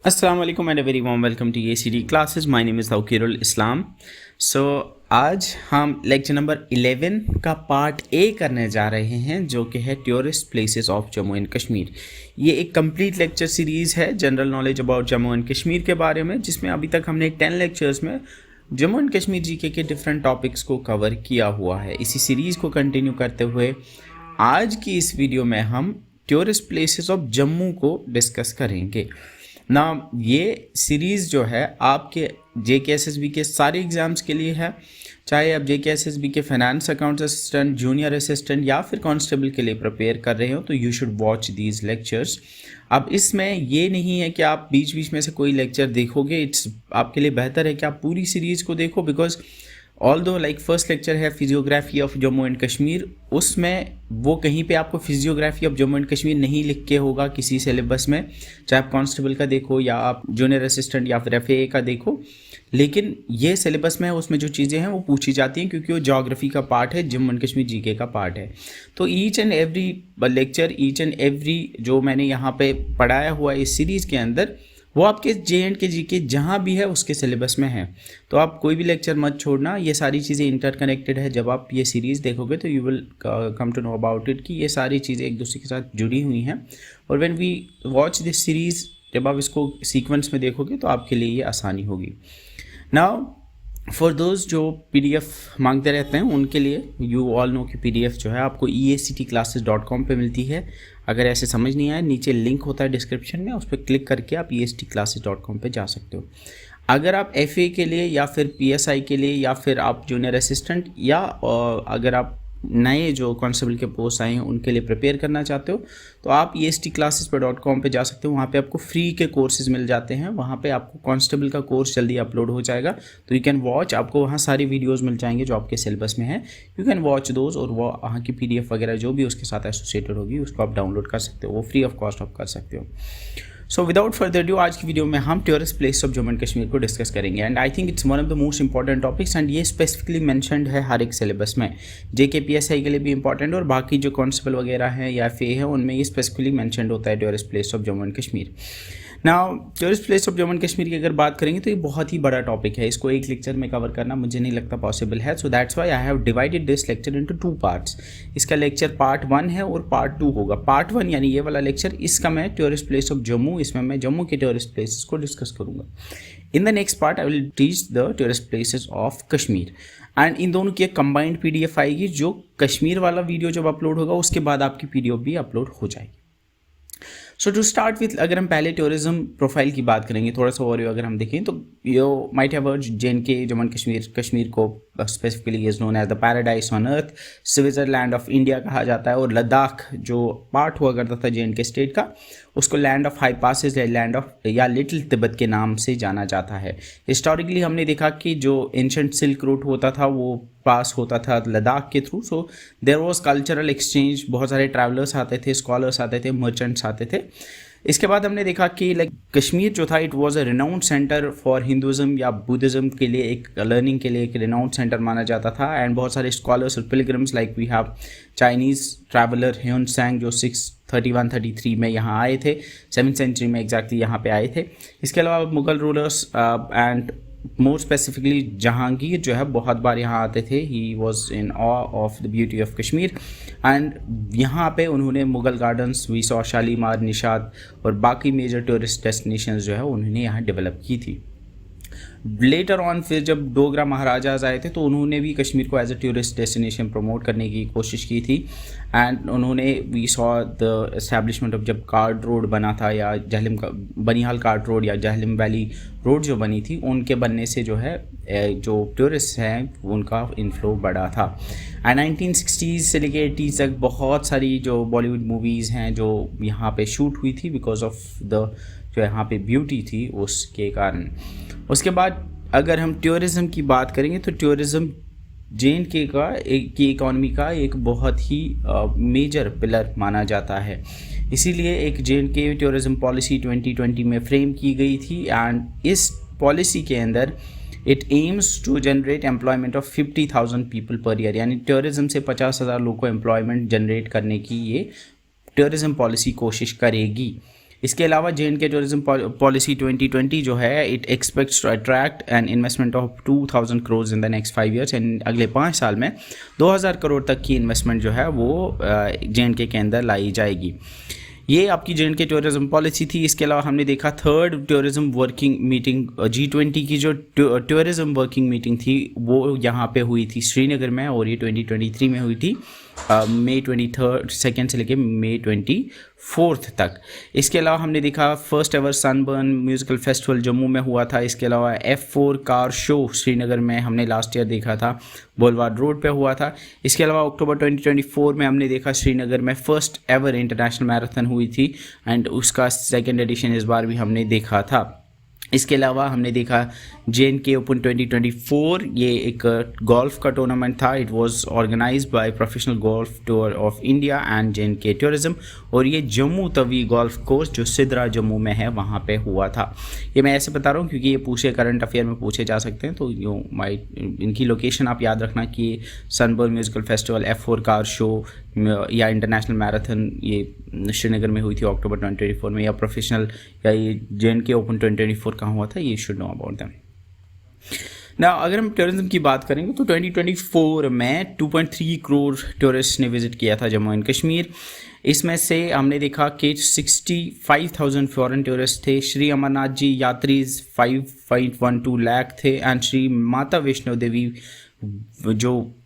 अस्सलाम वालेकुम and very warm welcome to ACD classes. My name is Taukirul Islam. So आज हम लेक्चर नंबर 11 का पार्ट ए करने जा रहे हैं, जो कि है tourist places of Jammu and Kashmir. ये एक कंप्लीट लेक्चर सीरीज़ है general knowledge about Jammu and Kashmir के बारे में, जिसमें अभी तक हमने 10 लेक्चर्स में जम्मू एंड कश्मीर जीके के डिफरेंट टॉपिक्स को कवर किया हुआ है। इसी सीरीज़ को कंटिन्यू करते हुए आज की इस वीडियो में हम टूरिस्ट प्लेसेस ऑफ जम्मू को डिस्कस करेंगे ना। ये सीरीज़ जो है आपके JKSSB के सारे एग्ज़ाम्स के लिए है, चाहे आप JKSSB के finance accounts assistant, junior assistant या फिर कांस्टेबल के लिए प्रिपेयर कर रहे हो, तो you should watch these lectures. अब इसमें ये नहीं है कि आप बीच बीच में से कोई लेक्चर देखोगे, इट्स आपके लिए बेहतर है कि आप पूरी सीरीज़ को देखो, because although like first lecture है physiography of Jammu and Kashmir, उसमें वो कहीं पे आपको physiography of Jammu and Kashmir नहीं लिख के होगा किसी सिलेबस में, चाहे आप कांस्टेबल का देखो या आप जूनियर असिस्टेंट या फिर FAA का देखो, लेकिन ये सिलेबस में उसमें जो चीज़ें हैं वो पूछी जाती हैं, क्योंकि वो ज्योग्राफी का पार्ट है, जम्मू एंड कश्मीर जीके का पार्ट है। तो each and every lecture, each and every जो मैंने यहाँ पे पढ़ाया हुआ इस सीरीज़ के अंदर, वो आपके JNK जीके जहाँ भी है उसके सिलेबस में है। तो आप कोई भी लेक्चर मत छोड़ना, ये सारी चीज़ें इंटरकनेक्टेड है। जब आप ये सीरीज़ देखोगे तो you will come to know about it कि ये सारी चीज़ें एक दूसरे के साथ जुड़ी हुई हैं। और when we watch this series, जब आप इसको सीक्वेंस में देखोगे तो आपके लिए ये आसानी होगी। नाउ फॉर दोज जो PDF मांगते रहते हैं, उनके लिए यू ऑल नो कि PDF जो है आपको EACTclasses.com पे मिलती है। अगर ऐसे समझ नहीं आए, नीचे लिंक होता है डिस्क्रिप्शन में, उस पर क्लिक करके आप EACTclasses.com पे जा सकते हो। अगर आप FA के लिए या फिर PSI के लिए या फिर आप जूनियर असिस्टेंट या अगर आप नए जो कांस्टेबल के पोस्ट आए हैं उनके लिए प्रिपेयर करना चाहते हो, तो आप EACTclasses.com पे जा सकते हो। वहाँ पे आपको फ्री के कोर्सेज मिल जाते हैं। वहाँ पे आपको कांस्टेबल का कोर्स जल्दी अपलोड हो जाएगा, तो यू कैन वॉच, आपको वहाँ सारी वीडियोस मिल जाएंगे जो आपके सिलेबस में है। यू कैन वॉच दोज, और वो वहाँ की PDF वगैरह जो भी उसके साथ एसोसिएटेड होगी उसको आप डाउनलोड कर सकते हो, वो फ्री ऑफ कॉस्ट आप कर सकते हो। सो विदाउट फर्दर ड्यू, आज की वीडियो में हम tourist place of Jammu and Kashmir को डिस्कस करेंगे, and I think it's one of the most important topics, and ये स्पेसिफिकली मेंशन्ड है हर एक सिलेबस में। JK PSI के लिए भी इंपॉर्टेंट, और बाकी जो कांस्टेबल वगैरह हैं या FA है उनमें ये स्पेसिफिकली मेंशन्ड होता है tourist place of Jammu and Kashmir. Now tourist place of Jammu and Kashmir की अगर बात करेंगे तो ये बहुत ही बड़ा टॉपिक है, इसको एक लेक्चर में कवर करना मुझे नहीं लगता पॉसिबल है। सो that's why I have divided this lecture into 2 parts. इसका लेक्चर पार्ट 1 है और पार्ट 2 होगा। पार्ट 1 यानी ये वाला लेक्चर, इसका मैं टूरिस्ट प्लेस ऑफ जम्मू, इसमें मैं जम्मू के टूरिस्ट प्लेसेस को डिस्कस करूंगा। इन the next part I will teach the tourist places of Kashmir, and in दोनों की एक कंबाइंड PDF आएगी, जो कश्मीर वाला वीडियो जब अपलोड होगा उसके बाद आपकी PDF भी अपलोड हो जाएगी। सो टू स्टार्ट विथ, अगर हम पहले टूरिज्म प्रोफाइल की बात करेंगे, थोड़ा सा ओवरव्यू अगर हम देखें, तो you might have heard JNK Jammu and Kashmir को specifically is known as the paradise on earth, Switzerland of India कहा जाता है, और लद्दाख जो पार्ट हुआ करता था JNK स्टेट का, उसको लैंड ऑफ हाई पासेस या लैंड ऑफ या लिटिल तिब्बत के नाम से जाना जाता है। हिस्टोरिकली हमने देखा कि जो एंशंट सिल्क रूट होता था वो पास होता था लद्दाख के through, so there was cultural exchange, बहुत सारे ट्रैवलर्स आते थे, स्कॉलर्स आते थे, मर्चेंट्स आते थे। इसके बाद हमने देखा कि लाइक कश्मीर जो था, it was a renowned centre for Hinduism या बुद्धिज़्म के लिए, एक लर्निंग के लिए एक रिनाउंड सेंटर माना जाता था, एंड बहुत सारे स्कॉलर्स और pilgrims, like we have Chinese traveller Hiuen Tsang जो 631-33 में यहाँ आए थे, 7th सेंचुरी में एग्जैक्टली यहाँ पे आए थे। इसके अलावा Mughal rulers and more specifically Jahangir जो है बहुत बार यहाँ आते थे। He was in awe of the beauty of Kashmir, and यहाँ पे उन्होंने Mughal gardens, we saw Shalimar, Nishat और बाकी मेजर टूरिस्ट डेस्टिनेशंस जो है उन्होंने यहाँ डेवलप की थी। लेटर ऑन फिर जब डोगरा महाराजाज आए थे तो उन्होंने भी कश्मीर को as a tourist destination promote करने की कोशिश की थी, एंड उन्होंने we saw the establishment of, जब कार्ड रोड बना था या जहलम का बनिहाल कार्ड रोड या जहलम वैली रोड जो बनी थी, उनके बनने से जो है जो टूरिस्ट हैं उनका इनफ्लो बढ़ा था। एंड 1960s से लेके 80s तक बहुत सारी जो बॉलीवुड मूवीज़ हैं जो यहाँ पे शूट हुई थी बिकॉज ऑफ द जो यहाँ पे ब्यूटी थी उसके कारण। उसके बाद अगर हम टूरिज़्म की बात करेंगे तो टूरिज़्म JNK की इकॉनमी का एक बहुत ही मेजर पिलर माना जाता है। इसीलिए एक JNK टूरिज़्म पॉलिसी 2020 में फ्रेम की गई थी, एंड इस पॉलिसी के अंदर it aims to generate employment of 50,000 people per year, यानी टूरिज़्म से 50,000 लोगों को एम्प्लॉयमेंट जनरेट करने की ये टूरिज़्म पॉलिसी कोशिश करेगी। इसके अलावा JNK टूरिज्म पॉलिसी 2020 जो है it expects to attract an investment of 2000 crore in the next 5 years, and अगले 5 साल में 2000 करोड़ तक की इन्वेस्टमेंट जो है वो JNK के अंदर लाई जाएगी। ये आपकी JNK टूरिज्म पॉलिसी थी। इसके अलावा हमने देखा third tourism working meeting G20 की जो टूरिज्म वर्किंग मीटिंग थी वो यहाँ पे हुई थी श्रीनगर में, और ये 2023 में हुई थी मई 22 से लेके मई 24 तक। इसके अलावा हमने देखा first ever sunburn musical festival Jammu में हुआ था। इसके अलावा F4 कार शो श्रीनगर में हमने लास्ट ईयर देखा था, बोलवार्ड रोड पे हुआ था। इसके अलावा अक्टूबर 2024 में हमने देखा श्रीनगर में फर्स्ट एवर इंटरनेशनल मैराथन हुई थी, एंड उसका सेकेंड एडिशन इस बार भी हमने देखा था। इसके अलावा हमने देखा JNK ओपन 2024, ये एक गोल्फ का टूर्नामेंट था। It was organised by professional golf tour of India and JNK tourism, और ये जम्मू तवी गोल्फ कोर्स जो सिद्रा जम्मू में है वहाँ पे हुआ था। ये मैं ऐसे बता रहा हूँ क्योंकि ये पूछे करंट अफेयर में पूछे जा सकते हैं, तो यू माइट इनकी लोकेशन आप याद रखना कि sunburn musical festival, F4 car show या इंटरनेशनल मैराथन ये श्रीनगर में हुई थी अक्टूबर 2024 में, या प्रोफेशनल या ये JNK ओपन 2024 कहाँ हुआ था, ये शुड नो अबाउट दैम। ना अगर हम टूरिज्म की बात करेंगे तो 2024 में 2.3 करोड़ टूरिस्ट ने विज़िट किया था जम्मू एंड कश्मीर। इसमें से हमने देखा कि 65,000 फॉरेन टूरिस्ट थे। श्री अमरनाथ जी यात्रीज 5.12 लाख थे, एंड श्री माता वैष्णो देवी जो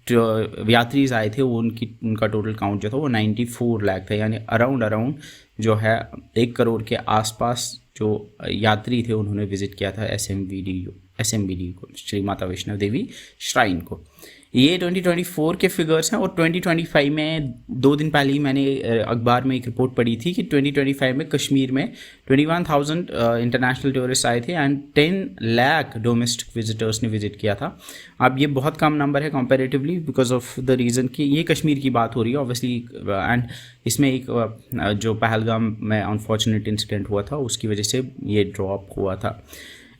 यात्रीज आए थे वो उनका टोटल काउंट जो था वो 94 लाख था, यानी अराउंड जो है 1 करोड़ के आसपास जो यात्री थे उन्होंने विज़िट किया था SMBD को, श्री माता वैष्णो देवी श्राइन को। ये 2024 के फिगर्स हैं, और 2025 में 2 दिन पहले ही मैंने अखबार में एक रिपोर्ट पढ़ी थी कि 2025 में कश्मीर में 21,000 इंटरनेशनल टूरिस्ट आए थे एंड 10 लाख डोमेस्टिक विजिटर्स ने विजिट किया था। अब ये बहुत कम नंबर है comparatively, because of the reason कि ये कश्मीर की बात हो रही है ऑब्वियसली, एंड इसमें एक जो पहलगाम में अनफॉर्चुनेट इंसिडेंट हुआ था उसकी वजह से ये ड्रॉप हुआ था।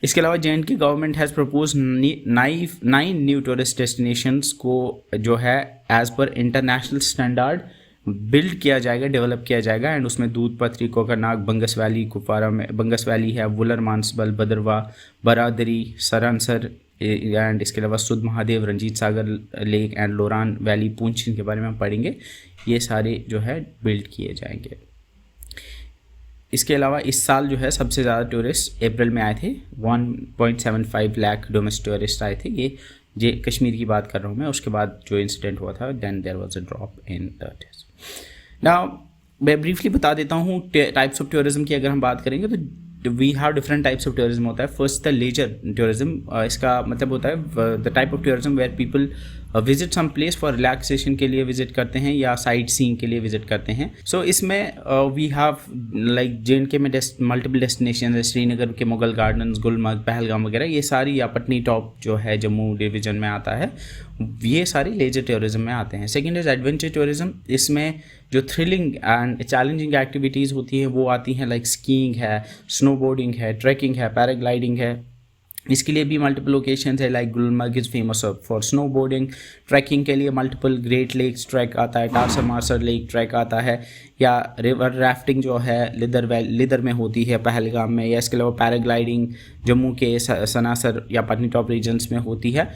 इसके अलावा JNK government has propose 9 new tourist destinations को जो है as per international standard build किया जाएगा, डेवलप किया जाएगा, एंड उसमें दूध पथरी, कोकरनाग, बंगस वैली, कुपवारा में बंगस वैली है, वुलर मानसबल, भदरवा, बरादरी, सरांसर, एंड इसके अलावा सुध Mahadev, Ranjit Sagar lake and लोरान valley, पूंछ, इनके बारे में हम पढ़ेंगे। ये सारे जो है बिल्ड किए जाएंगे। इसके अलावा इस साल जो है सबसे ज़्यादा टूरिस्ट अप्रैल में आए थे, 1.75 लाख डोमेस्टिक टूरिस्ट आए थे। ये कश्मीर की बात कर रहा हूँ मैं। उसके बाद जो इंसिडेंट हुआ था then there was a drop in the test. Now मैं ब्रीफली बता देता हूँ टाइप्स ऑफ टूरिज्म की। अगर हम बात करेंगे तो we have different types of tourism होता है। फर्स्ट द लेजर टूरिज्म, इसका मतलब होता है the type of tourism where people visit some place for relaxation के लिए विजिट करते हैं या साइट सीइंग के लिए विजिट करते हैं। सो इसमें वी हैव लाइक JNK में मल्टीपल डेस्टिनेशन है, श्रीनगर के मुगल गार्डन्स, गुलमर्ग, पहलगाम वगैरह, ये सारी, या पटनी टॉप जो है जम्मू डिवीज़न में आता है, ये सारी लेजर टूरिज्म में आते हैं। Second is adventure tourism. इसमें जो थ्रिलिंग एंड चैलेंजिंग एक्टिविटीज़ होती हैं वो आती हैं, लाइक स्कीइंग है, स्नोबोर्डिंग है, ट्रैकिंग है, पैराग्लाइडिंग है। इसके लिए भी मल्टीपल लोकेशंस है, like Gulmarg is famous for snowboarding. Trekking के लिए मल्टीपल ग्रेट लेक्स ट्रैक आता है, टासर मासर लेक ट्रैक आता है, या रिवर राफ्टिंग जो है लिदर में होती है पहलगाम में, या इसके अलावा पैराग्लाइडिंग जम्मू के सनासर या पटनी टॉप रीजन्स में होती है।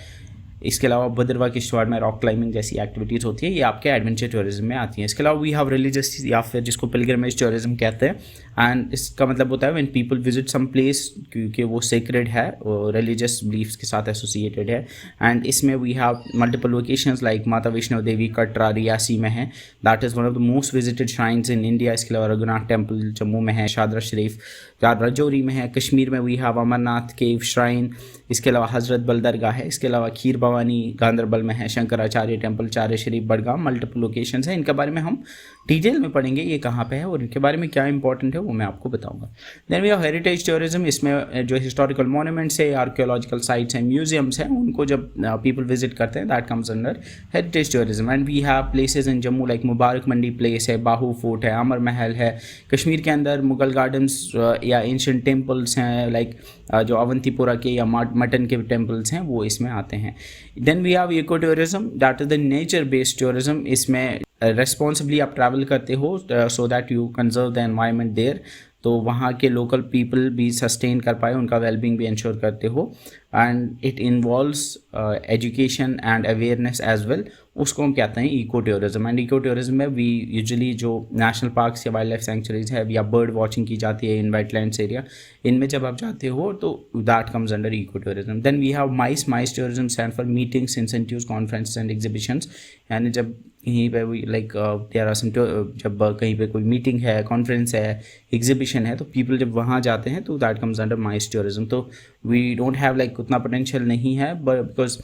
इसके अलावा भद्रवा किश्तवाड़ में रॉक क्लाइंबिंग जैसी एक्टिविटीज़ होती है, ये आपके एडवेंचर टूरिज्म में आती हैं। इसके अलावा वी हैव रिलीजियस, या फिर जिसको पिलग्रिमेज टूरिज्म कहते हैं, एंड इसका मतलब होता है when people visit some place, क्योंकि वो सेक्रेड है और रिलीजियस बिलीफ्स के साथ एसोसिएटेड है। एंड इसमें we have multiple locations like Mata Vaishno Devi Katra Reasi में है, that is one of the most visited shrines in India. इसके अलावा रघुनाथ टेम्पल जम्मू में है, शादरा शरीफ राजौरी में है। कश्मीर में we have Amarnath cave shrine, इसके अलावा हज़रत बल दरगाह है। इसके अलावा खीर भवानी गांधरबल में है, शंकराचार्य टेम्पल, चार्य शरीफ बड़गाम, मल्टीपल लोकेशंस हैं। इनके बारे में हम डिटेल में पढ़ेंगे, ये कहाँ पे है और इनके बारे में क्या इंपॉर्टेंट है वो मैं आपको बताऊंगा। Then we have heritage tourism. इसमें जो हिस्टोरिकल मोन्यूमेंट्स है, आर्कियोलॉजिकल साइट्स हैं, म्यूजियम्स हैं, उनको जब पीपल विजिट करते हैं that comes under heritage tourism. And we have places in Jammu like Mubarak Mandi place है, बाहू फोर्ट है, अमर महल है। कश्मीर के अंदर मुगल गार्डन्स या एंशिएंट टेम्पल्स हैं, लाइक जो अवंतीपुरा के या मटन के टेम्पल्स हैं वो इसमें आते हैं। Then we have eco tourism, that is the nature based tourism. इसमें रेस्पॉन्सिबली आप ट्रैवल करते हो so that you conserve the environment there, तो वहाँ के लोकल पीपल भी सस्टेन कर पाए, उनका वेलबींग भी इंश्योर करते हो, and it involves education and awareness as well. उसको हम कहते हैं eco tourism. And eco tourism में वी यूजुअली जो नेशनल पार्क्स या वाइल्ड लाइफ सेंचुरीज है या बर्ड वॉचिंग की जाती है इन वेटलैंड्स एरिया, इनमें जब आप जाते हो तो that comes under eco tourism. Then we have MICE tourism stand for meetings, incentives, conferences and exhibitions. यानी जब कहीं पे लाइक देयर आर सम, जब कहीं पे कोई मीटिंग है, कॉन्फ्रेंस है, एग्जीबिशन है, तो पीपल जब वहाँ जाते हैं तो that comes under MICE tourism. तो वी डोंट हैव लाइक उतना पोटेंशियल नहीं है, but because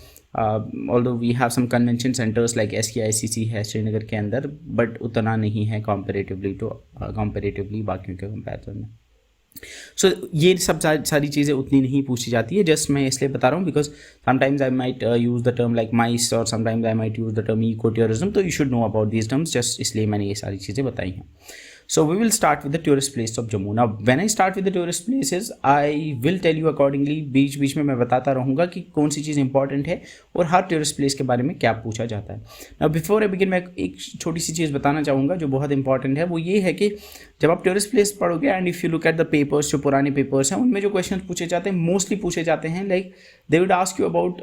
although we have some convention centres like SKICC है श्रीनगर के अंदर, बट उतना नहीं है कंपेरेटिवली बाकियों के कंपेरिजन में। सो ये सब सारी चीज़ें उतनी नहीं पूछी जाती है। जस्ट मैं इसलिए बता रहा हूँ because sometimes I might use the term like MICE और sometimes I might use the term eco tourism, तो you should know about these terms, just इसलिए मैंने ये सारी चीज़ें बताई हैं। So we will start with the tourist place of Jammu. Now when I start with the tourist places, I will tell you accordingly, बीच में मैं बताता रहूँगा कि कौन सी चीज़ इंपॉर्टेंट है और हर टूरिस्ट प्लेस के बारे में क्या पूछा जाता है। Now before I begin, मैं एक छोटी सी चीज़ बताना चाहूँगा जो बहुत इंपॉर्टेंट है, वो ये है कि जब आप टूरिस्ट प्लेस पढ़ोगे and if you look at the papers, जो पुराने पेपर्स हैं, उनमें जो क्वेश्चन पूछे जाते हैं मोस्टली पूछे जाते हैं like they would ask you about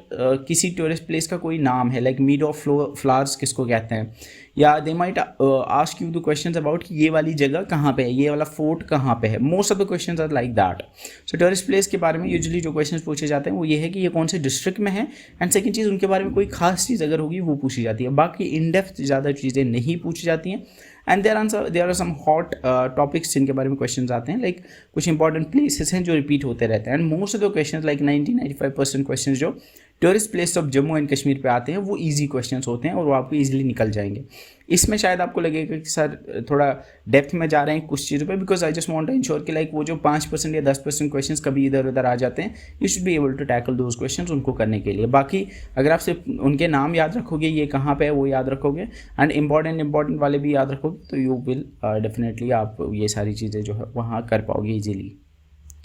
किसी टूरिस्ट प्लेस का कोई नाम है, लाइक मीड ऑफ फ्लावर्स किसको कहते हैं, या they might ask you the questions about कि ये वाली जगह कहाँ पे है, ये वाला फोर्ट कहाँ पे है। Most of the questions are like that. So tourist place के बारे में यूजुअली जो क्वेश्चंस पूछे जाते हैं वो ये है कि ये कौन से डिस्ट्रिक्ट में है, एंड सेकंड चीज़ उनके बारे में कोई खास चीज़ अगर होगी वो पूछी जाती है। बाकी इन डेप्थ ज़्यादा चीज़ें नहीं पूछी जाती हैं। And there are some hot topics जिनके बारे में क्वेश्चंस आते हैं, लाइक कुछ इंपॉर्टेंट प्लेसेस हैं जो रिपीट होते रहते हैं। And most of the questions like 90-95% questions जो tourist place of Jammu and Kashmir पे आते हैं वो इजी क्वेश्चंस होते हैं और वो आपको इजीली निकल जाएंगे। इसमें शायद आपको लगेगा कि सर थोड़ा डेप्थ में जा रहे हैं कुछ चीज़ों पे, because I just want to ensure कि लाइक वो जो 5% या 10% क्वेश्चंस कभी इधर उधर आ जाते हैं, you should be able to tackle those questions उनको करने के लिए। बाकी अगर आप सिर्फ उनके नाम याद रखोगे, ये कहाँ पे है वो याद रखोगे, एंड इंपॉर्टेंट वाले भी याद रखोगे, तो यू विल डेफिनेटली आप ये सारी चीज़ें जो है वहाँ कर पाओगे ईजीली।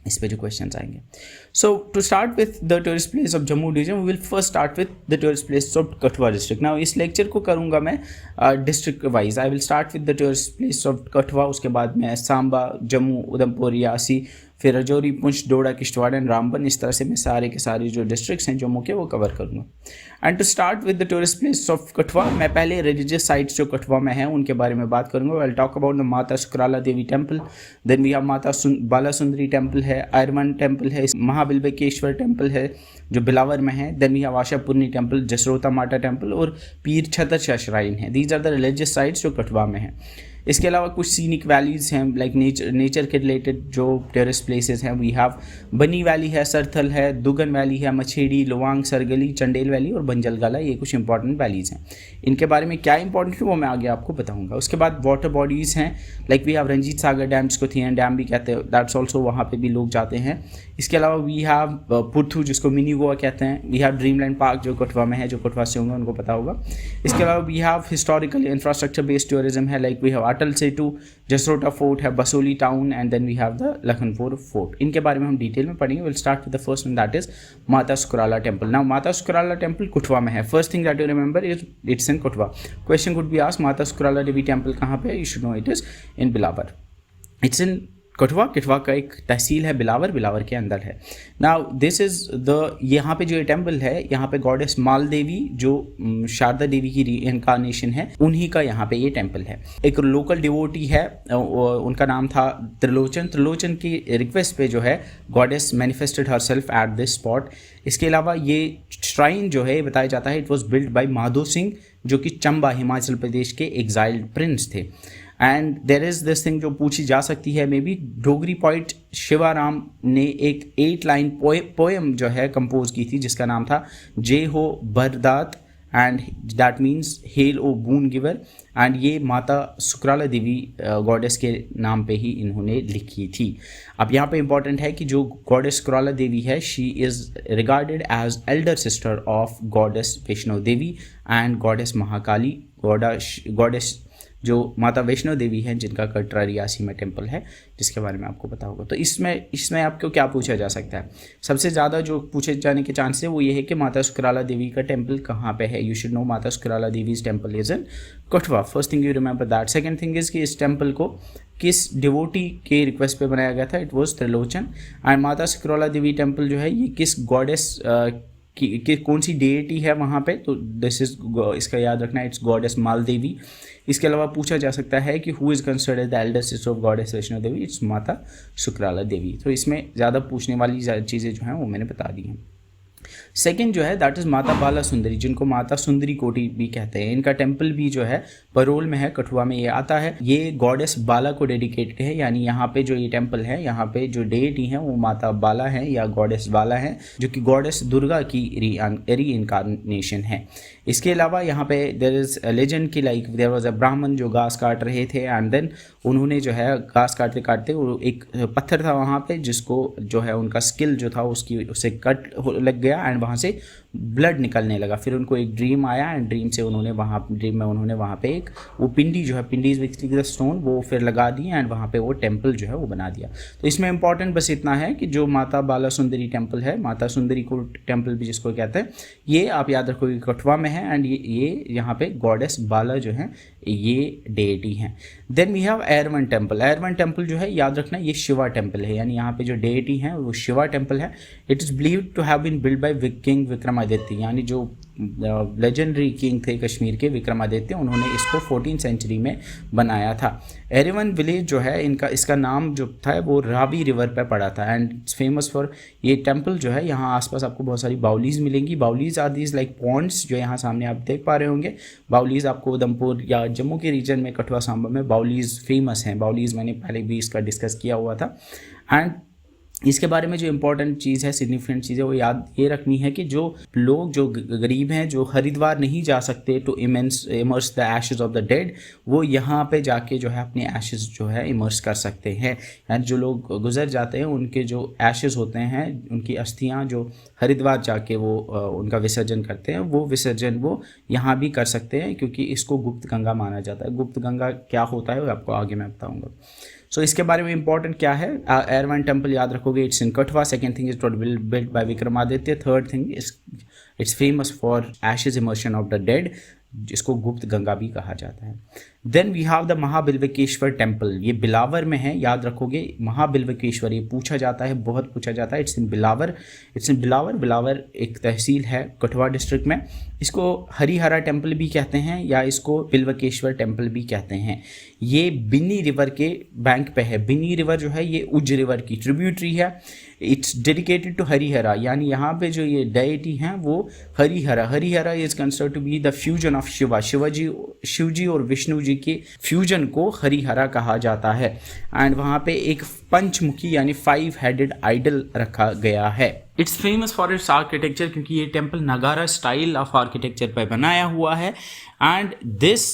इस पे जो क्वेश्चंस आएंगे। So to start with the tourist place of Jammu division, we will first start with the tourist place of Kathua district. Now इस लेक्चर को करूँगा मैं district wise. I will start with the tourist place of Kathua, उसके बाद मैं सांबा, जम्मू, उधमपुर, रियासी, फिर Rajouri, Poonch, Doda, Kishtwar and Ramban, इस तरह से मैं सारे के सारे जो डिस्ट्रिक्ट्स हैं जम्मू के वो कवर करूँगा। And to start with the tourist place of Kathua, मैं पहले रिलीजियस साइट्स जो कठुआ में हैं उनके बारे में बात करूँगा। I will talk about the माता Sukrala Devi temple, then we have माता बाला सुंदरी टेम्पल है, आयरवन टेम्पल है, महाबिल्वेश्वर टेम्पल है जो बिलावर में है, then we have Ashapurni temple, Jasrota Mata temple और पीर छतर शाह श्राइन है। These are the religious sites जो कठुआ में हैं। इसके अलावा कुछ सीनिक वैलीज़ हैं, लाइक नेचर के रिलेटेड जो टूरिस्ट प्लेसेस हैं। वी हैव बनी वैली है, सरथल है, दुगन वैली है, मछेड़ी, लोवांग, सरगली, चंडेल वैली और बंजलगाला, ये कुछ इंपॉर्टेंट वैलीज़ हैं। इनके बारे में क्या इंपॉर्टेंट है वो मैं आगे आपको बताऊंगा। उसके बाद वाटर बॉडीज़ हैं, like we have Ranjit Sagar dam, जिसको थियन डैम भी कहते हैं, दैट्स ऑल्सो, वहाँ पे भी लोग जाते हैं। इसके अलावा वी हैव पुरथू, जिसको मिनी गोवा कहते हैं। वी हैव ड्रीमलैंड पार्क जो कठुआ में है, जो कठुआ से होंगे उनको पता होगा। इसके अलावा we have historical infrastructure based tourism है, like we have Atal Setu, Jasrota fort है, Basohli town, and then we have the Lakhanpur fort. इनके बारे में हम डिटेल में पढ़ेंगे। Will start with the first one, that is Mata Sukrala temple. Now माता सुकराला टेम्पल कठुआ में है। First thing that you remember is it's in Kathua. Question could be asked, Mata Sukrala Devi temple कहाँ पे है? You should know it is in Billawar. It's in Kathua. Kathua का एक तहसील है बिलावर, बिलावर के अंदर है। नाउ दिस इज द, यहाँ पे जो ये टेम्पल है, यहाँ पे गॉडेस माल देवी जो शारदा देवी की रीइंकार्नेशन है, उन्हीं का यहाँ पे ये टेम्पल है। एक लोकल डिवोटी है, उनका नाम था त्रिलोचन। त्रिलोचन की रिक्वेस्ट पे जो है goddess manifested herself at this spot. इसके अलावा ये श्राइन जो है बताया जाता है it was build bye Madho Singh, जो कि चंबा हिमाचल प्रदेश के एग्जाइल्ड प्रिंस थे। And there is this thing जो पूछी जा सकती है, may be Dogri poet Shivaram ने एक 8 लाइन पोएम जो है कंपोज की थी, जिसका नाम था जे हो बरदात, and that means hail O boon giver. And ये माता सुकराला देवी गॉडेस के नाम पे ही इन्होंने लिखी थी। अब यहाँ पे इंपॉर्टेंट है कि जो गॉडेस सुकराला देवी है, she is regarded as elder sister of goddess Vaishno Devi and goddess Mahakali. Goddess जो माता वैष्णो देवी हैं जिनका कटरा रियासी में टेम्पल है, जिसके बारे में आपको पता होगा। तो इसमें आपको क्या पूछा जा सकता है, सबसे ज़्यादा जो पूछे जाने के चांस है वो ये है कि माता सुकराला देवी का टेम्पल कहाँ पे है। You should know Mata Sukrala Devi's temple is in Kathua. First thing you remember that. Second thing is कि इस टेम्पल को किस डिवोटी के रिक्वेस्ट पे बनाया गया था, इट वॉज त्रिलोचन। एंड माता सुकराला देवी टेम्पल जो है ये किस गॉडेस कि कौन सी डेटी है वहाँ पे, तो दिस इज, इसका याद रखना, इट्स गॉडेस माल देवी। इसके अलावा पूछा जा सकता है कि who is considered the elder sister of goddess Vaishno Devi, it's माता सुकराला देवी। तो इसमें ज़्यादा पूछने वाली चीज़ें जो हैं वो मैंने बता दी हैं। सेकेंड जो है दैट इज़ माता बाला सुंदरी, जिनको माता सुंदरी कोटी भी कहते हैं। इनका टेम्पल भी जो है परोल में है, कठुआ में ये आता है। ये गॉडेस बाला को डेडिकेटेड है, यानी यहाँ पे जो ये टेम्पल है, यहाँ पे जो डेटी हैं वो माता बाला हैं या गॉडेस बाला हैं, जो कि गॉडेस दुर्गा की री इनकारनेशन है। इसके अलावा यहाँ पे देयर इज़ लेजेंड की लाइक देयर वाज अ ब्राह्मण जो घास काट रहे थे एंड देन उन्होंने जो है घास काटते काटते वो एक पत्थर था वहाँ पे जिसको जो है उनका स्किल जो था उससे कट लग गया एंड वहाँ से ब्लड निकलने लगा। फिर उनको एक ड्रीम आया एंड ड्रीम में उन्होंने वहाँ पे एक वो पिंडी जो है, पिंडी इज बेसिकली द स्टोन, वो फिर लगा दी एंड वहाँ पे वो टेम्पल जो है वो बना दिया। तो इसमें इंपॉर्टेंट बस इतना है कि जो माता बाला सुंदरी टेम्पल है, माता सुंदरी को टेम्पल भी जिसको कहते हैं, ये आप याद रखोगे कठुआ में है एंड ये यहाँ पे गॉडेस बाला जो है ये डेटी हैं। Then we have Airwan temple. Airwan temple जो है याद रखना ये शिवा टेम्पल है, यानी यहाँ पे जो डेटी हैं वो शिवा टेम्पल है। It is believed to have been build by king Vikramaditya, यानी जो लेजेंडरी किंग थे कश्मीर के विक्रमादित्य, उन्होंने इसको 14th सेंचुरी में बनाया था। एरेवन विलेज जो है इसका नाम जो था वो रावी रिवर पे पड़ा था एंड इट्स फेमस फॉर ये टेम्पल जो है। यहाँ आसपास आपको बहुत सारी बाउलीज मिलेंगी। Baolis are these like Pond's जो यहाँ सामने आप देख पा रहे होंगे। बाउलीज आपको उधमपुर या जम्मू के रीजन में कठुआ सांबा में बाउलीज फेमस हैं। बाउलीज मैंने पहले भी इसका डिस्कस किया हुआ था। एंड इसके बारे में जो इंपॉर्टेंट चीज़ है, सिग्निफिकेंट चीज़ है, वो याद ये रखनी है कि जो लोग जो गरीब हैं जो हरिद्वार नहीं जा सकते to immerse the ashes of the dead, वो यहाँ पे जाके जो है अपने एशेज़ जो है इमर्स कर सकते हैं। यानी जो लोग गुजर जाते हैं उनके जो एशेज़ होते हैं, उनकी अस्थियाँ जो हरिद्वार जाके वो उनका विसर्जन करते हैं, वो विसर्जन वो यहाँ भी कर सकते हैं, क्योंकि इसको गुप्त गंगा माना जाता है। गुप्त गंगा क्या होता है वो आपको आगे मैं बताऊँगा। सो इसके बारे में इंपॉर्टेंट क्या है, एरवन टेम्पल याद रखोगे, it's in Kathua. Second thing is build by Vikramaditya. Third thing is it's famous for ashes immersion of the dead, जिसको गुप्त गंगा भी कहा जाता है। Then we have the Mahabilvakeshwar temple. ये बिलावर में है, याद रखोगे महाबिल्वकेश्वर, ये पूछा जाता है, बहुत पूछा जाता है। इट्स इन बिलावर। बिलावर एक तहसील है कठुआ डिस्ट्रिक्ट में। इसको हरिहरा टेम्पल भी कहते हैं या इसको बिल्वकेश्वर टेम्पल भी कहते हैं। ये बिन्नी रिवर के बैंक पे है। बिन्नी रिवर जो है ये उज रिवर की ट्रिब्यूटरी है। इट्स डेडिकेटेड टू हरिहरा, यानी यहाँ पे जो ये डेटी हैं वो Harihara is considered to be the fusion of Shiva. Shiv ji और विष्णु जी के फ्यूजन को हरिहरा कहा जाता है। एंड वहाँ पे एक पंचमुखी यानी 5 हेडेड आइडल रखा गया है। It's famous for its architecture, क्योंकि ये टेम्पल नगारा स्टाइल ऑफ आर्किटेक्चर पर बनाया हुआ है। And this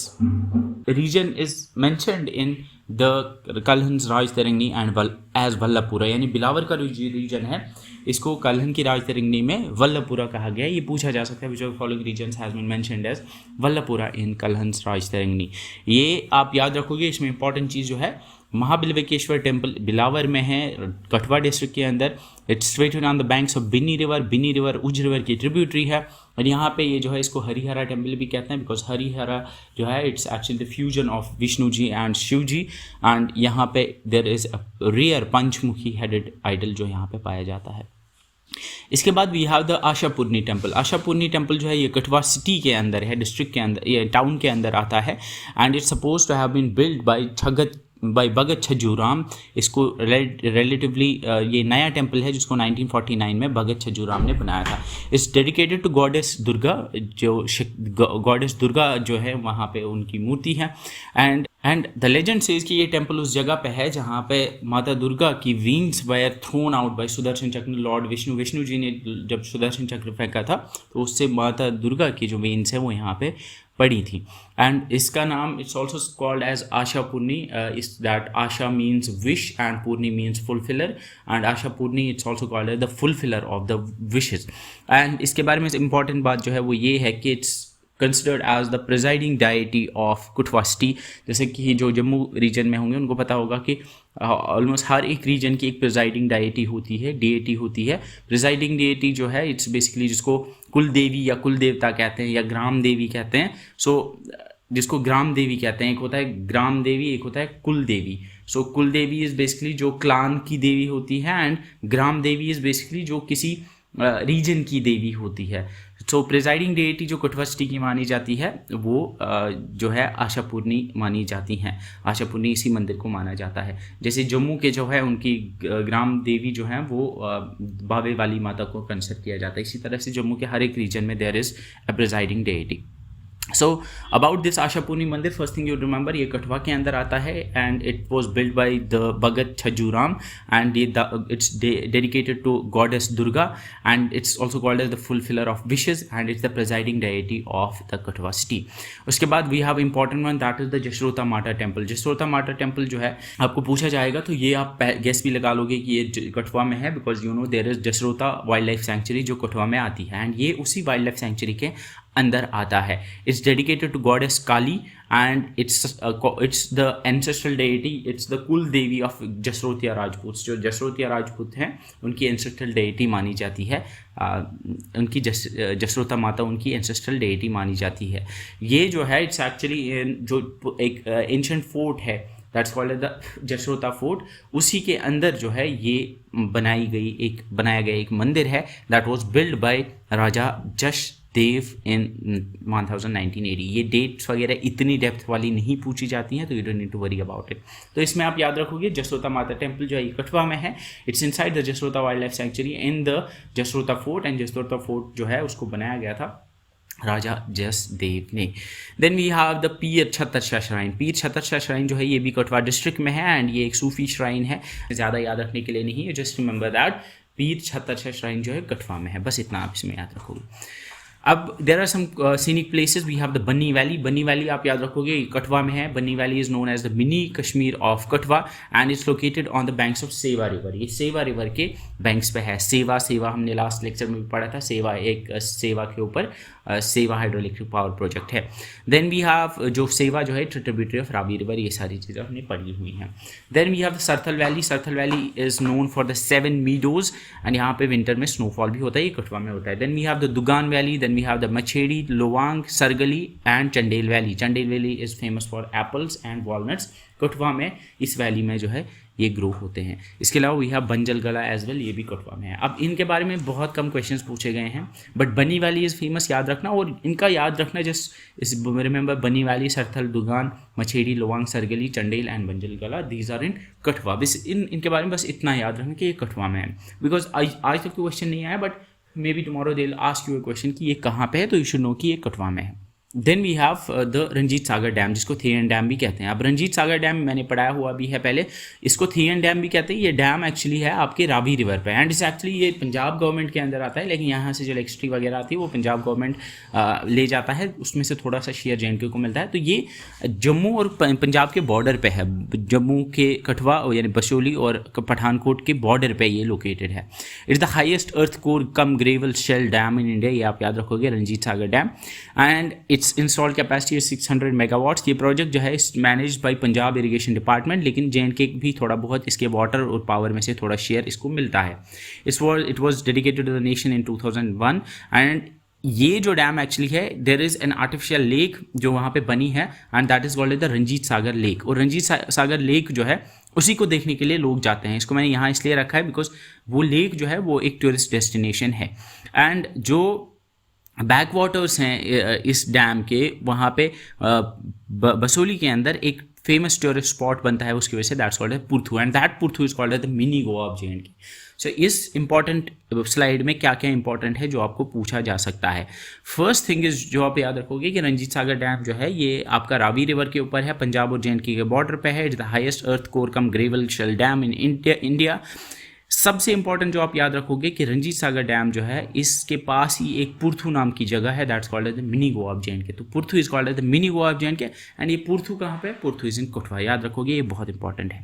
region is mentioned in the Kalhana's Rajatarangini and as Vallabhpura, यानी बिलावर का रीजन है, इसको कलहन की राजतरंगिनी में वल्लभपुरा कहा गया है। ये पूछा जा सकता है which of following regions has been mentioned as Vallabhpura in Kalhana's Rajatarangini. ये आप याद रखोगे। इसमें इंपॉर्टेंट चीज़ जो है, महाबिल्वकेश्वर टेम्पल बिलावर में है, कठुआ डिस्ट्रिक्ट के अंदर। It's situated on the banks of Binni river Ujh river की ट्रिब्यूटरी है। और यहाँ पे ये जो है इसको हरिहरा टेम्पल भी कहते हैं, बिकॉज हरिहरा जो है it's actually the fusion of Vishnu ji and Shiv ji. And यहाँ पे there is a rare panchmukhi headed idol जो यहाँ पे पाया जाता है। इसके बाद we have the Ashapurni temple. Ashapurni temple जो है ये कठुआ सिटी के अंदर है, डिस्ट्रिक्ट के अंदर, ये टाउन के अंदर आता है। And it's suppose to have been build by Bhagat Chhajjuram. इसको रिलेटिवली ये नया टेम्पल है जिसको 1949 में भगत छज्जूराम ने बनाया था। It's dedicated to goddess Durga, जो गॉडेस दुर्गा जो है वहाँ पे उनकी मूर्ति है। एंड द लेजेंड सेज कि ये टेम्पल उस जगह पे है जहाँ पे माता दुर्गा की wings wire thrown out by Sudarshan चक्र लॉर्ड विष्णु जी ने जब सुदर्शन चक्र फेंका था तो उससे माता दुर्गा की जो विंग्स है वो यहाँ पे पड़ी थी। एंड इसका नाम it's also called as Asha Purni. Is that asha means wish and purni means fulfiller, and Asha Purni it's also called as the fulfiller of the wishes. And इसके बारे में इंपॉर्टेंट बात जो है वो ये है कि it's considered as the presiding deity of कुटवास्टी। जैसे कि जो जम्मू रीजन में होंगे उनको पता होगा कि ऑलमोस्ट हर एक रीजन की एक प्रिजाइडिंग डायटी होती है, डीएटी होती है। प्रिजाइडिंग डीएटी जो है इट्स बेसिकली जिसको कुल देवी या कुल देवता कहते हैं या ग्राम देवी कहते हैं। सो जिसको ग्राम देवी कहते हैं, एक होता है ग्राम देवी, एक होता है कुल देवी। सो कुल देवी इज़ बेसिकली जो क्लान की देवी होती है and gram Devi is basically जो किसी रीजन की देवी होती है। सो प्रिजाइडिंग डेटी जो कुटवास्टी की मानी जाती है वो जो है आशापूर्णी मानी जाती हैं। आशापूर्णी इसी मंदिर को माना जाता है। जैसे जम्मू के जो है उनकी ग्राम देवी जो है वो बावे वाली माता को कंसिडर किया जाता है। इसी तरह से जम्मू के हर एक रीजन में there is a presiding deity. So about this Ashapurni मंदिर, फर्स्ट थिंग यू रिमेंबर, ये कठवा के अंदर आता है and it was build by the Bhagat Chhajjuram and it's dedicated to goddess Durga and it's also called as the fulfiller of wishes and it's the presiding deity of the Kathua city. उसके बाद we have important one, that is the Jasrota Mata temple. Jasrota Mata temple जो है आपको पूछा जाएगा तो ये आप गेस भी लगा लोगे कि ये कठवा में है, because you know there is Jasrota wild life sanctuary जो कठवा में आती है एंड ये उसी वाइल्ड लाइफ सेंचुरी के अंदर आता है। It's dedicated to goddess Kali and it's the ancestral deity, it's the kul devi of जसरोतिया Rajput. जो जसरोतिया राजपूत हैं उनकी एंसेस्ट्रल डेटी मानी जाती है, उनकी जसरोता माता उनकी एंसेस्ट्रल डेटी मानी जाती है। ये जो है इट्स एक्चुअली जो एक एंशिएंट फोर्ट है that's called the Jasrota fort, उसी के अंदर जो है ये बनाया गया एक मंदिर है दैट वाज बिल्ड बाय राजा जश देव इन 1980। ये डेट्स वगैरह इतनी डेप्थ वाली नहीं पूछी जाती हैं तो you don't need to worry about it. तो इसमें आप याद रखोगे जसरोता माता टेम्पल जो है ये कठवा में है। It's inside the Jasrota wild life sanctuary in the Jasrota fort and Jasrota fort जो है उसको बनाया गया था राजा जसदेव ने। Then we have the Pir छतरशाह shrine. Pir छतरशाह shrine जो है ये भी कठवा डिस्ट्रिक्ट में है एंड ये एक सूफी श्राइन है। ज़्यादा याद रखने के लिए नहीं है, just remember that Pir छतरशाह shrine जो है कठवा में है, बस इतना आप इसमें याद रखोगे। अब there are some scenic places, we have the Banni valley. Banni valley आप याद रखोगे कठवा में है। Banni valley is known as the mini Kashmir of Kathua and it's located on the banks of Sewa river. ये सेवा रिवर के बैंक्स पे है। सेवा हमने लास्ट लेक्चर में भी पढ़ा था। सेवा के ऊपर सेवा हाइड्रोइलेक्ट्रिक पावर प्रोजेक्ट है। देन वी हैव जो सेवा जो है ट्रिब्यूटरी ऑफ रावी रिवर, ये सारी चीज़ें हमने पढ़ी हुई हैं। Then we have the Sarthal valley. Sarthal valley is known for the 7 meadows and यहाँ पे विंटर में स्नोफॉल भी होता है, ये कठवा में होता है। Then we have the Dugan valley, then we have the Machhedi, Lowang, Sargali and Chandel valley. Chandel valley is famous for apples and walnuts. Kathua में इस वैली में जो है ये ग्रो होते हैं। इसके अलावा वी हैव बंजल गला एज वेल, ये भी कठवा में है। अब इनके बारे में बहुत कम क्वेश्चंस पूछे गए हैं बट बनी वैली इज़ फेमस, याद रखना। और इनका याद रखना just is remember Banni valley, Sarthal, Dugan, Machhedi, Lowang, Sargali, Chandel and Banjal Gala, these are in Kathua. बस इनके बारे में बस इतना याद रखना कि ये कठवा में है। बिकॉज आज तक क्वेश्चन नहीं आया but may be tomorrow they will ask you a question कि ये कहाँ पे है, तो यू शुड नो कि ये कठवा में है। Then we have the Ranjit Sagar dam, जिसको थियन डैम भी कहते हैं। अब रंजीत सागर डैम मैंने पढ़ाया हुआ भी है पहले, इसको थियन डैम भी कहते हैं। ये डैम एक्चुअली है आपके रावी रिवर पे एंड इस एक्चुअली ये पंजाब गवर्नमेंट के अंदर आता है, लेकिन यहाँ से जो इलेक्ट्रिसिटी वगैरह आती है वो पंजाब गवर्नमेंट ले जाता है, उसमें से थोड़ा सा शेयर JNK को मिलता है। तो ये जम्मू और पंजाब के बॉर्डर पे है। जम्मू के कठवा यानी बसोली और पठानकोट के बॉर्डर पे ये लोकेटेड है। It's the highest earth core cum gravel shell dam in India, ये आप याद रखोगे Ranjit Sagar dam. And it's installed capacity is 600 megawatts. ये प्रोजेक्ट जो है managed by Punjab irrigation department, लेकिन JNK भी थोड़ा बहुत इसके वाटर और पावर में से थोड़ा शेयर इसको मिलता है। It was dedicated to the nation in 2001 and ये जो डैम एक्चुअली है there is an artificial lake जो वहाँ पे बनी है and that is called the Ranjit Sagar lake. और रंजीत सागर लेक जो है उसी को देखने के लिए लोग जाते हैं। इसको मैंने यहाँ इसलिए रखा है बिकॉज वो लेक जो है वो एक टूरिस्ट डेस्टिनेशन है एंड जो बैक वाटर्स हैं इस डैम के, वहाँ पे बसोली के अंदर एक फेमस टूरिस्ट स्पॉट बनता है उसकी वजह से, दैट्स कॉल्ड है Purthu and that Purthu is called the mini Goa of JNK। So इस इंपॉर्टेंट स्लाइड में क्या क्या इंपॉर्टेंट है जो आपको पूछा जा सकता है। फर्स्ट थिंग इज जो आप याद रखोगे कि रंजीत सागर डैम जो है ये आपका रावी रिवर के ऊपर है, पंजाब और JNK के बॉर्डर पे है। It's the highest earth core cum gravel shell dam in India. सबसे इंपॉर्टेंट जो आप याद रखोगे कि रंजीत सागर डैम जो है इसके पास ही एक पुरथू नाम की जगह है, that's called as the mini Goa of J and K. तो Purthu is called as the mini Goa of J and K and ये पुरथू कहाँ पे है? पुरथू इज इन कठुआ, याद रखोगे, ये बहुत इंपॉर्टेंट है।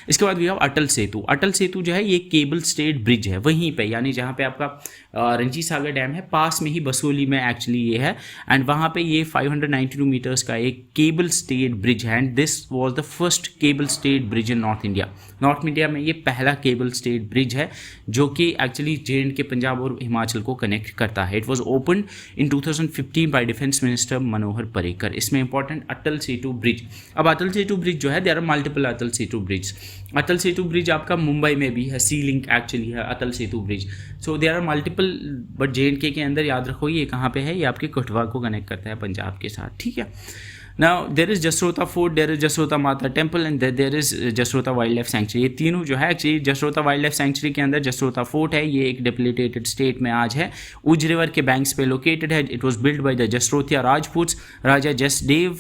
इसके बाद वी हैव अटल सेतु। अटल सेतु जो है ये केबल स्टेड ब्रिज है, वहीं पे यानी जहाँ पे आपका रंजीत सागर डैम है पास में ही बसोली में एक्चुअली ये है, एंड वहाँ पे ये 592 मीटर्स का एक केबल स्टेड ब्रिज है, and this was the first cable stayed bridge in north India. North India में ये पहला केबल स्टेड ब्रिज है जो कि एक्चुअली जे.एंड.के के पंजाब और हिमाचल को कनेक्ट करता है। It was open in 2015 by defence minister Manohar Parrikar. इसमें इंपॉर्टेंट अटल सेतु ब्रिज। अब अटल सेतु ब्रिज जो है, there are multiple Atal Setu bridge. Atal Setu bridge आपका मुंबई में भी है, सी लिंक एक्चुअली है Atal Setu bridge. So there are multiple, but J and K के अंदर याद रखो ये कहाँ पे है, ये आपके कठुआ को कनेक्ट करता है पंजाब के साथ, ठीक है। Now there is Jasrota fort, there is Jasrota Mata temple and there is Jasrota wild life sanctuary. ये तीनों जो है actually Jasrota wild life sanctuary के अंदर जसरोता फोर्ट है, ये एक डिप्लीटेटेड स्टेट में आज है, उज रिवर के बैंक्स पे लोकेटेड है। It was build by the Jasrotia Rajputs. Raja Jasdev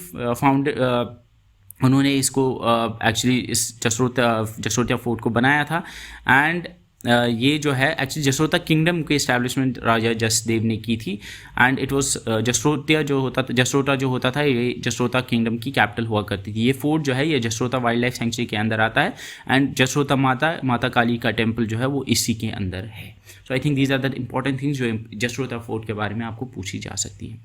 उन्होंने इसको एक्चुअली इस जसरोतिया फोर्ट को बनाया था। एंड ये जो है एक्चुअली जसरोता किंगडम के इस्टेब्लिशमेंट राजा जसदेव ने की थी, एंड इट वाज जसरोता जो होता था ये जसरोता किंगडम की कैपिटल हुआ करती थी। ये फोर्ट जो है ये जसरोता वाइल्ड लाइफ सेंचुरी के अंदर आता है, एंड जसरोता माता काली का टेम्पल जो है वो इसी के अंदर है। So I think these are the important things जो जसरोता फोर्ट के बारे में आपको पूछी जा सकती है।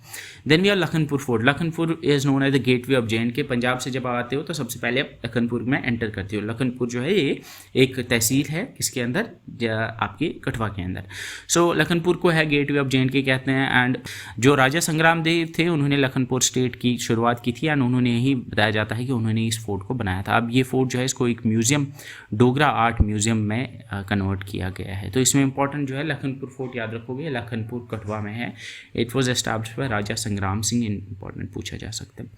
Then we are Lakhanpur fort. Lakhanpur is known as the gateway of J and K. Punjab से जब आते हो तो सबसे पहले आप लखनपुर में एंटर करते हो। लखनपुर जो है ये एक तहसील है, किसके अंदर? आपके कठुआ के अंदर। सो लखनपुर को है गेटवे ऑफ जे.एंड.के कहते हैं। एंड जो राजा संग्राम देव थे उन्होंने लखनपुर स्टेट की शुरुआत की थी, एंड उन्होंने ही बताया जाता है कि उन्होंने इस फोर्ट को बनाया था। अब ये फोर्ट जो है इसको एक म्यूजियम, डोगरा आर्ट म्यूजियम में कन्वर्ट किया गया है। तो इसमें इंपॉर्टेंट जो है लखनपुर फोर्ट याद रखोगे, लखनपुर कठुआ में है। It was established by Raja Sangram Singh, important पूछा जा सकता है।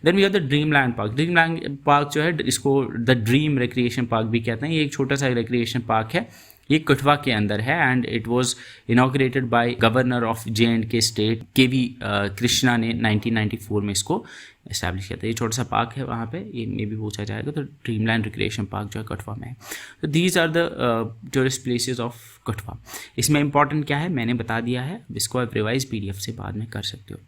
Then we have the Dreamland Park. Dreamland Park जो है इसको द ड्रीम रिक्रिएशन पार्क भी कहते हैं। ये एक छोटा सा रिक्रिएशन पार्क है, ये कठुआ के अंदर है, and it was inaugurated bye governor of J&K state KV. Krishna ने 1994 में इसको एस्टैब्लिश किया था। ये छोटा सा पार्क है वहाँ पे, ये में भी पूछा जाएगा। तो ड्रीमलैंड रिक्रिएशन पार्क जो है कठुआ में है। तो these are the tourist places of Kathua. इसमें इंपॉर्टेंट क्या है मैंने बता दिया है, इसको आप रिवाइज पीडीएफ से बाद में कर सकते हो।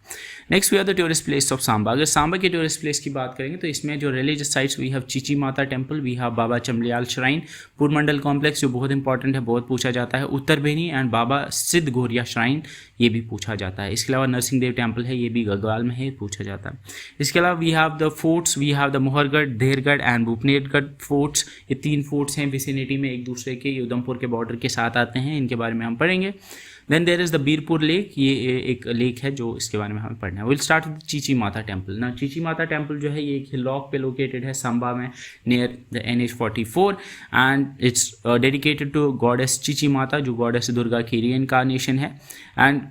Next we are the tourist place of Samba. अगर सांबा के टूरिस्ट प्लेस की बात करेंगे तो इसमें जो religious sites we have Chichi Mata temple, we have Baba Chamliyal shrine, Purmandal complex जो बहुत इंपॉर्टेंट है, बहुत पूछा जाता है, उत्तर बेनी, एंड बाबा सिद्ध गोरिया श्राइन, ये भी पूछा जाता है। इसके अलावा नरसिंह देव टेम्पल है, ये भी गढ़वाल में है, पूछा जाता है। इसके अलावा we have the forts, we have the Mohargarh, Dehargarh and Bhupnergarh forts. ये तीन फोर्ट्स हैं विसिनिटी में एक दूसरे के, ये उधमपुर के बॉर्डर के साथ आते हैं, इनके बारे में हम पढ़ेंगे। Then there is the Birpur lake, ये एक लेक है जो इसके बारे में हमें पढ़ना है। Will start with Chichi Mata temple ना। चीची माता टेम्पल जो है ये एक हिलॉक पे लोकेटेड है सांबा में, near the NH44, and it's dedicated to goddess Chichi Mata, जो गॉडेस दुर्गा की रीइंकार्नेशन है। एंड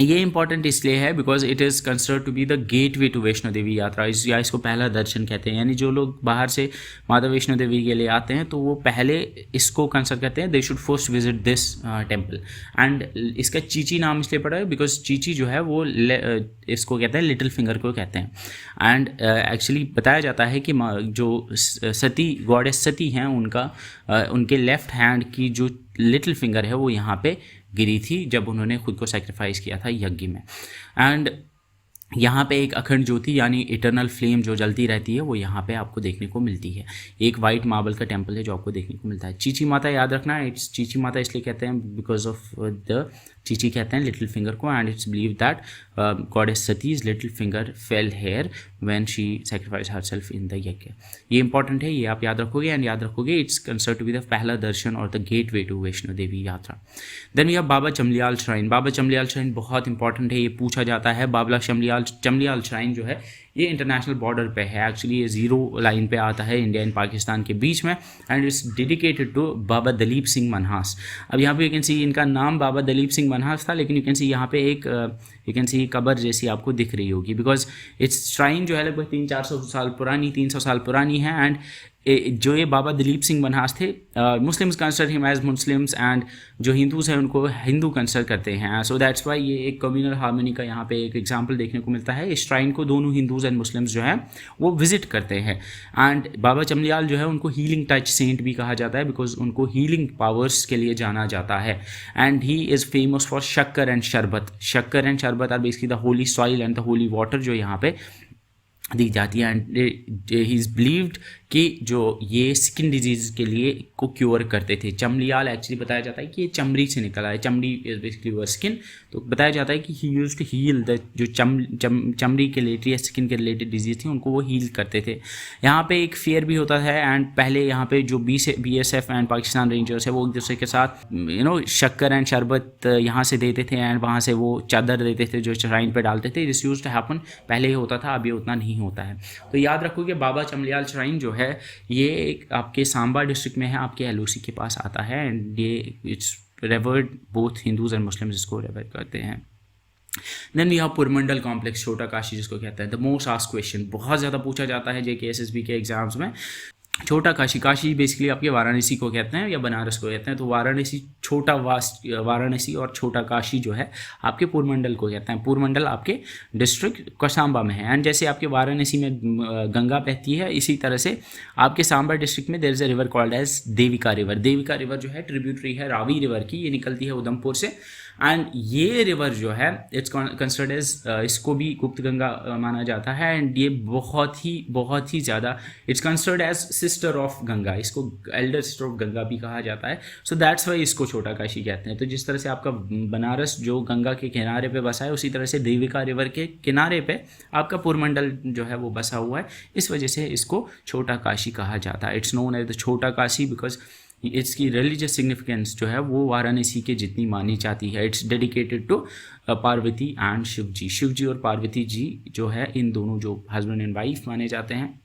ये इंपॉर्टेंट इसलिए है because it is considered to be the gateway to Vaishno Devi yatra, या इसको पहला दर्शन कहते हैं। यानी जो लोग बाहर से माता वैष्णो देवी के लिए आते हैं तो वो पहले इसको कंसिडर करते हैं, they should first visit this temple. And इसका चीची नाम इसलिए पड़ा है बिकॉज चीची जो है वो इसको कहते हैं लिटिल फिंगर को कहते हैं। एंड एक्चुअली बताया जाता है कि जो सती गॉडेस सती हैं उनके लेफ्ट हैंड की जो लिटिल फिंगर है वो यहाँ पे गिरी थी जब उन्होंने खुद को सैक्रिफाइस किया था यज्ञ में। एंड यहाँ पे एक अखंड ज्योति यानी इटर्नल फ्लेम जो जलती रहती है वो यहाँ पे आपको देखने को मिलती है। एक वाइट मार्बल का टेम्पल है जो आपको देखने को मिलता है। चीची माता याद रखना, इट्स चीची माता इसलिए कहते हैं बिकॉज ऑफ द चीची कहते हैं लिटिल फिंगर को, and it's believe that goddess Sati's little finger fell here when she sacrifice herself in the yagya. ये इंपॉर्टेंट है, ये आप याद रखोगे। एंड याद रखोगे it's considered to be the पहला दर्शन और the gateway to Vaishno Devi yatra. Then we have Baba Chamliyal shrine. Baba Chamliyal shrine बहुत इंपॉर्टेंट है, ये पूछा जाता है। बाबा चमलियाल श्राइन जो है ये इंटरनेशनल बॉर्डर पे है, एक्चुअली ये ज़ीरो लाइन पे आता है इंडिया एंड पाकिस्तान के बीच में, एंड इट्स डेडिकेटेड टू बाबा दलीप सिंह मनहास। अब यहाँ पे यू कैन सी इनका नाम बाबा दलीप सिंह मनहास था, लेकिन यू कैन सी यहाँ पे एक यू कैन सी कबर जैसी आपको दिख रही होगी बिकॉज इट्स श्राइन जो है लगभग 300 साल पुरानी है। एंड जो ये बाबा दिलीप सिंह मनहास थे, Muslims consider him as Muslims and जो हिंदूज हैं उनको हिंदू कंसिडर करते हैं। सो दैट्स वाई ये एक कम्युनल हार्मनी का यहाँ पे एक एग्जांपल देखने को मिलता है। इस श्राइन को दोनों हिंदूज एंड मुस्लिम्स जो हैं वो विजिट करते हैं। एंड बाबा चमलियाल जो है उनको हीलिंग टच सेंट भी कहा जाता है, बिकॉज उनको हीलिंग पावर्स के लिए जाना जाता है। And he is famous for shakkar and sharbat. Shakkar and sharbat are basically the holy soil and the holy water जो यहाँ पे दी जाती है। एंड ही इज़ बिलीव्ड कि जो ये स्किन डिजीज़ के लिए को क्योर करते थे। चमलियाल एक्चुअली बताया जाता है कि ये चमड़ी से निकला है। चमड़ी इज बेसिकली वर स्किन। तो बताया जाता है कि he used to heal the जो चमड़ी के रिलेटेड या स्किन के रिलेटेड डिजीज़ थी उनको वो हील करते थे। यहाँ पे एक फेयर भी होता है। एंड पहले यहाँ पे जो BSF एंड पाकिस्तान रेंजर्स है वो एक दूसरे के साथ शक्कर एंड शरबत यहाँ से देते थे एंड वहाँ से वो चादर देते थे जो श्राइन पे डालते थे। This used to happen. पहले ही होता था, अभी उतना नहीं होता है। तो याद रखो कि बाबा चमलियाल श्राइन जो है ये आपके सांबा डिस्ट्रिक्ट में है, आपके LOC के पास आता है। एंड ये it's revered, both Hindus and Muslims इसको रेवर करते हैं। Then we have Purmandal complex, Chhota Kashi जिसको कहते हैं। द मोस्ट आस्क्ड क्वेश्चन, बहुत ज़्यादा पूछा जाता है JK SSB के एग्जाम्स में। छोटा काशी, काशी बेसिकली आपके वाराणसी को कहते हैं या बनारस को कहते हैं। तो वाराणसी, छोटा वाराणसी और छोटा काशी जो है आपके पुरमंडल को कहते हैं। पुरमंडल आपके डिस्ट्रिक्ट का सांबा में है। एंड जैसे आपके वाराणसी में गंगा बहती है, इसी तरह से आपके सांबा डिस्ट्रिक्ट में there is a river called as Devika river. Devika river जो है ट्रिब्यूटरी है रावी रिवर की, ये निकलती है उधमपुर से। एंड ये रिवर जो है इट्स कंसिडर्ड एज, इसको भी गुप्त गंगा माना जाता है। एंड ये बहुत ही ज़्यादा it's considered as sister of Ganga, इसको एल्डर सिस्टर ऑफ गंगा भी कहा जाता है। सो दैट्स वाई इसको छोटा काशी कहते हैं। तो जिस तरह से आपका बनारस जो गंगा के किनारे पे बसा है, उसी तरह से देविका रिवर के किनारे पे आपका पुरमंडल जो है वो बसा हुआ है। इस वजह से इसको छोटा काशी कहा जाता है। It's known as the Chhota Kashi because इसकी रिलीजियस सिग्निफिकेंस जो है वो वाराणसी के जितनी मानी जाती है। It's dedicated to Parvati and Shiv ji. Shiv ji और पार्वती जी जो है, इन दोनों जो हस्बैंड एंड वाइफ माने जाते हैं,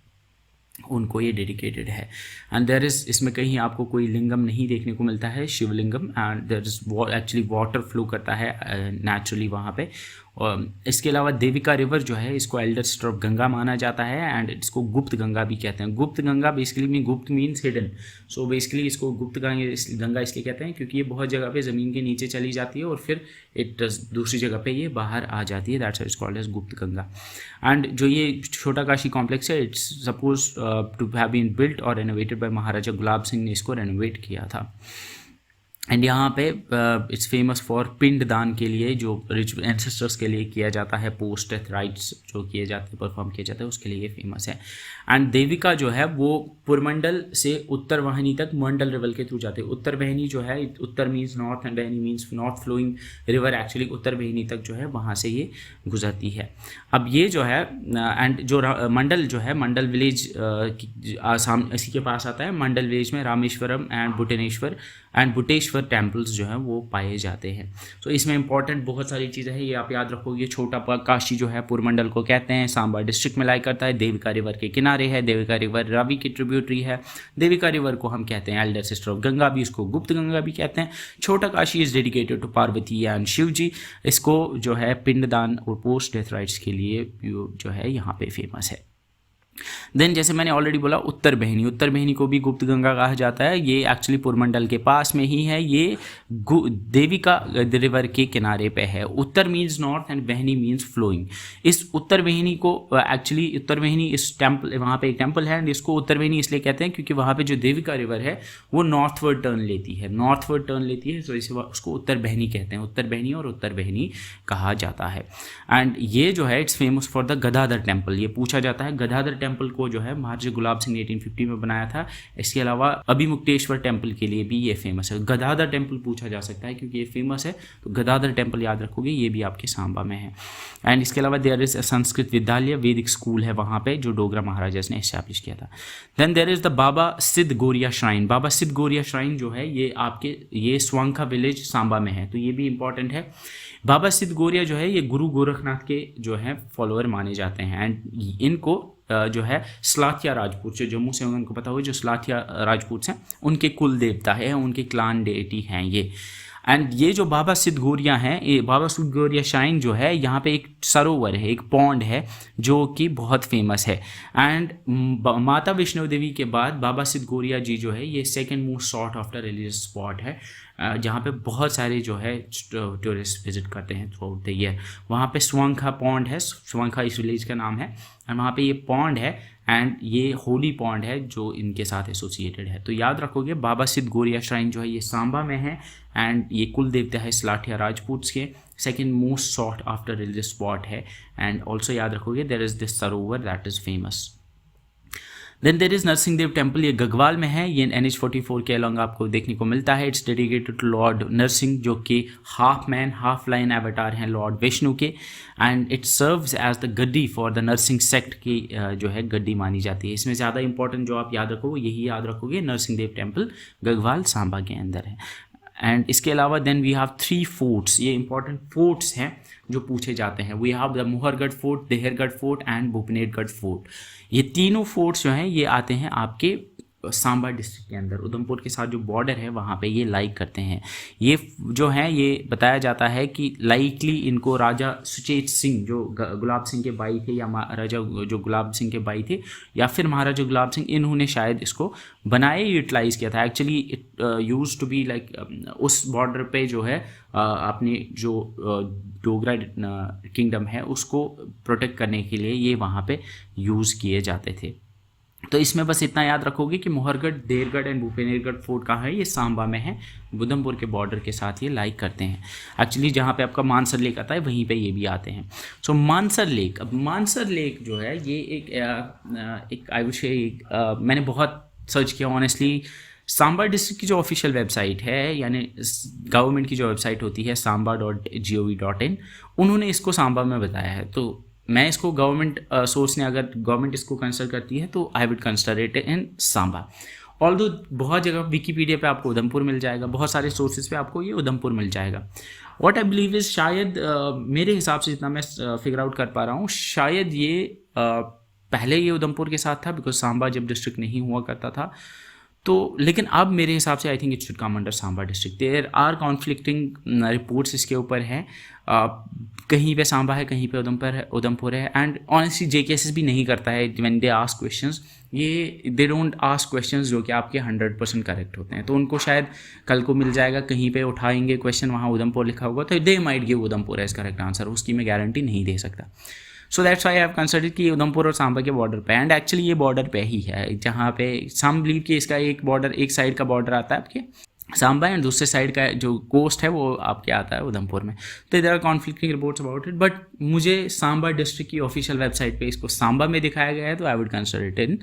उनको ये डेडिकेटेड है। एंड देयर इज़, इसमें कहीं आपको कोई लिंगम नहीं देखने को मिलता है, Shivalingam. And there is actually water flow करता है नेचुरली वहाँ पे। और इसके अलावा देविका रिवर जो है इसको एल्डर सिस्टर ऑफ गंगा माना जाता है। एंड इसको गुप्त गंगा भी कहते हैं। गुप्त गंगा बेसिकली गुप्त मीन्स हिडन। सो बेसिकली इसको गुप्त गंगा इसलिए कहते हैं क्योंकि ये बहुत जगह पे ज़मीन के नीचे चली जाती है और फिर दूसरी जगह पे ये बाहर आ जाती है। That's it's called as Gupt Ganga. And जो ये छोटा काशी कॉम्प्लेक्स है, it's suppose to have been built और रेनोवेटेड बाय महाराजा गुलाब सिंह ने इसको रेनोवेट किया था। एंड यहाँ पे इट्स फेमस फॉर पिंड दान के लिए, जो रिच एंसेस्टर्स के लिए किया जाता है, पोस्ट डेथ राइट्स जो किए जाते हैं, परफॉर्म किए जाते हैं, उसके लिए ये फेमस है। एंड देविका जो है वो पुरमंडल से उत्तर वाहिनी तक मंडल रिवर के थ्रू जाते हैं। उत्तर बहनी जो है, Uttar means north and Behni means north flowing river, actually Uttar Behni तक जो है वहाँ से ये गुजरती है। अब ये जो है एंड जो मंडल जो है, मंडल विलेज आसाम इसी के पास आता है। मंडल विलेज में रामेश्वरम एंड बुटेश्वर टेम्पल्स जो हैं वो पाए जाते हैं। तो इसमें इंपॉर्टेंट बहुत सारी चीज़ें हैं, ये आप याद रखोगे। छोटा काशी जो है पुरमंडल को कहते हैं, सांबा डिस्ट्रिक्ट में लाई करता है, देविका रिवर के किनारे है, देविका रिवर रावी की ट्रिब्यूटरी है। देविका रिवर को हम कहते हैं एल्डर सिस्टर ऑफ गंगा, भी इसको गुप्त गंगा भी कहते हैं। Chhota Kashi is dedicated to Parvati and Shiv ji. इसको जो है पिंडदान और पोस्ट डेथ राइट्स के लिए जो है यहाँ पे फेमस है। देन जैसे मैंने ऑलरेडी बोला, उत्तर बहनी को भी गुप्त गंगा कहा जाता है। ये एक्चुअली पुरमंडल के पास में ही है। ये देविका रिवर के किनारे पे है। Uttar means north and Behni means flowing. इस उत्तर बहनी को एक्चुअली उत्तर बहनी इस टेम्पल, वहाँ पे एक टेम्पल है एंड इसको उत्तर बहनी इसलिए कहते हैं क्योंकि वहाँ पे जो देविका रिवर है वो नॉर्थवर्ड टर्न लेती है, तो इसे उसको उत्तर बहनी कहते हैं। उत्तर बहनी और उत्तर बहनी कहा जाता है। एंड ये जो है it's famous for the Gadadhar temple. ये पूछा जाता है, गदाधर टेम्पल को जो है महाराजा गुलाब सिंह ने 1850 में बनाया था। इसके अलावा अभिमुक्तेश्वर टेम्पल के लिए भी ये फेमस है। गदाधर टेम्पल पूछा जा सकता है क्योंकि ये फेमस है, तो गदाधर टेम्पल याद रखोगे, ये भी आपके सांबा में है। एंड इसके अलावा देयर इज संस्कृत विद्यालय, वैदिक स्कूल है वहाँ पे, जो डोगरा महाराजा ने एस्टैब्लिश किया था। देन देयर इज द बाबा सिद्ध गोरिया श्राइन। बाबा सिद्ध गोरिया श्राइन जो है ये आपके ये स्वांखा विलेज सांबा में है, तो ये भी इंपॉर्टेंट है। बाबा सिद्ध गोरिया जो है ये गुरु गोरखनाथ के जो है फॉलोअर माने जाते हैं। एंड इनको जो है स्लाथिया राजपूत, जो जम्मू से उनको पता हो, जो स्लाथिया राजपूत हैं उनके कुल देवता है, उनके क्लान डेटी हैं ये। एंड ये जो बाबा सिद्ध गौरिया हैं, ये बाबा सिद्ध गौरिया श्राइन जो है, यहाँ पे एक सरोवर है, एक पॉन्ड है जो कि बहुत फेमस है। एंड माता वैष्णो देवी के बाद बाबा सिद्ध गौरिया जी जो है ये second most sought after religious spot है, जहाँ पे बहुत सारे जो है टूरिस्ट विजिट करते हैं थ्रू आउट द ईयर। वहाँ पे स्वांखा पॉन्ड है, स्वांखा इस विलेज का नाम है, एंड वहाँ पे ये पॉन्ड है एंड ये होली पॉन्ड है जो इनके साथ एसोसिएटेड है। तो याद रखोगे बाबा सिद्ध गौरिया श्राइन जो है ये सांबा में है, एंड ये कुल देवता है सलाठिया राजपूत्स के, second most sought after religious spot है। एंड ऑल्सो याद रखोगे there is this sarovar that is famous. Then there is Narsingh Dev temple, ये गगवाल में है, ये NH44 के अलॉन्ग आपको देखने को मिलता है। It's dedicated to lord Narsingh जो कि half man half lion avatar हैं लॉर्ड विष्णु के, and it serves as the gaddi for the Narsingh sect की जो है गड्डी मानी जाती है। इसमें ज़्यादा इंपॉर्टेंट जो आप याद रखोगे यही याद रखोगे, नरसिंह देव टेम्पल गगवाल सांबा के अंदर है। एंड इसके अलावा देन वी हैव 3 फोर्ट्स, ये इंपॉर्टेंट फोर्ट्स हैं जो पूछे जाते हैं। We have the Mohargarh fort, Dehargarh fort and Bhupnergarh fort. ये तीनों फोर्ट्स जो हैं ये आते हैं आपके सांबा डिस्ट्रिक्ट के अंदर, उधमपुर के साथ जो बॉर्डर है वहाँ पे ये लाई करते हैं। ये जो है ये बताया जाता है कि लाइकली इनको राजा सुचेत सिंह जो गुलाब सिंह के भाई थे, या राजा जो गुलाब सिंह के भाई थे, या फिर महाराजा गुलाब सिंह, इन्होंने शायद इसको बनाए यूटिलाइज़ किया था। Actually it used to be like उस बॉर्डर पे जो है अपने जो डोगरा किंगडम है उसको प्रोटेक्ट करने के लिए ये वहाँ पे यूज़ किए जाते थे। तो इसमें बस इतना याद रखोगे कि मोहरगढ़, देहरगढ़ एंड भूपेनेरगढ़ फोर्ट कहाँ है, ये सांबा में है, उधमपुर के बॉर्डर के साथ ये लाइक करते हैं। एक्चुअली जहाँ पे आपका मानसर लेक आता है वहीं पे ये भी आते हैं। सो मानसर लेक, अब मानसर लेक जो है ये एक आई विश मैंने बहुत सर्च किया ऑनेस्टली। सांबा डिस्ट्रिक्ट की जो ऑफिशियल वेबसाइट है, यानी गवर्नमेंट की जो वेबसाइट होती है samba.gov.in, उन्होंने इसको सांबा में बताया है। तो मैं इसको गवर्नमेंट सोर्स ने अगर गवर्नमेंट इसको कंसिडर करती है तो I would consider it in Samba. Although बहुत जगह विकीपीडिया पे आपको उधमपुर मिल जाएगा, बहुत सारे सोर्सेज पे आपको ये उधमपुर मिल जाएगा। व्हाट आई बिलीव इज़, शायद मेरे हिसाब से जितना मैं फिगर आउट कर पा रहा हूँ, शायद ये पहले ये उधमपुर के साथ था, बिकॉज सांबा जब डिस्ट्रिक्ट नहीं हुआ करता था तो, लेकिन अब मेरे हिसाब से I think it should come under Samba district. There are conflicting reports इसके ऊपर हैं, कहीं पे सांबा है, कहीं पे उधमपुर है। एंड ऑनेस्टली JKSS भी नहीं करता है व्हेन दे आस्क क्वेश्चंस, ये दे डोंट आस्क क्वेश्चंस जो कि आपके 100% करेक्ट होते हैं। तो उनको शायद कल को मिल जाएगा, कहीं पे उठाएंगे क्वेश्चन, वहाँ उधमपुर लिखा होगा तो they might give Udhampur as correct answer, उसकी मैं गारंटी नहीं दे सकता। So that's why I have considered कि उधमपुर और सांबा के बॉर्डर पे, एंड एक्चुअली ये बॉर्डर पे ही है, जहाँ पे सम बिलीव कि इसका एक बॉर्डर, एक साइड का बॉर्डर आता है आपके सांबा एंड दूसरे साइड का जो कोस्ट है वो आपके आता है उधमपुर में। तो there are conflicting reports about it, but मुझे सांबा डिस्ट्रिक्ट की ऑफिशियल वेबसाइट पे इसको सांबा में दिखाया गया है, तो I would consider it in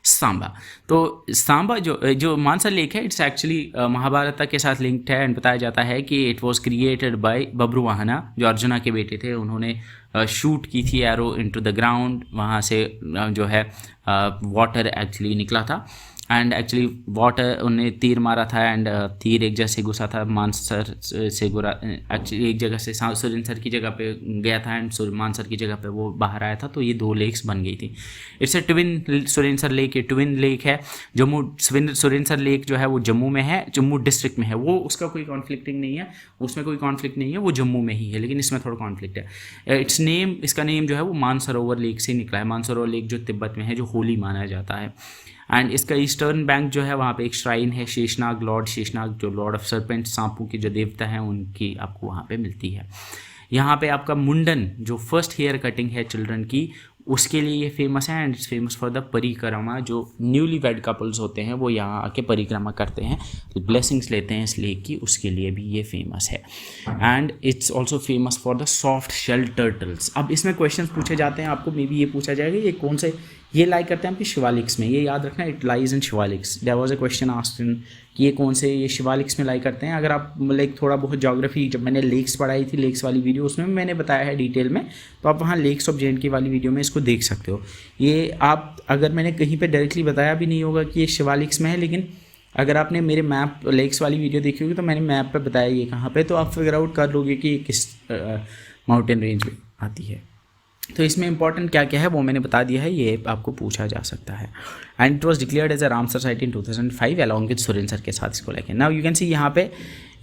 Samba. तो सांबा जो मानसर लेक है, इट्स एक्चुअली महाभारत के साथ लिंक्ड है, एंड बताया जाता है कि it was created by Babruvahana जो अर्जुना के बेटे थे। उन्होंने शूट की थी एरो इनटू द ग्राउंड, वहाँ से जो है वाटर एक्चुअली निकला था, एंड एक्चुअली वाटर उन्हें तीर मारा था, एंड तीर एक जगह से घुसा था मानसर से एक्चुअली एक जगह से सुरेंसर की जगह पे गया था, एंड मानसर की जगह पे वो बाहर आया था, तो ये 2 लेक्स बन गई थी। It's a twin Surinsar lake, ये ट्विन लेक है। जम्मू सुरेंसर लेक जो है वो जम्मू में है, जम्मू डिस्ट्रिक्ट में है, वो उसका कोई कॉन्फ्लिक्टिंग नहीं है, उसमें कोई कॉन्फ्लिक्ट नहीं है, वो जम्मू में ही है, लेकिन इसमें थोड़ा कॉन्फ्लिक्ट है। इसका नेम जो है वो मानसरोवर लेक से निकला है। मानसरोवर लेक जो तिब्बत में है, जो होली माना जाता है। एंड इसका ईस्टर्न बैंक जो है वहाँ पे एक श्राइन है, शेषनाग, लॉर्ड शेषनाग जो लॉर्ड ऑफ सरपेंट, सांपों के जो देवता हैं, उनकी आपको वहाँ पे मिलती है। यहाँ पे आपका मुंडन जो फर्स्ट हेयर कटिंग है चिल्ड्रन की, उसके लिए ये फेमस है, and it's famous for the परिक्रमा। जो न्यूली वेड कपल्स होते हैं वो यहाँ आके परिक्रमा करते हैं, ब्लेसिंग्स लेते हैं इस लेक की, उसके लिए भी ये फेमस है। And it's also famous for the soft shell turtles. अब इसमें क्वेश्चन पूछे जाते हैं आपको, मे बी ये पूछा जाएगा ये कौन से, ये लाई करते हैं आपके शिवालिक्स में, ये याद रखना, it lies in Shivaliks. There was a question asked in कि ये कौन से, ये शिवालिक्स में लाई करते हैं। अगर आप लाइक थोड़ा बहुत ज्योग्राफी, जब मैंने लेक्स पढ़ाई थी, लेक्स वाली वीडियो, उसमें मैंने बताया है डिटेल में, तो आप वहाँ लेक्स ऑफ JNK वाली वीडियो में इसको देख सकते हो। ये आप, अगर मैंने कहीं पे डायरेक्टली बताया भी नहीं होगा कि ये शिवालिक्स में है, लेकिन अगर आपने मेरे मैप लेक्स वाली वीडियो देखी होगी तो मैंने मैप पे बताया ये कहाँ पे, तो आप फिगर आउट कर लोगे कि ये किस माउंटेन रेंज में आती है। तो इसमें इंपॉर्टेंट क्या क्या है वो मैंने बता दिया है, ये आपको पूछा जा सकता है। And it was declared as a Ramsar site in 2005 along with Surinsar के साथ इसको लेके। नाउ यू कैन सी यहाँ पे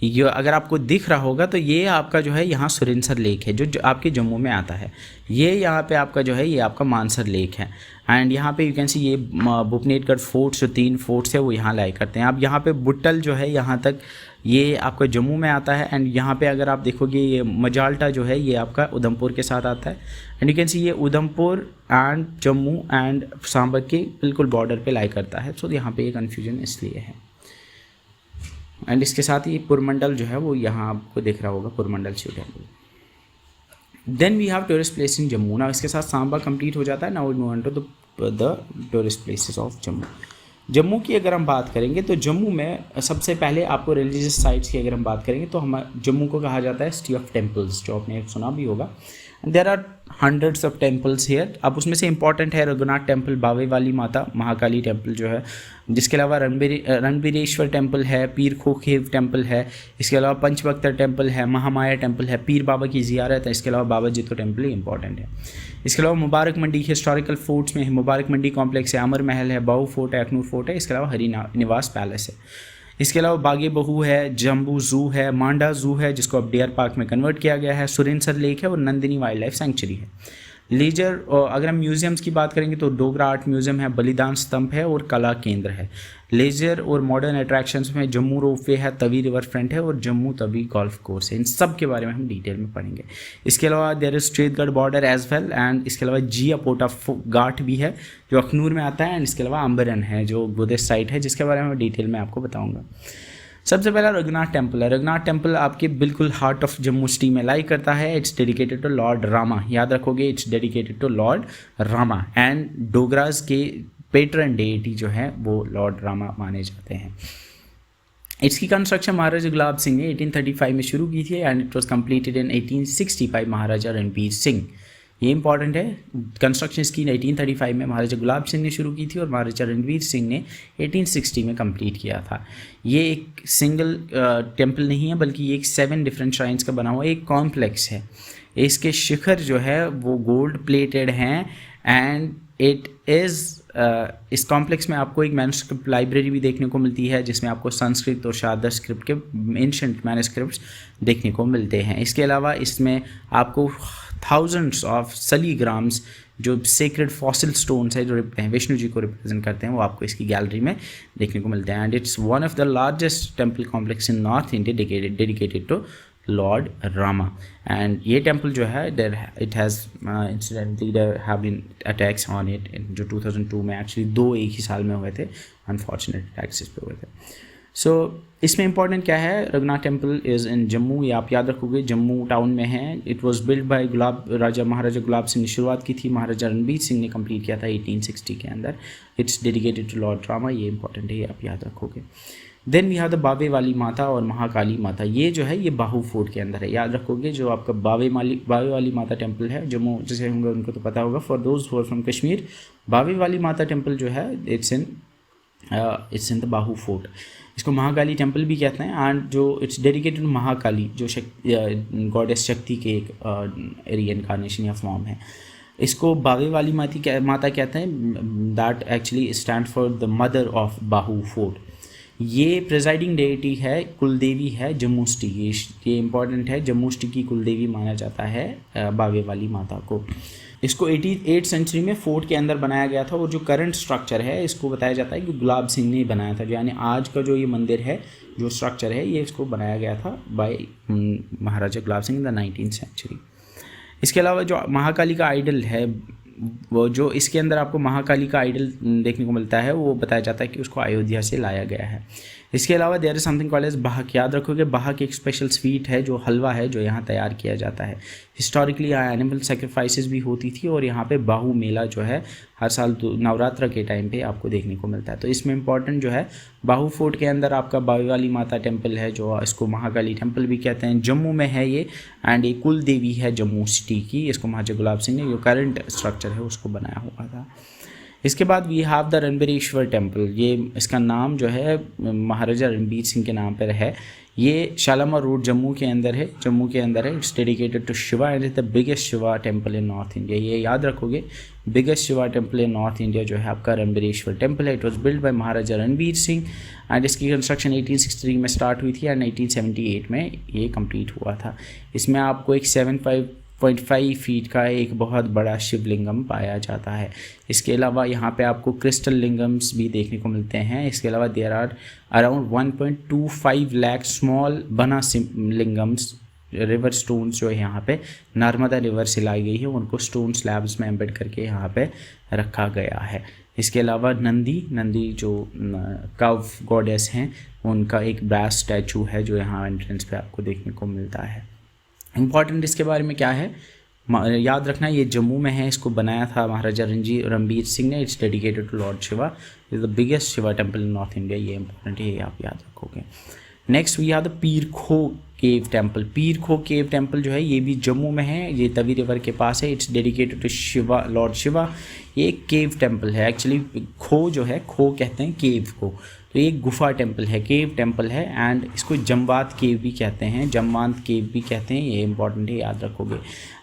ये अगर आपको दिख रहा होगा तो ये आपका जो है यहाँ सुरिनसर लेक है जो आपके जम्मू में आता है। ये यहाँ पे आपका जो है ये आपका मानसर लेक है। एंड यहाँ पे यू कैन सी ये भूपनेरगढ़ फोर्ट्स जो 3 फोर्ट्स है वो यहाँ लाई करते हैं। अब यहाँ पे बुट्टल जो है यहाँ तक ये आपका जम्मू में आता है। एंड यहाँ पे अगर आप देखोगे ये मजाल्टा जो है ये आपका उधमपुर के साथ आता है। एंड यू कैन सी ये उधमपुर एंड जम्मू एंड सांबा के बिल्कुल बॉर्डर पे लाई करता है। सो यहाँ पे ये कन्फ्यूजन इसलिए है। एंड इसके साथ ही पुरमंडल जो है वो यहाँ आपको दिख रहा होगा, Purmandal Shiv temple. Then we have tourist place in Jammu. ना इसके साथ सांबा कंप्लीट हो जाता है। Now we move on to the tourist places of Jammu. Jammu की अगर हम बात करेंगे तो जम्मू में सबसे पहले आपको रिलीजियस साइट्स की अगर हम बात करेंगे तो हम जम्मू को कहा जाता है सिटी ऑफ टेम्पल्स, जो आपने सुना भी होगा। There are hundreds of temples here. अब उसमें से इंपॉर्टेंट है रघुनाथ टेम्पल, बावे वाली माता, महाकाली टेम्पल जो है, जिसके अलावा रणबीरेश्वर टेम्पल है, पीर खोखेव टेम्पल है, इसके अलावा पंचवक्तर टेम्पल है, महामाया टेम्पल है, पीर बाबा की ज़ियारत है, इसके अलावा बाबा जितो टेम्पल इंपॉर्टेंट है। इसके अलावा मुबारक मंडी हिस्टोरिकल फोर्ट्स में मुबारक मंडी कॉम्प्लेक्स है, अमर महल है, बाऊ फोर्ट है, अखनूर फोर्ट है, इसके अलावा हरी निवास पैलेस है। इसके अलावा बागे बहू है, जम्बू जू है, मांडा जू है जिसको अब डियर पार्क में कन्वर्ट किया गया है, सुरिनसर लेक है और नंदिनी वाइल्ड लाइफ सेंचुरी है। लेजर अगर हम म्यूजियम्स की बात करेंगे तो डोगरा आर्ट म्यूजियम है, बलिदान स्तंभ है और कला केंद्र है। लेजर और मॉडर्न अट्रैक्शंस में जम्मू रोपवे है, तवी रिवर फ्रंट है और जम्मू तवी गोल्फ कोर्स है। इन सब के बारे में हम डिटेल में पढ़ेंगे। इसके अलावा there is Chittorgarh border as well. And इसके अलावा जिया पोटा घाट भी है जो अखनूर में आता है। एंड इसके अलावा अंबरन है जो बुद्धिस्ट साइट है जिसके बारे में डिटेल में आपको बताऊँगा। सबसे पहला रघुनाथ टेम्पल है। रघुनाथ टेम्पल आपके बिल्कुल हार्ट ऑफ जम्मू सिटी में लाई करता है। It's dedicated to lord Rama, याद रखोगे, it's dedicated to lord Rama. And Dogras के पेट्रन डेटी जो है वो लॉर्ड रामा माने जाते हैं। इसकी कंस्ट्रक्शन महाराजा गुलाब सिंह ने 1835 में शुरू की थी and it was completed in 1865 महाराजा रणबीर सिंह। ये इंपॉर्टेंट है, कंस्ट्रक्शन इसकी 1835 में महाराजा गुलाब सिंह ने शुरू की थी और महाराजा रणबीर सिंह ने 1860 में कंप्लीट किया था। ये एक सिंगल टेम्पल नहीं है बल्कि ये एक 7 डिफरेंट श्राइन्स का बना हुआ एक कॉम्प्लेक्स है। इसके शिखर जो है वो गोल्ड प्लेटेड हैं एंड इट इज़ इस कॉम्प्लेक्स में आपको एक मैन्युस्क्रिप्ट लाइब्रेरी भी देखने को मिलती है जिसमें आपको संस्कृत और शारदा स्क्रिप्ट के एंशिएंट मैन्युस्क्रिप्ट्स देखने को मिलते हैं। इसके अलावा इसमें आपको थाउजेंड्स ऑफ सलीग्राम्स जो सेक्रेड फॉसिल स्टोन्स है जो विष्णु जी को रिप्रेजेंट करते हैं वो आपको इसकी गैलरी में देखने को मिलते हैं। And it's one of the largest temple complex in north India dedicated to lord Rama. And ये टेम्पल जो है it has incidentally there have been attacks on it जो 2002 में एक्चुअली 2 एक ही साल में हुए थे, अनफॉर्चुनेट अटैक्स इस पे हुए थे। सो इसमें इंपॉर्टेंट क्या है, Raghunath temple is in Jammu, ये आप याद रखोगे जम्मू टाउन में है। It was build by Maharaja Gulab Singh ने शुरुआत की थी, महाराजा रणबीर सिंह ने कंप्लीट किया था 1860 के अंदर। It's dedicated to lord Rama, ये इंपॉर्टेंट है, ये आप याद रखोगे। देन वी हैव द बावे वाली माता और महाकाली माता, ये जो है ये बाहू फोर्ट के अंदर है, याद रखोगे। जो आपका बावे वाली माता टेम्पल है जम्मू जैसे होंगे उनको तो पता होगा, for those who are from Kashmir, Bawe Wali Mata temple जो है it's in the Bahu fort. इसको महाकाली टेम्पल भी कहते हैं एंड जो इट्स डेडिकेटेड टू महाकाली जो गॉडेस शक्ति के एक रीइनकार्नेशन या फॉर्म है। इसको बावे वाली माता कहते हैं, that actually stand for the mother of Bahu fort. ये प्रेजाइडिंग डेटी है, कुलदेवी है जम्मू सिटी, ये इंपॉर्टेंट है, जम्मू सिटी की कुलदेवी माना जाता है बावे वाली माता को। इसको 88 सेंचुरी में फोर्ट के अंदर बनाया गया था और जो करंट स्ट्रक्चर है इसको बताया जाता है कि गुलाब सिंह ने बनाया था, यानी आज का जो ये मंदिर है जो स्ट्रक्चर है ये इसको बनाया गया था by Maharaja Gulab Singh in the 19th century. इसके अलावा जो महाकाली का आइडल है वो जो इसके अंदर आपको महाकाली का आइडल देखने को मिलता है वो बताया जाता है कि उसको अयोध्या से लाया गया है। इसके अलावा there is something called as Bahak, याद रखोगे बहक एक स्पेशल स्वीट है जो हलवा है जो यहाँ तैयार किया जाता है। हिस्टोरिकली यहाँ एनिमल सेक्रीफाइसेस भी होती थी और यहाँ पे बाहू मेला जो है हर साल नवरात्र के टाइम पे आपको देखने को मिलता है। तो इसमें इंपॉर्टेंट जो है बाहू फोर्ट के अंदर आपका बावे वाली माता टेम्पल है जो इसको महाकाली टेम्पल भी कहते हैं, जम्मू में है ये। एंड ये कुल देवी है जम्मू सिटी की, इसको महाराजा गुलाब सिंह ने जो करंट स्ट्रक्चर है उसको बनाया हुआ था। इसके बाद we have the Ranbireshwar temple, ये इसका नाम जो है महाराजा रणबीर सिंह के नाम पर है। ये शालामार रोड जम्मू के अंदर है, it's dedicated to Shiva and is the biggest Shiva temple in north India. ये याद रखोगे, biggest Shiva temple in north India जो है आपका रणबीरेश्वर टेम्पल है। It was build by Maharaja Ranbir Singh and इसकी कंस्ट्रक्शन 1863 में स्टार्ट हुई थी एंड 1878 में ये कंप्लीट हुआ था। इसमें आपको एक 7.5 फीट का एक बहुत बड़ा शिवलिंगम पाया जाता है। इसके अलावा यहाँ पे आपको क्रिस्टल लिंगम्स भी देखने को मिलते हैं। इसके अलावा there are around 1.25 lakh small Bana lingams, river stones जो है यहाँ पे नर्मदा रिवर से लाई गई है, उनको स्टोन स्लैब्स में एम्बेड करके यहाँ पे रखा गया है। इसके अलावा नंदी जो काव गॉडेस हैं उनका एक ब्रास स्टैचू है जो यहाँ एंट्रेंस पे आपको देखने को मिलता है। इम्पॉर्टेंट इसके बारे में क्या है याद रखना, ये जम्मू में है, इसको बनाया था महाराजा रणबीर सिंह ने। It's dedicated to lord Shiva, is the biggest Shiva temple in north India. ये इंपॉर्टेंट है, ये आप याद रखोगे। नेक्स्ट वी हैव द पीर खो केव टेम्पल। पीर खो केव टेम्पल जो है ये भी जम्मू में है, ये तवी रिवर के पास है। It's dedicated to Shiva, lord Shiva. ये एक केव टेम्पल है एक्चुअली। खो जो है, खो कहते हैं केव को, तो ये गुफा टेम्पल है, केव टेम्पल है एंड इसको जमवात केव भी कहते हैं, जमवांत केव भी कहते हैं। ये इंपॉर्टेंट है, याद रखोगे।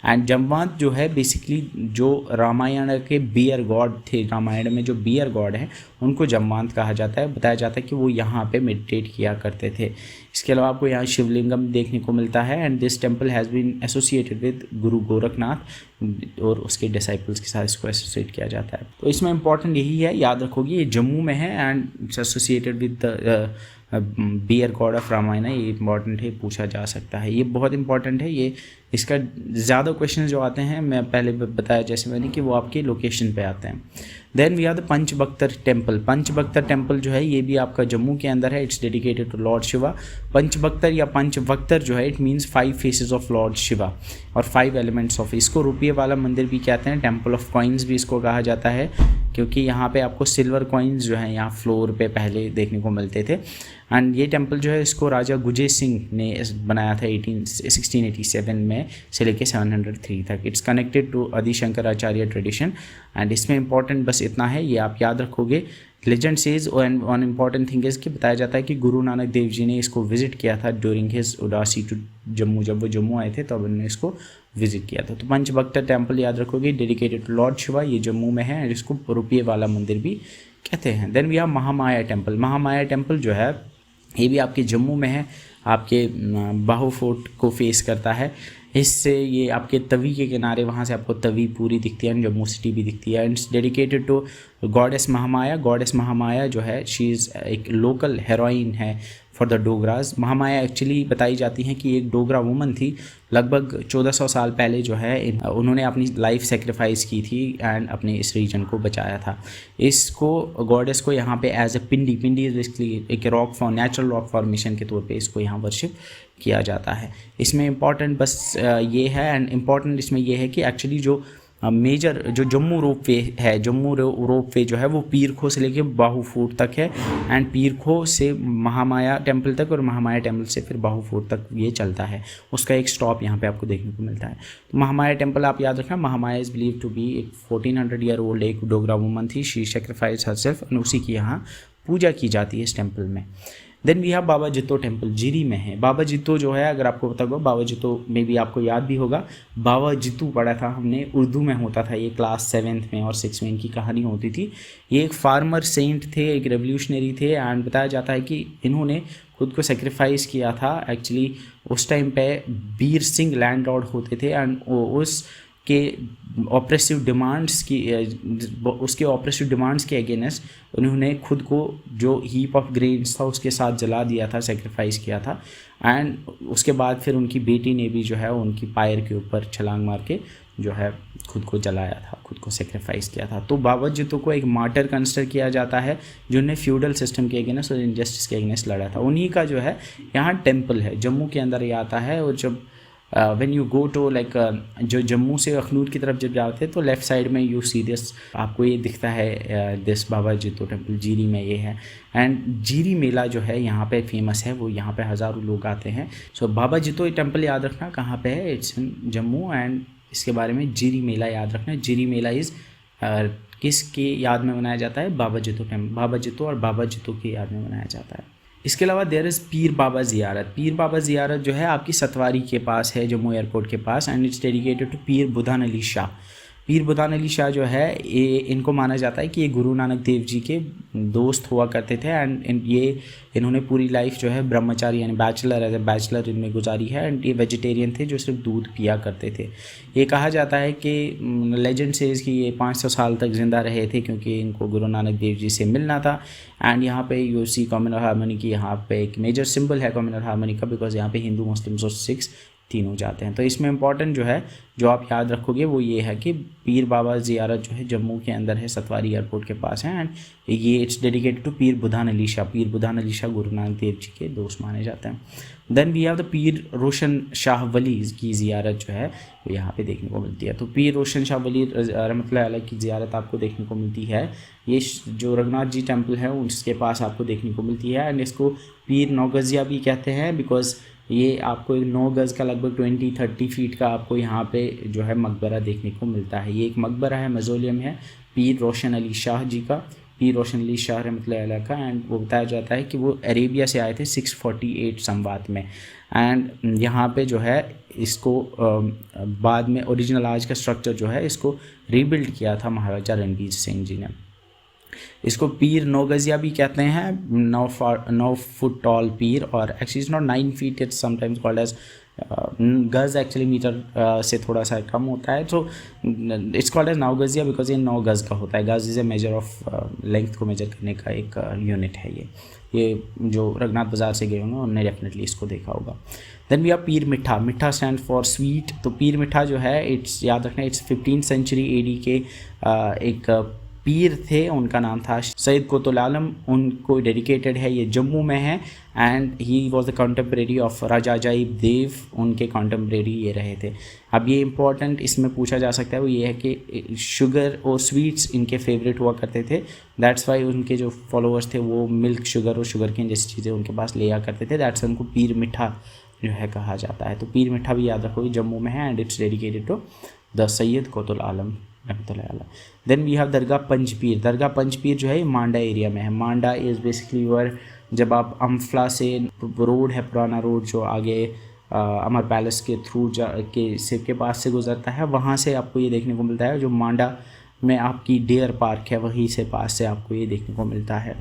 एंड जमवांत जो है बेसिकली जो रामायण के बियर गॉड थे, रामायण में जो बियर गॉड हैं उनको जमवांत कहा जाता है। बताया जाता है कि वो यहाँ पे मेडिटेट किया करते थे। इसके अलावा आपको यहाँ शिवलिंगम देखने को मिलता है and this temple has been associated with Guru Gorakhnath और उसके डिसाइपल्स के साथ इसको एसोसिएट किया जाता है। तो इसमें इंपॉर्टेंट यही है, याद रखोगे, ये जम्मू में है and it's associated with the bear god of Ramayana. ये इंपॉर्टेंट है, पूछा जा सकता है, ये बहुत इंपॉर्टेंट है। ये इसका ज़्यादा क्वेश्चन जो आते हैं, मैं पहले बताया जैसे मैंने, कि वो आपके लोकेशन पे आते हैं। Then we are the Panchbakhtar temple. Panchbakhtar temple जो है ये भी आपका जम्मू के अंदर है। It's dedicated to lord Shiva. Panchbakhtar या पंचवक्तर जो है it means 5 faces of lord Shiva और 5 एलिमेंट्स ऑफ। इसको रुपये वाला मंदिर भी कहते हैं, टेम्पल ऑफ कॉइन्स भी इसको कहा जाता है, क्योंकि यहाँ पे आपको सिल्वर कॉइन्स जो हैं यहाँ फ्लोर पे पहले देखने को मिलते थे। एंड ये टेम्पल जो है इसको राजा गुजे सिंह ने बनाया था 1687 में से लेके 703 तक। It's connected to Adi Shankaracharya tradition and इसमें इंपॉर्टेंट बस इतना है, ये आप याद रखोगे। Legend says and one important thing is कि बताया जाता है कि गुरु नानक देव जी ने इसको विजिट किया था ड्यूरिंग हिज उदासी टू जम्मू। जब वो जम्मू आए थे तब उन्होंने इसको विजिट किया था। तो पंचबख्तर टेम्पल याद रखोगे, डेडिकेटेड टू लॉर्ड शिवा, ये जम्मू में है और इसको रुपये वाला मंदिर भी कहते हैं। Then we have Mahamaya temple. Mahamaya temple जो है ये भी आपके जम्मू में है, आपके बाहु फोर्ट को फेस करता है। इससे ये आपके तवी के किनारे, वहाँ से आपको तवी पूरी दिखती है, जम्मू सिटी भी दिखती है। And it's dedicated to goddess Mahamaya. Goddess Mahamaya जो है शी इज़ एक लोकल हेरोइन है for the Dogras. Mahamaya actually बताई जाती हैं कि एक डोगरा वुमन थी, लगभग 1400 साल पहले जो है उन्होंने अपनी लाइफ सेक्रीफाइस की थी एंड अपने इस रीजन को बचाया था। इसको गॉडेस को यहाँ पे as a pindi is basically एक rock form, natural rock formation के तौर पे इसको यहाँ वर्शिप किया जाता है। इसमें इम्पॉर्टेंट बस ये है एंड इम्पॉर्टेंट इसमें ये है कि एक्चुअली जो मेजर जो जम्मू रोप वे है, जम्मू रोप वे जो है वो पीर खो से लेके बाहु फोर्ट तक है एंड पीर खो से महामाया टेम्पल तक और महामाया टेम्पल से फिर बाहु फोर्ट तक ये चलता है। उसका एक स्टॉप यहाँ पे आपको देखने को मिलता है। तो महामाया टेम्पल आप याद रखना, Mahamaya is believe to be एक 1400 ईयर ओल्ड एक डोगरा वुमन थी। शी सेक्रीफाइस हरसेल्फ और उसी की यहाँ पूजा की जाती है इस टेम्पल में। देन वी हैव बाबा जितो टेम्पल, जीरी में है। बाबा जितो जो है, अगर आपको पता होगा, बाबा जितो में भी आपको याद भी होगा, बाबा जितू पढ़ा था हमने, उर्दू में होता था ये, क्लास 7th में और 6th में इनकी कहानी होती थी। ये एक फार्मर सेंट थे, एक रेवोल्यूशनरी थे एंड बताया जाता है कि इन्होंने खुद को सेक्रीफाइस किया था। एक्चुअली उस टाइम पे बीर सिंह लैंड लॉर्ड होते थे एंड उस के ऑपरेसिव डिमांड्स की, उसके ऑपरेसिव डिमांड्स के अगेंस्ट उन्होंने खुद को जो हीप ऑफ ग्रेन्स था उसके साथ जला दिया था, सेक्रीफाइस किया था। एंड उसके बाद फिर उनकी बेटी ने भी जो है उनकी पायर के ऊपर छलांग मार के जो है खुद को जलाया था, खुद को सेक्रीफाइस किया था। तो बाबा जितो को एक मार्टर कंसिडर किया जाता है जिन्होंने फ्यूडल सिस्टम के अगेंस्ट और इनजस्टिस के अगेंस्ट लड़ा था। उन्हीं का जो है यहाँ टेम्पल है, जम्मू के अंदर ये आता है। और जब when you go to like जो जम्मू से अखनूर की तरफ जब जाते हैं तो लेफ़्ट साइड में यू सी दिस, आपको ये दिखता है दिस बाबा जितो टेम्पल, जीरी में ये है। एंड जीरी मेला जो है यहाँ पे फेमस है, वो यहाँ पे हज़ारों लोग आते हैं। सो बाबा जितो टेम्पल याद रखना कहाँ पे है, इट्स इन जम्मू। एंड इसके बारे में जीरी मेला याद रखना। जीरी मेला इज़ किसके याद में मनाया जाता है, बाबा जितो टेम्पल, बाबा जितो और बाबा जितो की याद में मनाया जाता है। इसके अलावा देयर इज़ पीर बाबा ज़ियारत। पीर बाबा ज़ियारत जो है आपकी सतवारी के पास है, जम्मू एयरपोर्ट के पास, एंड इट्स डेडिकेटेड टू पीर बुरहान अली शाह। पीर बुरहान अली शाह जो है ये इनको माना जाता है कि ये गुरु नानक देव जी के दोस्त हुआ करते थे, एंड ये इन्होंने पूरी लाइफ जो है ब्रह्मचारी यानी बैचलर एज ए बैचलर इनमें गुजारी है, एंड ये वेजिटेरियन थे जो सिर्फ दूध पिया करते थे। ये कहा जाता है कि लेजेंड सेज कि ये 500 साल तक ज़िंदा रहे थे क्योंकि इनको गुरु नानक देव जी से मिलना था। एंड यहाँ पे यू सी कम्युनल हार्मनी की यहाँ पे एक मेजर सिंबल है कम्युनल हार्मनी का, बिकॉज यहाँ पे हिंदू मुस्लिम्स और सिख्स तीनों जाते हैं। तो इसमें इंपॉर्टेंट जो है जो आप याद रखोगे वो ये है कि पीर बाबा ज़ियारत जो है जम्मू के अंदर है, सतवारी एयरपोर्ट के पास है, एंड ये इट्स डेडिकेटेड टू पीर बुरहान अली शाह। पीर बुरहान अली शाह गुरु नानक देव जी के दोस्त माने जाते हैं। देन वी हैव द पीर रोशन शाह वली की ज़ियारत जो है वो यहाँ पे देखने को मिलती है। तो पीर रोशन शाह वली रहमतुल्लाह अलैह की ज़ियारत आपको देखने को मिलती है। ये जो रघुनाथ जी टेम्पल है उसके पास आपको देखने को मिलती है, एंड इसको पीर नौगज़िया भी कहते हैं, बिकॉज ये आपको एक 9 गज़ का लगभग 20-30 फीट का आपको यहाँ पे जो है मकबरा देखने को मिलता है। ये एक मकबरा है, मज़ोलियम है पीर रोशन अली शाह जी का, पीर रोशन अली शाह रहमतुल्लाह अलैह का। एंड वो बताया जाता है कि वो अरेबिया से आए थे 648 संवात में, एंड यहाँ पे जो है इसको बाद में ओरिजिनल आज का स्ट्रक्चर जो है इसको रीबिल्ड किया था महाराजा रणवीर सिंह जी ने। इसको पीर नौगज़िया भी कहते हैं, 9 फुट टॉल पीर, और actually it's not 9 feet, it's sometimes called as गज़, एक्चुअली मीटर से थोड़ा सा कम होता है। तो it's called as Naugazia because ये 9 गज़ का होता है। गज़ is a measure of length को मेजर करने का एक यूनिट है। ये जो रघुनाथ बाज़ार से गए होंगे उन्होंने डेफिनेटली इसको देखा होगा। देन वी आर पीर मिठा। मिठा स्टैंड फॉर स्वीट। तो पीर मिठा जो है इट्स याद रखना इट्स 15th सेंचुरी AD के एक पीर थे, उनका नाम था सैयद कुतुल आलम, उनको डेडिकेटेड है। ये जम्मू में है, and he was the contemporary of Raja Ajaib Dev, उनके कंटेम्प्रेरी ये रहे थे। अब ये इंपॉर्टेंट इसमें पूछा जा सकता है वो ये है कि शुगर और स्वीट्स इनके फेवरेट हुआ करते थे, दैट्स वाई उनके जो फॉलोअर्स थे वो मिल्क शुगर और शुगर केन जैसी चीज़ें उनके पास लिया करते थे, दैट्स उनको पीर मिठा जो है कहा जाता है। तो पीर मिठा भी याद रखो जम्मू में है, and it's dedicated to the Syed Qutul Alam. Then we have Dargah Panjpeer. Dargah Panjpeer जो है मांडा एरिया में है। मांडा इज़ बेसिकली वर जब आप अम्फला से रोड है, पुराना रोड जो आगे अमर पैलेस के थ्रू के पास से गुजरता है, वहाँ से आपको ये देखने को मिलता है। जो मांडा में आपकी डियर पार्क है वहीं से पास से आपको ये देखने को मिलता है।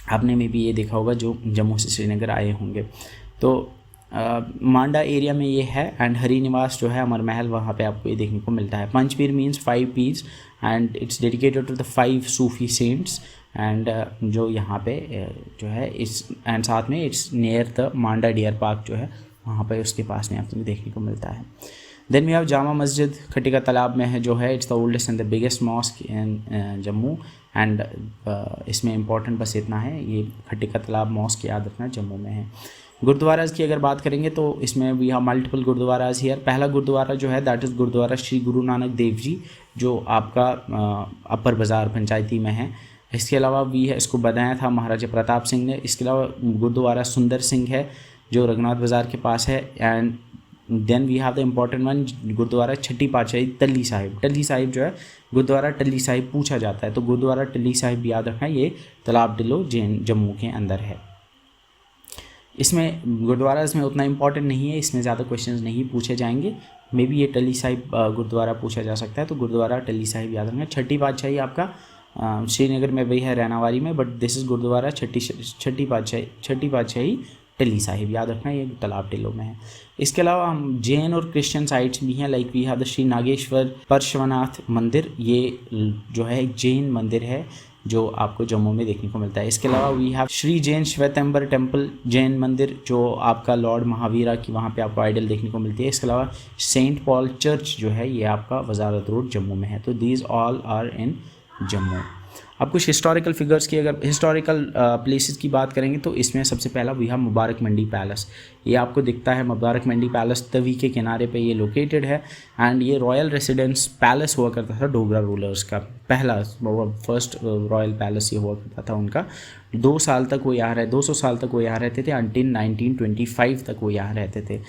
आपने में भी ये देखा होगा जो जम्मू से श्रीनगर आए होंगे। तो मांडा एरिया में ये है, एंड हरी निवास जो है अमर महल वहाँ पे आपको ये देखने को मिलता है। Panjpir means 5 pirs, and it's dedicated to the 5 Sufi saints, and जो यहाँ पे जो है इस एंड साथ में it's near the Manda deer park जो है वहाँ पे उसके पास में आपको देखने को मिलता है। Then we have Jama Masjid खटिका तालाब में है जो है it's the oldest and the biggest mosque in Jammu, and इसमें इंपॉर्टेंट बस इतना है, ये खटिका तालाब मॉस्क याद रखना जम्मू में है। गुरुद्वाराज की अगर बात करेंगे तो इसमें we have multiple gurdwaras here. पहला गुरुद्वारा जो है दैट इज़ गुरुद्वारा श्री गुरु नानक देव जी जो आपका अपर बाज़ार पंचायती में है। इसके अलावा भी है, इसको बनाया था महाराजा प्रताप सिंह ने। इसके अलावा गुरुद्वारा सुंदर सिंह है जो रघुनाथ बाज़ार के पास है, and then we have the important one gurdwara Chhati Patshahi टल्ली Sahib. टल्ली Sahib जो है गुरुद्वारा टल्ली साहिब पूछा जाता है, तो गुरुद्वारा टल्ली साहिब भी याद रखना, ये तालाब डिलो जम्मू के अंदर है। इसमें गुरुद्वारा इसमें उतना इंपॉर्टेंट नहीं है, इसमें ज़्यादा क्वेश्चंस नहीं पूछे जाएंगे। मे बी ये टल्ली साहिब गुरुद्वारा पूछा जा सकता है, तो गुरुद्वारा टल्ली साहिब याद रखना। छठी पातशाही आपका श्रीनगर में वही है रैनावारी में, but this is gurdwara Chhati Patshahi टल्ली Sahib याद रखना, ये तालाब टिल्लो में है। इसके अलावा हम जैन और क्रिश्चियन साइट्स भी हैं, like we have the Shri Nageshwar Parshvanath Mandir, ये जो है एक जैन मंदिर है जो आपको जम्मू में देखने को मिलता है। इसके अलावा we have Shri Jain Shwetambar temple Jain मंदिर जो आपका लॉर्ड महावीरा की वहाँ पे आपको आइडल देखने को मिलती है। इसके अलावा सेंट पॉल चर्च जो है ये आपका वजारत रोड जम्मू में है। तो these all are in Jammu. अब कुछ हिस्टोरिकल फिगर्स की अगर हिस्टोरिकल प्लेसेस की बात करेंगे तो इसमें सबसे पहला we have Mubarak Mandi palace. ये आपको दिखता है मुबारक मंडी पैलेस, तवी के किनारे पे ये लोकेटेड है, एंड ये रॉयल रेसिडेंस पैलेस हुआ करता था डोगरा रूलर्स का। पहला फर्स्ट रॉयल पैलेस ये हुआ करता था उनका। 200 साल तक वो यहाँ रहते थे, अंटिल 1925 तक वो यहाँ रहते थे।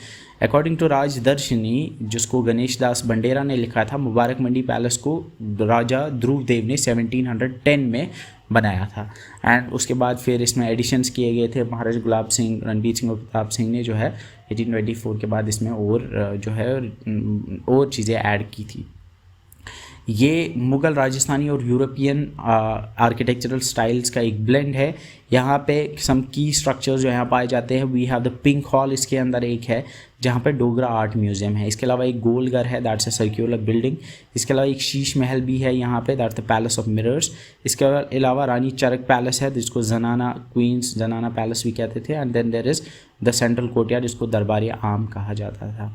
अकॉर्डिंग टू राजदर्शनी जिसको गणेश दास बंडेरा ने लिखा था, मुबारक मंडी पैलेस को राजा ध्रुव देव ने 1710 में बनाया था। एंड उसके बाद फिर इसमें एडिशंस किए गए थे। महाराजा गुलाब सिंह, रणबीर सिंह और प्रताप सिंह ने जो है 1824 के बाद इसमें और जो है और चीज़ें ऐड की थी। ये मुग़ल, राजस्थानी और यूरोपियन आर्किटेक्चरल स्टाइल्स का एक ब्लेंड है। यहाँ पे सम की स्ट्रक्चर्स जो यहाँ पाए जाते हैं। We have the pink hall, इसके अंदर एक है जहाँ पे डोगरा आर्ट म्यूज़ियम है। इसके अलावा एक गोल घर है, दैट्स अ सर्क्यूलर बिल्डिंग। इसके अलावा एक शीश महल भी है यहाँ पे, that's the palace of mirrors. इसके अलावा रानी चरक पैलेस है जिसको जनाना क्वींस जनाना पैलेस भी कहते थे। And then there is the central courtyard जिसको दरबार आम कहा जाता था।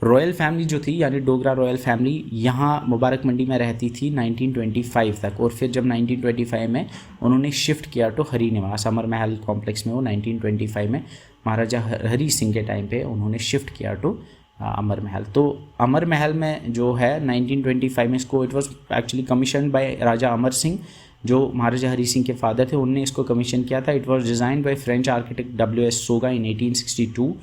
रॉयल फैमिली जो थी यानी डोगरा रॉयल फैमिली यहाँ मुबारक मंडी में रहती थी 1925 तक, और फिर जब 1925 में उन्होंने शिफ्ट किया तो हरी निवास अमर महल कॉम्प्लेक्स में, वो 1925 में महाराजा हरी सिंह के टाइम पे उन्होंने शिफ्ट किया तो अमर महल। तो अमर महल में जो है 1925 में इसको it was actually commission by Raja Amar Singh, जो महाराजा हरी सिंह के फादर थे, उनने इसको कमीशन किया था। It was design by French architect W.S. सोगा इन 1862,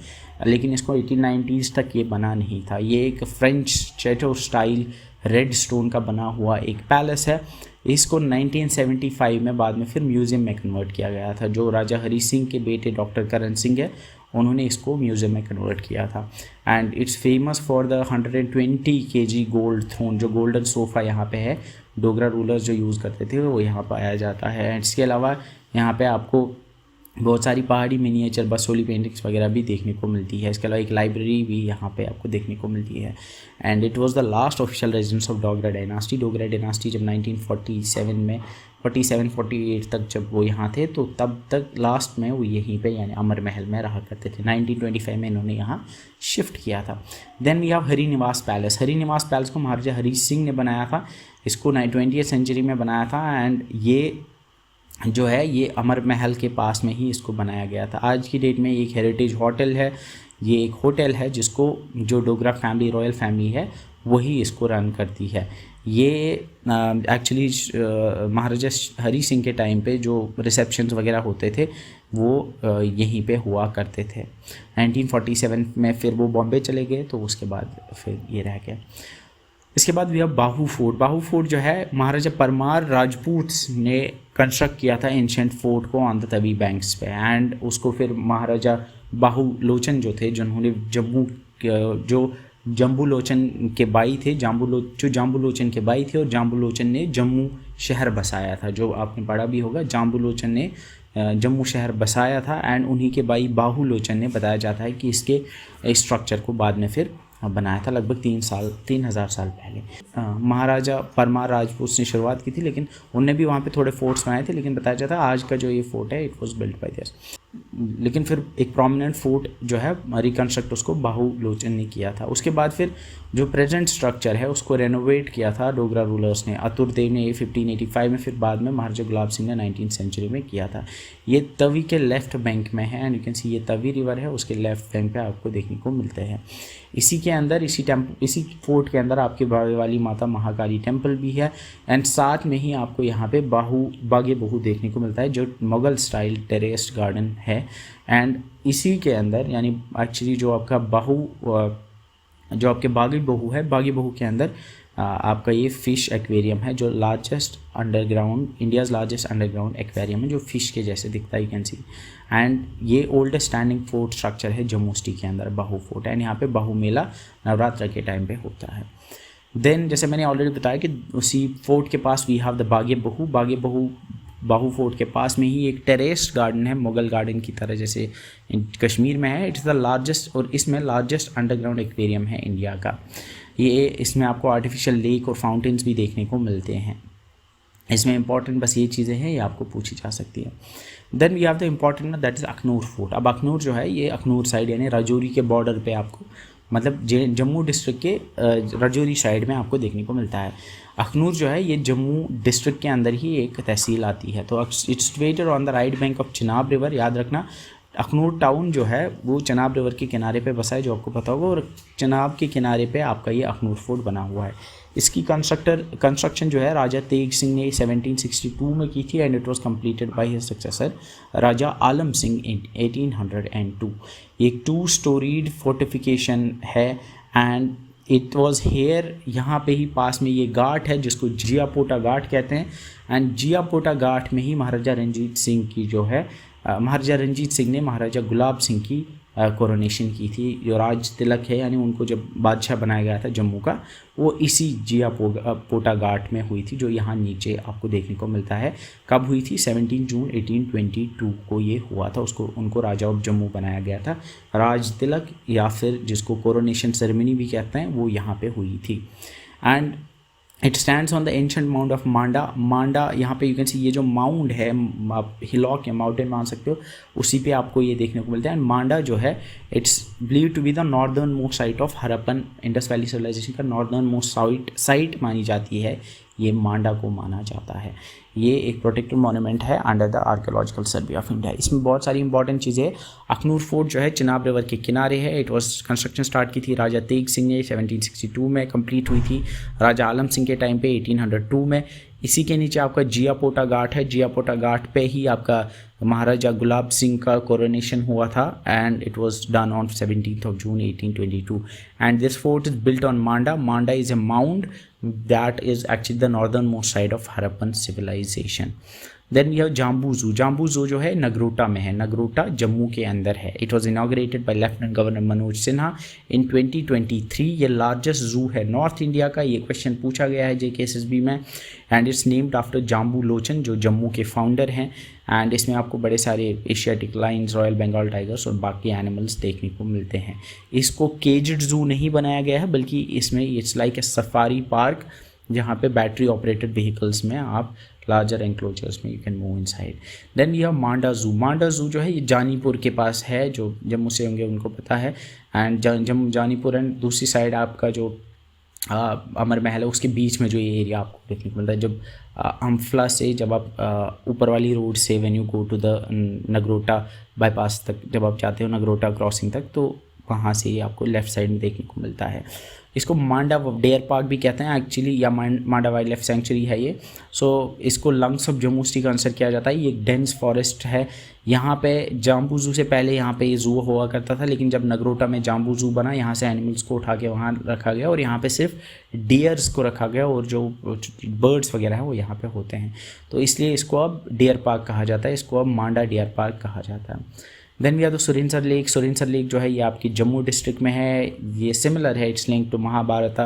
लेकिन इसको 1890s तक ये बना नहीं था। ये एक फ्रेंच चैटो स्टाइल रेड स्टोन का बना हुआ एक पैलेस है। इसको 1975 में बाद में फिर म्यूज़ियम में कन्वर्ट किया गया था। जो राजा हरी सिंह के बेटे डॉक्टर करण सिंह है, उन्होंने इसको म्यूज़ियम में कन्वर्ट किया था। And it's famous for the 120 kg gold throne, जो गोल्डन सोफ़ा यहाँ पे है, डोगरा रूलर्स जो यूज़ करते थे वो यहाँ पाया जाता है। एंड इसके अलावा यहाँ पे आपको बहुत सारी पहाड़ी मिनिएचर बसोली पेंटिंग्स वगैरह भी देखने को मिलती है। इसके अलावा एक लाइब्रेरी भी यहाँ पे आपको देखने को मिलती है। And it was the last official residence of Dogra dynasty. Dogra dynasty जब 1947 में 47-48 तक जब वो यहाँ थे, तो तब तक लास्ट में वो यहीं पे यानी अमर महल में रहा करते थे। 1925 में इन्होंने यहाँ शिफ्ट किया था। Then we have Hari Niwas palace. Hari Niwas palace को महाराजा हरी सिंह ने बनाया था। इसको 20th सेंचुरी में बनाया था। एंड ये जो है ये अमर महल के पास में ही इसको बनाया गया था। आज की डेट में एक हेरिटेज होटल है। ये एक होटल है जिसको जो डोगरा फैमिली, रॉयल फैमिली है, वही इसको रन करती है। ये एक्चुअली महाराजा हरी सिंह के टाइम पे जो रिसेप्शंस वगैरह होते थे वो यहीं पे हुआ करते थे। 1947 में फिर वो बॉम्बे चले गए, तो उसके बाद फिर ये रह गया। इसके बाद भी अब बाहू फोर्ट। बाहू फोर्ट जो है महाराजा परमार राजपूत ने कंस्ट्रक्ट किया था एंशिएंट फोर्ट को ऑन द तवी बैंक्स पे। एंड उसको फिर महाराजा बाहू लोचन जो थे, जिन्होंने जो जम्बू लोचन के बाई थे, जाम्बू लोचन के बाई थे, और जाम्बू लोचन ने जम्मू शहर बसाया था। जो आपने पढ़ा भी होगा, जाम्बू लोचन ने जम्मू शहर बसाया था। एंड उन्हीं के भाई बाहू लोचन ने, बताया जाता है कि इसके स्ट्रक्चर को बाद में फिर बनाया था लगभग 3000 साल पहले। महाराजा परमार राजपूत ने शुरुआत की थी, लेकिन उनने भी वहाँ पे थोड़े फोर्ट्स बनाए थे। लेकिन बताया जाता है आज का जो ये फोर्ट है, it was built by this. लेकिन फिर एक प्रोमिनेंट फोर्ट जो है रिकन्स्ट्रक्ट उसको बाहू लोचन ने किया था। उसके बाद फिर जो प्रेजेंट स्ट्रक्चर है उसको रेनोवेट किया था डोगरा रूलर्स ने। अतुरदेव ने 1585 में, फिर बाद में महाराजा गुलाब सिंह ने 19th सेंचुरी में किया था। ये तवी के लेफ्ट बैंक में है। एंड यू कैन सी ये तवी रिवर है, उसके लेफ्ट बैंक पे आपको देखने को मिलते हैं। इसी के अंदर, इसी फोर्ट के अंदर आपके बागे वाली माता महाकाली टेम्पल भी है। एंड साथ में ही आपको यहाँ पे बागे बहू देखने को मिलता है, जो मुगल स्टाइल टेरेस्ड गार्डन है। एंड इसी के अंदर यानी एक्चुअली जो आपका जो आपके बागी बहू है, बागी बहू के अंदर आपका ये फ़िश एक्वेरियम है, जो इंडियाज़ लार्जेस्ट अंडरग्राउंड एक्वेरियम है, जो फ़िश के जैसे दिखता है, यू कैन सी। एंड ये ओल्डेस्ट स्टैंडिंग फोर्ट स्ट्रक्चर है जम्मू सिटी के अंदर, बाहू फोर्ट। एंड यहाँ पे बाहू मेला नवरात्र के टाइम पे होता है। देन जैसे मैंने ऑलरेडी बताया कि उसी फोर्ट के पास वी हैव द बागे बहू। बाहू फोर्ट के पास में ही एक टेरेस्ड गार्डन है, मुगल गार्डन की तरह जैसे कश्मीर में है। इट्स द लार्जेस्ट, और इसमें लार्जेस्ट अंडरग्राउंड एक्वेरियम है इंडिया का। इसमें आपको आर्टिफिशियल लेक और फाउंटेन्स भी देखने को मिलते हैं। इसमें इंपॉर्टेंट बस ये चीज़ें हैं, ये आपको पूछी जा सकती है। Then we have the important that is Akhnoor fort. अब अखनूर जो है ये अखनूर साइड यानी राजौरी के बॉर्डर पे आपको, मतलब जम्मू डिस्ट्रिक्ट के राजौरी साइड में आपको देखने को मिलता है। अखनूर जो है ये जम्मू डिस्ट्रिक्ट के अंदर ही एक तहसील आती है। तो it's situated on the right bank of Chenab river. याद रखना, अखनूर टाउन जो है वो चिनाब रिवर के किनारे पे बसा है, जो आपको पता होगा। और चिनाब के किनारे पे आपका ये अखनूर फोर्ट बना हुआ है। इसकी कंस्ट्रक्शन जो है राजा तेग सिंह ने 1762 में की थी। And it was completed by his successor Raja Alam Singh in 1802। एक 2 स्टोरीड फोर्टिफिकेशन है। एंड इट वॉज हेयर, यहाँ पे ही पास में ये घाट है जिसको जियापोटा घाट कहते हैं, एंड जियापोटा घाट में ही महाराजा रंजीत सिंह की जो है महाराजा रंजीत सिंह ने महाराजा गुलाब सिंह की कोरोनेशन की थी। जो राज तिलक है यानी उनको जब बादशाह बनाया गया था जम्मू का, वो इसी जियापोटा घाट में हुई थी, जो यहाँ नीचे आपको देखने को मिलता है। कब हुई थी? 17 जून 1822 को ये हुआ था। उसको उनको राजा ऑफ जम्मू बनाया गया था। राज तिलक या फिर जिसको कोरोनेशन सेरेमनी भी कहते हैं वो यहाँ पे हुई थी। And it stands on the ancient mount of Manda. Manda यहाँ पे यू कैन सी, ये जो माउंड है, आप हिलॉक या माउंटेन मान सकते हो, उसी पे आपको ये देखने को मिलता है। एंड मांडा जो है it's believe to be the northern most site of Harappan Indus valley civilization का नॉर्दर्न मोस्ट साइट मानी जाती है। ये मांडा को माना जाता है। ये एक प्रोटेक्टेड मॉन्यूमेंट है under the archaeological survey of India. इसमें बहुत सारी इंपॉर्टेंट चीज़ें। अखनूर फोर्ट जो है चिनाब रिवर के किनारे है। इट वॉज कंस्ट्रक्शन स्टार्ट की थी राजा तेग सिंह ने, 1762 में कंप्लीट हुई थी राजा आलम सिंह के टाइम पे 1802 में। इसी के नीचे आपका जियापोटा घाट है। जियापोटा घाट पे ही आपका महाराजा गुलाब सिंह का कोरोनेशन हुआ था, and it was done on 17th of June 1822। And this fort is built on Manda. Manda is a mound that is actually the northernmost side of Harappan civilization। Then यह जाम्बू ज़ू। जाम्बू ज़ू जो है नगरोटा में है। नगरोटा जम्मू के अंदर है। It was inaugurated by lieutenant governor Manoj Sinha in 2023। ये largest zoo है नॉर्थ इंडिया का। ये क्वेश्चन पूछा गया है JKSSB में। And it's named after Jambu Lochan जो जम्मू के फाउंडर हैं। एंड इसमें आपको बड़े सारे Asiatic lions, royal Bengal tigers और बाकी एनिमल्स देखने को मिलते हैं। इसको केज्ड ज़ू नहीं बनाया गया है, बल्कि इसमें it's like a safari park जहाँ पे बैटरी ऑपरेटेड व्हीकल्स में आप लार्जर एनक्लोजर्स में you can move inside. Then यह मांडा ज़ू। मांडा ज़ू जो है ये जानीपुर के पास है, जो जम्मू से होंगे उनको पता है। एंड जानीपुर एंड दूसरी साइड आपका जो अमर महल है उसके बीच में जो ये एरिया आपको देखने को मिलता है। जब अम्फला से जब आप ऊपर वाली रोड से when you go to the Nagrota bypass तक जब आप जाते हो नगरोटा क्रॉसिंग तक, तो वहाँ से ये आपको लेफ़्ट साइड में देखने को मिलता है। इसको मांडा डेयर पार्क भी कहते हैं एक्चुअली, या मांडा वाइल्ड लाइफ सेंचुरी है ये। सो इसको lungs of Jammu city consider किया जाता है। ये एक डेंस फॉरेस्ट है। यहाँ पे जाम्बू ज़ू से पहले यहाँ पे ये ज़ू हुआ करता था, लेकिन जब नगरोटा में जाम्बू ज़ू बना यहाँ से एनिमल्स को उठा के वहाँ रखा गया और यहाँ पे सिर्फ डियर्स को रखा गया और जो बर्ड्स वगैरह हैं वो यहाँ पे होते हैं, तो इसलिए इसको अब डियर पार्क कहा जाता है। इसको अब मांडा डियर पार्क कहा जाता है। Then we are the Surinsar lake. Surinsar lake जो है ये आपकी जम्मू डिस्ट्रिक्ट में है। ये सिमिलर है, it's link to Mahabharat.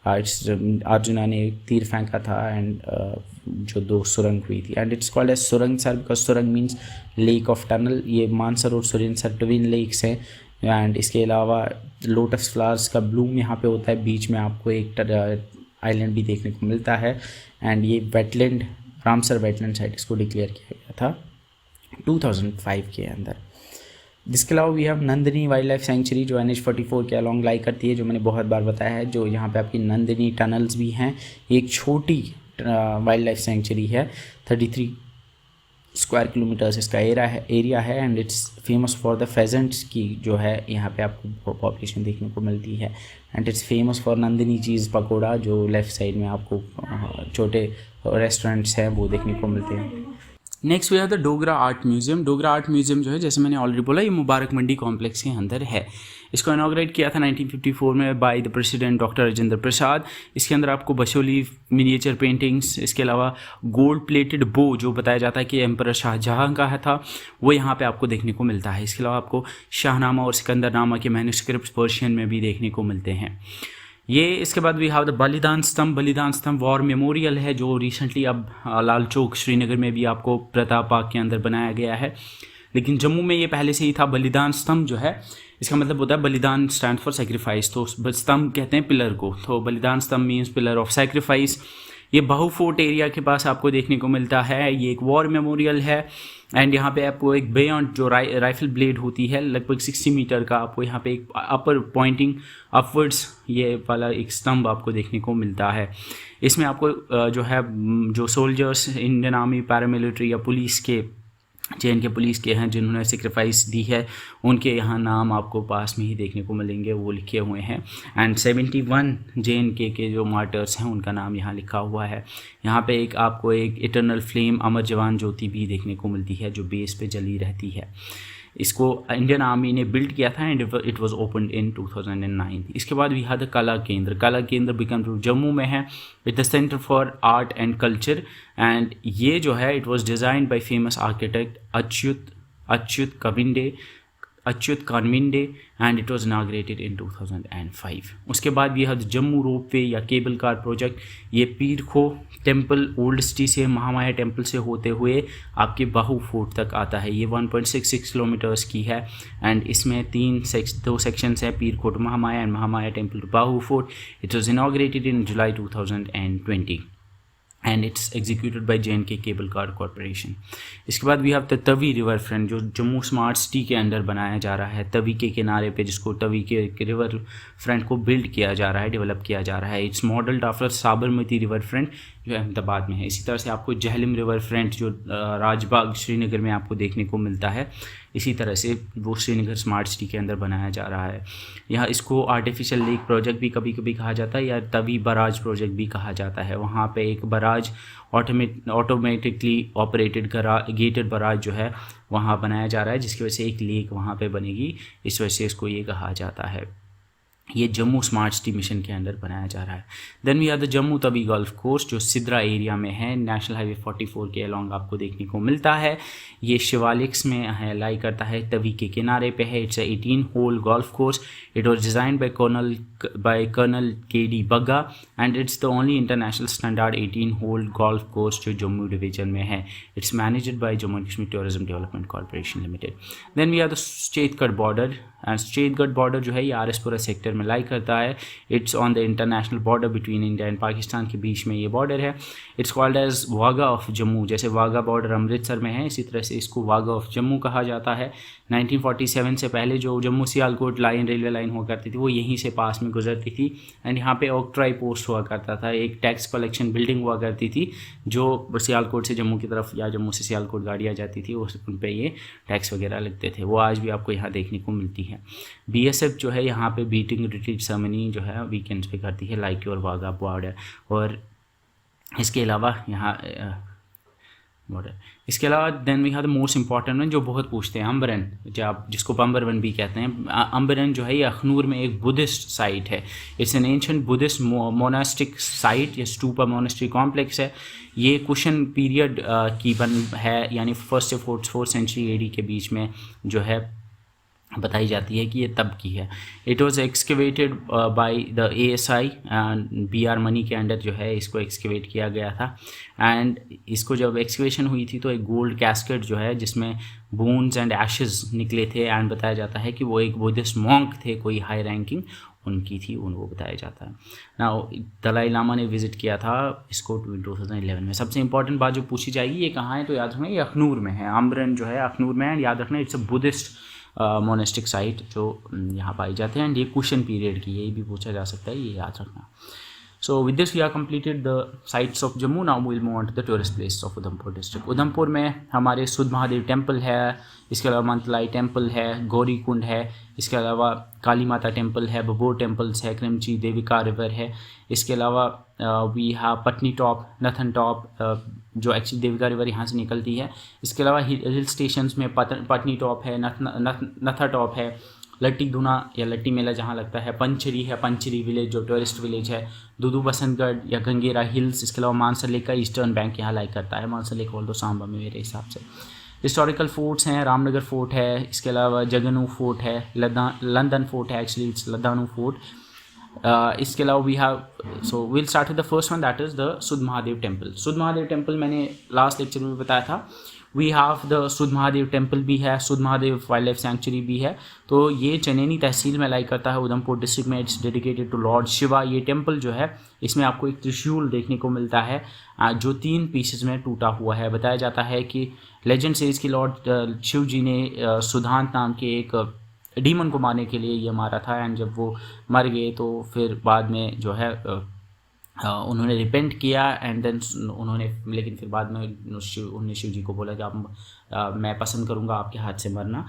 It's Arjuna ने तीर फेंका था एंड जो 2 सुरंग हुई थी, and it's called as Surangsar because surang means lake of tunnel. ये मानसर और सुरिनसर ट्विन लेक्स हैं। एंड इसके अलावा लोटस फ्लावर्स का ब्लूम यहाँ पे होता है। बीच में आपको एक आइलैंड भी देखने को मिलता है। एंड ये वेटलैंड, रामसर वेटलैंड साइट इसको डिक्लेयर किया गया था 2005 के अंदर। जिसके अलावा we have Nandini wild life sanctuary जो NH44 के अलॉन्ग लाई करती है, जो मैंने बहुत बार बताया है। जो यहाँ पे आपकी नंदिनी टनल्स भी हैं। एक छोटी वाइल्ड लाइफ सेंचुरी है। 33 स्क्वायर किलोमीटर्स इसका एरिया है। And it's famous for the pheasants की जो है यहाँ पे आपको पॉपुलेशन देखने को मिलती है। And it's famous for Nandini cheese pakora, जो लेफ़्ट साइड में आपको छोटे रेस्टोरेंट्स हैं वो देखने को मिलते हैं। Next we have the Dogra art museum. Dogra art museum जो है, जैसे मैंने ऑलरेडी बोला, ये मुबारक मंडी कॉम्प्लेक्स के अंदर है। इसको इनाग्रेट किया था 1954 में by the president doctor Rajendra Prasad. इसके अंदर आपको बशोली मिनिएचर पेंटिंग्स, इसके अलावा गोल्ड प्लेटेड बो जो बताया जाता है कि एम्परर शाहजहां का है था, वो यहाँ पे आपको देखने को मिलता है। इसके अलावा आपको शाहनामा और सिकंदरनामा के मैन्युस्क्रिप्ट्स पर्शियन में भी देखने को मिलते हैं। ये इसके बाद वी हैव द बलिदान स्तंभ। बलिदान स्तंभ वॉर मेमोरियल है जो रिसेंटली अब लाल चौक श्रीनगर में भी आपको प्रताप पार्क के अंदर बनाया गया है, लेकिन जम्मू में ये पहले से ही था। बलिदान स्तंभ जो है इसका मतलब होता है बलिदान स्टैंड फॉर सेक्रीफाइस, तो स्तंभ कहते हैं पिलर को, तो बलिदान स्तंभ मीन्स पिलर ऑफ सेक्रीफाइस। ये बहु फोर्ट एरिया के पास आपको देखने को मिलता है। ये एक वॉर मेमोरियल है। एंड यहाँ पे आपको एक बेयॉन्ड जो राइफल ब्लेड होती है लगभग 60 मीटर का, आपको यहाँ पे एक अपर पॉइंटिंग अपवर्ड्स ये वाला एक स्तंभ आपको देखने को मिलता है। इसमें आपको जो है जो सोल्जर्स इंडियन आर्मी पैरामिलिट्री या पुलिस के JNK पुलिस के हैं जिन्होंने सेक्रीफाइस दी है, उनके यहाँ नाम आपको पास में ही देखने को मिलेंगे, वो लिखे हुए हैं। एंड 71 JNK के जो मार्टर्स हैं उनका नाम यहाँ लिखा हुआ है। यहाँ पे एक आपको एक इटर्नल फ्लेम अमर जवान ज्योति भी देखने को मिलती है जो बेस पे जली रहती है। इसको इंडियन आर्मी ने बिल्ड किया था एंड इट वाज ओपनड इन 2009। इसके बाद वी हैव द कला केंद्र। कला केंद्र बिकम जम्मू में है, it the centre for art and culture, and ये जो है it was designed by famous architect Achyut Kanvinde and it was inaugurated in 2005। उसके बाद ये है Jammu ropeway or cable car project. ये पीर खो टेम्पल ओल्ड सिटी से महामाया टेम्पल से होते हुए आपके बाहू फोर्ट तक आता है। ये 1.66 किलोमीटर्स की है एंड इसमें दो सेक्शंस हैं, Peer Kho to Mahamaya and Mahamaya temple to Bahu fort. It was inaugurated in July 2020 and it's executed by JNK cable car corporation. इसके बाद we have the Tawi river front, जो जम्मू स्मार्ट सिटी के अंडर बनाया जा रहा है, तवी के किनारे पे, जिसको तवी के रिवर फ्रंट को बिल्ड किया जा रहा है, डेवलप किया जा रहा है। It's modelled after Sabarmati river front जो अहमदाबाद में है। इसी तरह से आपको जहलम रिवर फ्रंट जो राजबाग श्रीनगर में आपको देखने को मिलता है, इसी तरह से वो श्रीनगर स्मार्ट सिटी के अंदर बनाया जा रहा है। यहाँ इसको आर्टिफिशियल लेक प्रोजेक्ट भी कभी कभी कहा जाता है या तवी बराज प्रोजेक्ट भी कहा जाता है। वहाँ पे एक barrage automatically operated gated barrage जो है वहाँ बनाया जा रहा है, जिसकी वजह से एक लेक वहाँ पे बनेगी, इस वजह से इसको ये कहा जाता है। ये जम्मू स्मार्ट सिटी मिशन के अंदर बनाया जा रहा है। Then we are the Jammu Tawi golf course, जो सिद्रा एरिया में है, नेशनल हाईवे 44 के अलॉन्ग आपको देखने को मिलता है। ये शिवालिक्स में है, लाई करता है, तवी के किनारे पे है। It's 18 hole golf course. It was designed by colonel KD Bagga and it's the only international standard 18 hole golf course जो जम्मू डिवीजन में है। It's managed by Jammu and Kashmir tourism development corporation limited. Then we are the Chetgarh border, and Chetgarh border जो है ये RS Pura sector में लाई करता है। It's on the international border between India and Pakistan के बीच में ये बॉर्डर है। It's called as Wagah of Jammu, जैसे वाघा बॉर्डर अमृतसर में है, इसी तरह से इसको वाघा ऑफ जम्मू कहा जाता है। 1947 से पहले जो Jammu Sialkot line railway line हुआ करती थी वो यहीं से पास में गुजरती थी एंड यहाँ पे ऑक्ट्राई पोस्ट हुआ करता था, एक टैक्स कलेक्शन बिल्डिंग हुआ करती थी जो सियालकोट से जम्मू की तरफ या जम्मू से सियालकोट गाड़ियाँ जाती थी, उन पर ये टैक्स वगैरह लगते थे, वो आज भी आपको यहाँ देखने को मिलती है। BSF जो है यहाँ पे बीटिंग रिट्रीट सेरेमनी जो है वीकेंड्स पे करती है, लाइक योर वाघा बॉर्डर। और इसके अलावा यहाँ बॉर्डर, इसके अलावा then we have the most important one जो बहुत पूछते हैं, अम्बरन, जिसको बम्बरवन भी कहते हैं। अम्बरन जो है ये अखनूर में एक बुद्धिस्ट साइट है। It's an ancient Buddhist monastic site, ये स्टूपा मोनास्ट्री कॉम्प्लेक्स है। ये कुशन पीरियड की बन है, यानी 1st से 4th सेंचुरी AD के बीच में जो है बताई जाती है कि ये तब की है। It was excavated by the ASI and BR money के अंडर जो है इसको एक्सकेवेट किया गया था एंड इसको जब एक्सकेवेशन हुई थी तो एक गोल्ड कैस्केट जो है जिसमें बोन्स एंड एशेस निकले थे एंड बताया जाता है कि वो एक बुद्धिस्ट मॉन्क थे, कोई हाई रैंकिंग उनकी थी, उनको बताया जाता है ना। दलाई लामा ने विजिट किया था इसको 2011 में। सबसे इंपॉर्टेंट बात जो पूछी जाएगी ये कहाँ है, तो याद रखना ये अखनूर में है। अम्बरन जो है अखनूर में है, याद रखना it's a Buddhist monastic site जो यहाँ पाई जाते हैं एंड ये कुशन पीरियड की, यही भी पूछा जा सकता है, ये याद रखना। So with this we are completed the sites of Jammu. Now we will move on to the tourist place of Udhampur district. Udhampur में हमारे सुध महादेव टेम्पल है, इसके अलावा मंतलाई टेम्पल है, गौरी कुंड है, इसके अलावा काली माता टेम्पल है, बबोर टेम्पल्स है, क्रिमची देविका रिवर है। इसके अलावा we have Patni top, Nathan top, जो एक्चुअली देविका रिवर यहाँ से निकलती है। इसके अलावा हिल स्टेशंस में पटनी टॉप है, नथा टॉप है, लट्टी धुना या लट्टी मेला जहाँ लगता है, पंचरी है, पंचरी विलेज जो टूरिस्ट विलेज है, दूदू बसंतगढ़ या गंगेरा हिल्स। इसके अलावा मानसर लेक का ईस्टर्न बैंक यहाँ लाइक करता है, मानसर लेक बोल दो सांबा में मेरे हिसाब से। हिस्टोरिकल फोर्ट्स हैं, रामनगर फोर्ट है, इसके अलावा जगनू फोर्ट है, लंदन फोर्ट है, एक्चुअली इट्स लदानू फोर्ट। इसके अलावा we have, so will start with the first one, that is the Sudh Mahadev temple. Sudh Mahadev temple मैंने लास्ट लेक्चर में बताया था। We have the Sudh Mahadev temple भी है, सुध महादेव वाइल्ड लाइफ सेंचुरी भी है। तो ये चनैनी तहसील में लाई करता है, उधमपुर डिस्ट्रिक्ट में। It's dedicated to lord Shiva. ये टेम्पल जो है इसमें आपको एक त्रिशूल देखने को मिलता है जो 3 पीसेस में टूटा हुआ है। बताया जाता है कि लेजेंड सेज कि लॉर्ड शिव जी ने सुधांत नाम के एक डीमन को मारने के लिए ये मारा था एंड जब वो मर गए तो फिर बाद में जो है उन्होंने रिपेंट किया एंड देन उन्होंने, लेकिन फिर बाद में उन्होंने शिव जी को बोला कि आप मैं पसंद करूंगा आपके हाथ से मरना।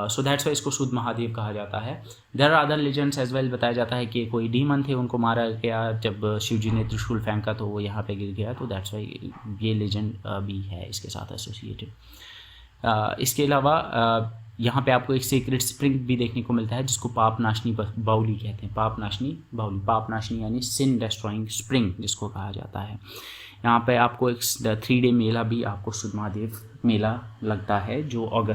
सो दैट्स वाई इसको सुध महादेव कहा जाता है। There are other legends as well. बताया जाता है कि कोई डीमन थे, उनको मारा गया जब शिव जी ने त्रिशूल फेंका तो वो यहाँ पे गिर गया, तो दैट्स वाई ये लेजेंड भी है इसके साथ एसोसिएटेड। इसके अलावा यहाँ पे आपको एक सीक्रेट स्प्रिंग भी देखने को मिलता है जिसको पापनाशनी बाउली कहते हैं। पापनाशनी बाउली, पापनाशनी यानी सिन डेस्ट्रॉइंग स्प्रिंग जिसको कहा जाता है। यहाँ पे आपको एक 3 डे मेला भी आपको शुद्ध महादेव मेला लगता है जो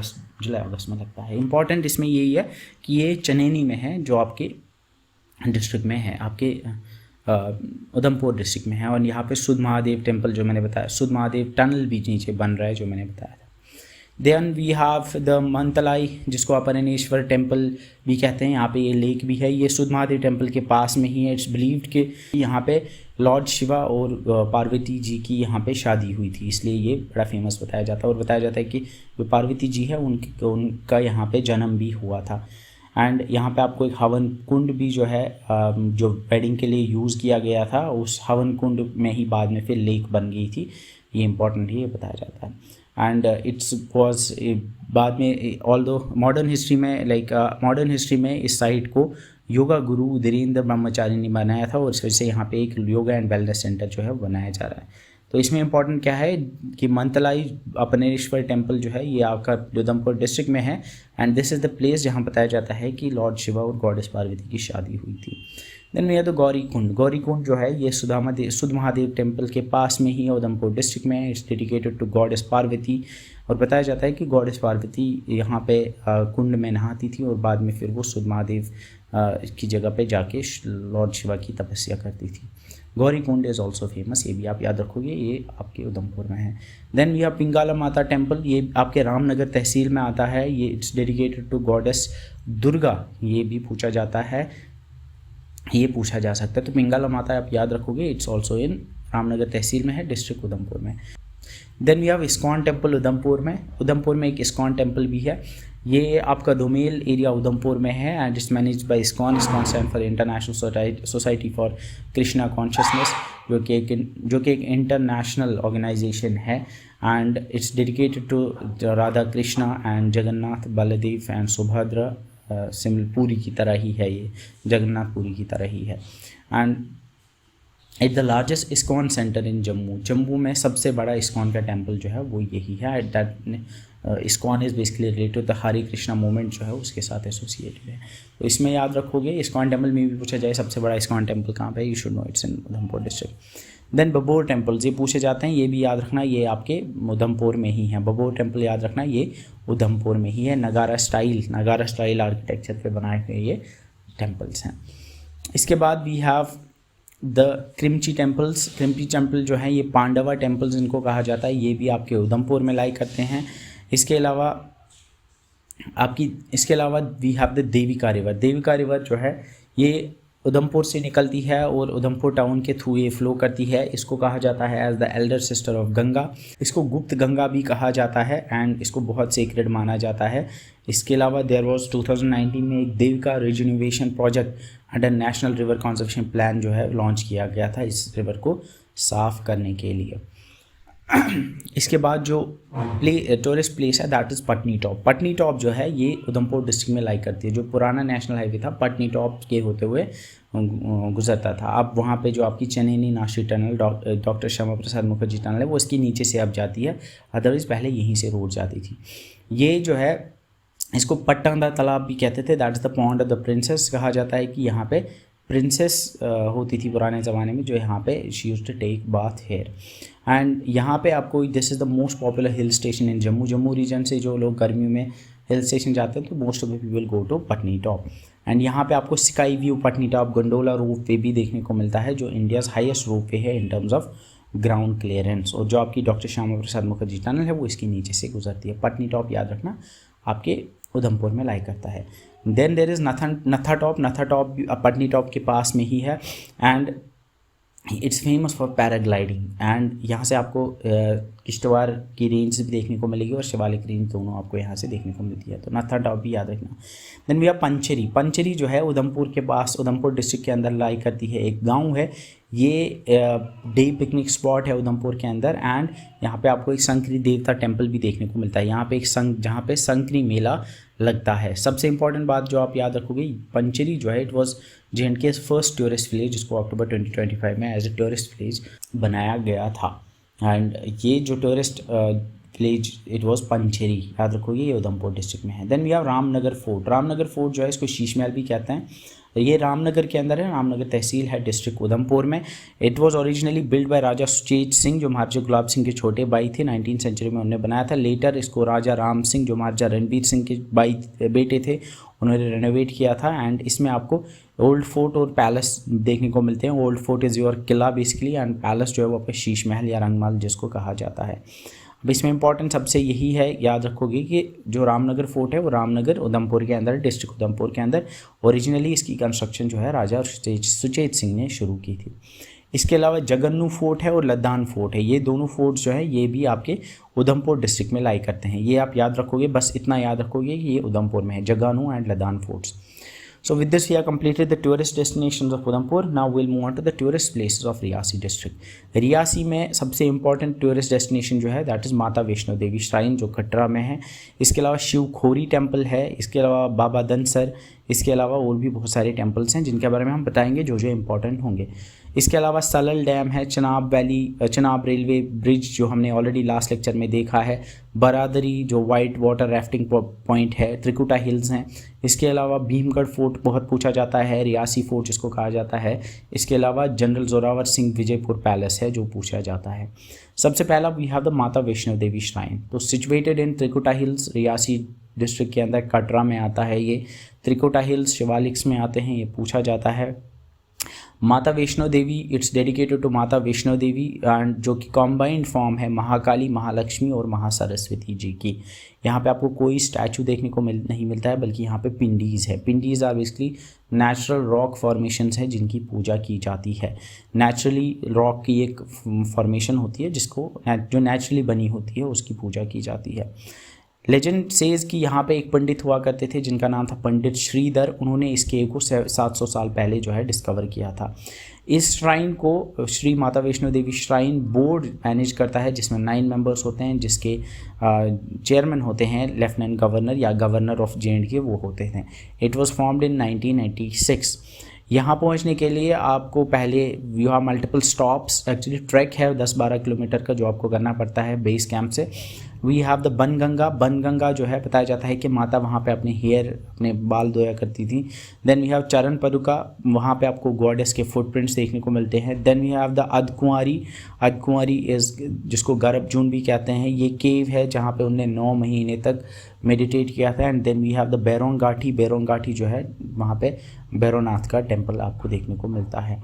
जुलाई अगस्त में लगता है। इम्पॉर्टेंट इसमें यही है कि ये चनैनी में है जो आपके डिस्ट्रिक्ट में है, आपके उधमपुर डिस्ट्रिक्ट में है। और यहाँ पे शुद्ध महादेव टेम्पल जो मैंने बताया, शुद्ध महादेव टनल भी नीचे बन रहा है जो मैंने बताया था। देन वी हैव द मंतलाई जिसको अपरनेश्वर टेम्पल भी कहते हैं। यहाँ पे ये लेक भी है, ये शुद्ध महादेव टेम्पल के पास में ही है। इट्स बिलीव्ड कि यहाँ पे लॉर्ड शिवा और पार्वती जी की यहाँ पे शादी हुई थी, इसलिए ये बड़ा फेमस बताया जाता है। और बताया जाता है कि जो पार्वती जी है उनका यहाँ पे जन्म भी हुआ था। एंड यहाँ पे आपको एक हवन कुंड भी जो है जो वेडिंग के लिए यूज़ किया गया था, उस हवन कुंड में ही बाद में फिर लेक बन गई थी। ये इंपॉर्टेंट ही ये बताया जाता है। एंड इट्स वॉज बाद में ऑल्दो मॉडर्न हिस्ट्री में इस साइट को योगा गुरु धीरेन्द्र ब्रह्मचारी ने बनाया था और इस वजह से यहाँ पे एक योगा एंड वेलनेस सेंटर जो है बनाया जा रहा है। तो इसमें इंपॉर्टेंट क्या है कि मंतलाई अपनेश्वर टेम्पल जो है ये आपका उधमपुर डिस्ट्रिक्ट में है। And this is the place जहाँ बताया जाता है कि लॉर्ड शिवा और गॉडेस पार्वती की शादी हुई थी। Then we have the Gauri Kund जो है ये शुद्ध महादेव टेम्पल के पास में ही है, उधमपुर डिस्ट्रिक्ट में। It's dedicated to goddess Parvati और बताया जाता है कि गॉडेस पार्वती यहाँ पे कुंड में नहाती थी और बाद में फिर वो शुद्ध महादेव की जगह पे जाके लॉर्ड शिवा की तपस्या करती थी। Gauri Kund is also famous, ये भी आप याद रखोगे, ये आपके उधमपुर में है। देन वी हैव पिंगाला माता टेम्पल, ये आपके रामनगर तहसील में आता है। ये it's dedicated to goddess Durga, ये भी पूछा जाता है, ये पूछा जा सकता है। तो पिंगाला माता आप याद रखोगे, इट्स ऑल्सो इन रामनगर तहसील में है, डिस्ट्रिक्ट उधमपुर में। Then we have ISKCON temple Udhampur में एक इस्कॉन टेम्पल भी है। ये आपका धुमेल एरिया उधमपुर में है and it's managed by ISKCON stand for international society for Krishna consciousness, जो कि एक इंटरनेशनल ऑर्गेनाइजेशन है। And it's dedicated to Radha Krishna and Jagannath Baldev and Subhadra, Puri की तरह ही है, ये जगन्नाथ पुरी की तरह ही है। And it the largest ISKCON centre in Jammu में सबसे बड़ा इस्कॉन का टेम्पल जो है वो यही है। That ISKCON is basically related to the Hare Krishna movement जो है उसके साथ एसोसिएटेड है। तो इसमें याद रखोगे, इस्कॉन टेम्पल में भी पूछा जाए सबसे बड़ा इस्कॉन टेम्पल कहाँ पे, you should know it's in Udhampur district. Then Babor temples ये पूछे जाते हैं, ये भी याद रखना, ये आपके उधमपुर में ही है। बबोर टेम्पल याद रखना, ये उधमपुर में ही है। नगारा स्टाइल आर्किटेक्चर पे बनाए हुए ये टेम्पल्स हैं। इसके बाद we have the Krimchi temple जो है ये पांडवा टेम्पल्स इनको कहा जाता है, ये भी आपके उधमपुर में लाई करते हैं। इसके अलावा we have the Devika river जो है ये उधमपुर से निकलती है और उधमपुर टाउन के थ्रू ये फ्लो करती है। इसको कहा जाता है as the elder sister of Ganga, इसको गुप्त गंगा भी कहा जाता है एंड इसको बहुत सेक्रेड माना जाता है। इसके अलावा देयर वाज 2019 में एक Devika rejuvenation project under national river conservation plan जो है लॉन्च किया गया था इस रिवर को साफ़ करने के लिए। इसके बाद जो टूरिस्ट प्लेस है दैट इज़ पटनी टॉप जो है ये उधमपुर डिस्ट्रिक्ट में लाई करती है। जो पुराना नेशनल हाईवे था पटनी टॉप के होते हुए गुजरता था। अब वहाँ पे जो आपकी चनैनी नाशी tunnel doctor Shyama Prasad Mukherjee tunnel है वो इसके नीचे से अब जाती है, अदरवाइज़ पहले यहीं से रोड जाती थी। ये जो है इसको पट्टांदा तालाब भी कहते थे, that is the pond of the princess. कहा जाता है कि यहाँ पे प्रिंसेस होती थी पुराने ज़माने में जो यहाँ पे she used to take bath here. एंड यहाँ पे आपको this is the most popular hill station in Jammu region से जो लोग गर्मियों में हिल स्टेशन जाते हैं तो most of the people go to Patni top. And यहाँ पे आपको sky view Patni top gondola rope way भी देखने को मिलता है जो इंडियाज़ हाईएस्ट रोप वे है in terms of ground clearance. और जो आपकी डॉक्टर श्यामा प्रसाद मुखर्जी टनल है वो इसके नीचे से गुजरती है। पटनी टॉप याद रखना आपके उधमपुर में लाई करता है। देन देर इज़ नथा टॉप पटनी टॉप के पास में ही है and it's famous for paragliding. And यहाँ से आपको किश्तवाड़ की रेंज भी देखने को मिलेगी और शिवालिक रेंज दोनों आपको यहाँ से देखने को मिलती है, तो नथा टॉप भी याद रखना। देन वी हैव पंचेरी जो है उधमपुर के पास उधमपुर डिस्ट्रिक्ट के अंदर लाई करती है, एक गांव है। ये डे पिकनिक स्पॉट है उधमपुर के अंदर एंड यहाँ पे आपको एक संकरी देवता टेम्पल भी देखने को मिलता है। यहाँ पे जहाँ पे संकरी मेला लगता है। सबसे इंपॉर्टेंट बात जो आप याद रखोगे, पंचेरी जो है it was J&K first tourist village जिसको अक्टूबर 2025 में एज ए टूरिस्ट विलेज बनाया गया था। एंड ये जो tourist village it was Pancheri, याद रखोगे ये उधमपुर डिस्ट्रिक्ट में है। Then we have Ramnagar fort. Ramnagar fort जो है इसको शीश महल भी कहते हैं, ये रामनगर के अंदर है, रामनगर तहसील है डिस्ट्रिक्ट उधमपुर में। It was originally build by Raja Suchet Singh जो महाराजा गुलाब सिंह के छोटे भाई थे, 19th सेंचुरी में उन्होंने बनाया था। लेटर इसको राजा राम सिंह जो महाराजा रणबीर सिंह के बेटे थे उन्होंने रेनोवेट किया था। एंड इसमें आपको ओल्ड फोर्ट और पैलेस देखने को मिलते हैं। Old fort is your Qila basically, and palace जो है वो आपका शीश महल या रंगमहल जिसको कहा जाता है। अब इसमें इंपॉर्टेंट सबसे यही है, याद रखोगे कि जो रामनगर फोर्ट है वो रामनगर उधमपुर के अंदर, डिस्ट्रिक्ट उधमपुर के अंदर ओरिजिनली इसकी कंस्ट्रक्शन जो है राजा सुचेत सिंह ने शुरू की थी। इसके अलावा जगन्नू फोर्ट है और लद्दान फोर्ट है, ये दोनों फोर्ट्स जो है ये भी आपके उधमपुर डिस्ट्रिक्ट में लाई करते हैं। ये आप याद रखोगे, बस इतना याद रखोगे कि ये उधमपुर में है, Jagannu and Laddan forts. So with this we have completed the tourist destinations of Udhampur. Now we'll move on to the tourist places of Reasi district. Reasi में सबसे important tourist destination जो है that is माता वैष्णो देवी श्राइन जो कटरा में है। इसके अलावा शिवखोरी टेम्पल है, इसके अलावा बाबा दनसर, इसके अलावा और भी बहुत सारे टेम्पल्स हैं जिनके बारे में हम बताएंगे जो जो इंपॉर्टेंट होंगे। इसके अलावा सलल डैम है, Chenab valley, Chenab railway bridge जो हमने ऑलरेडी लास्ट लेक्चर में देखा है, बरादरी जो वाइट वाटर राफ्टिंग पॉइंट है, त्रिकुटा हिल्स हैं। इसके अलावा भीमगढ़ फोर्ट बहुत पूछा जाता है, रियासी फोर्ट जिसको कहा जाता है। इसके अलावा जनरल जोरावर सिंह विजयपुर पैलेस है जो पूछा जाता है। सबसे पहला वी हैव द माता वैष्णो देवी श्राइन, तो situated in Trikuta hills, Reasi district के अंदर कटरा में आता है ये। त्रिकुटा हिल्स शिवालिक्स में आते हैं, ये पूछा जाता है। माता वैष्णो देवी इट्स डेडिकेटेड टू माता वैष्णो देवी एंड जो कि कॉम्बाइंड फॉर्म है महाकाली, महालक्ष्मी और महासरस्वती जी की। यहाँ पे आपको कोई स्टैचू देखने को नहीं मिलता है, बल्कि यहाँ पे पिंडीज़ है। Pindis are basically natural rock formations हैं जिनकी पूजा की जाती है। नेचुरली रॉक की एक फॉर्मेशन होती है जिसको जो नेचुरली बनी होती है उसकी पूजा की जाती है। लेजेंड सेज कि यहाँ पे एक पंडित हुआ करते थे जिनका नाम था पंडित श्रीधर, उन्होंने इस केव को 700 साल पहले जो है डिस्कवर किया था। इस श्राइन को श्री माता वैष्णो देवी श्राइन बोर्ड मैनेज करता है जिसमें 9 मेंबर्स होते हैं, जिसके चेयरमैन होते हैं लेफ्टिनेंट गवर्नर या गवर्नर ऑफ J&K वो होते हैं। It was formed in 1996। यहाँ पहुँचने के लिए आपको पहले you have multiple stops, actually track है 10-12 किलोमीटर का जो आपको करना पड़ता है बेस कैंप से। We have the Banganga, Banganga जो है बताया जाता है कि माता वहाँ पे अपने बाल धोया करती थी। देन वी हैव चरण पदुका, वहाँ पे आपको गॉडेस के फुटप्रिंट्स देखने को मिलते हैं। Then we have the Adhkuwari, Adhkuwari is जिसको गर्भजून भी कहते हैं, ये केव है जहाँ पे उनने 9 महीने तक मेडिटेट किया था। And then we have the Bhairon Ghati, Bhairon Ghati जो है वहाँ पे भैरवनाथ का टेम्पल आपको देखने को मिलता है।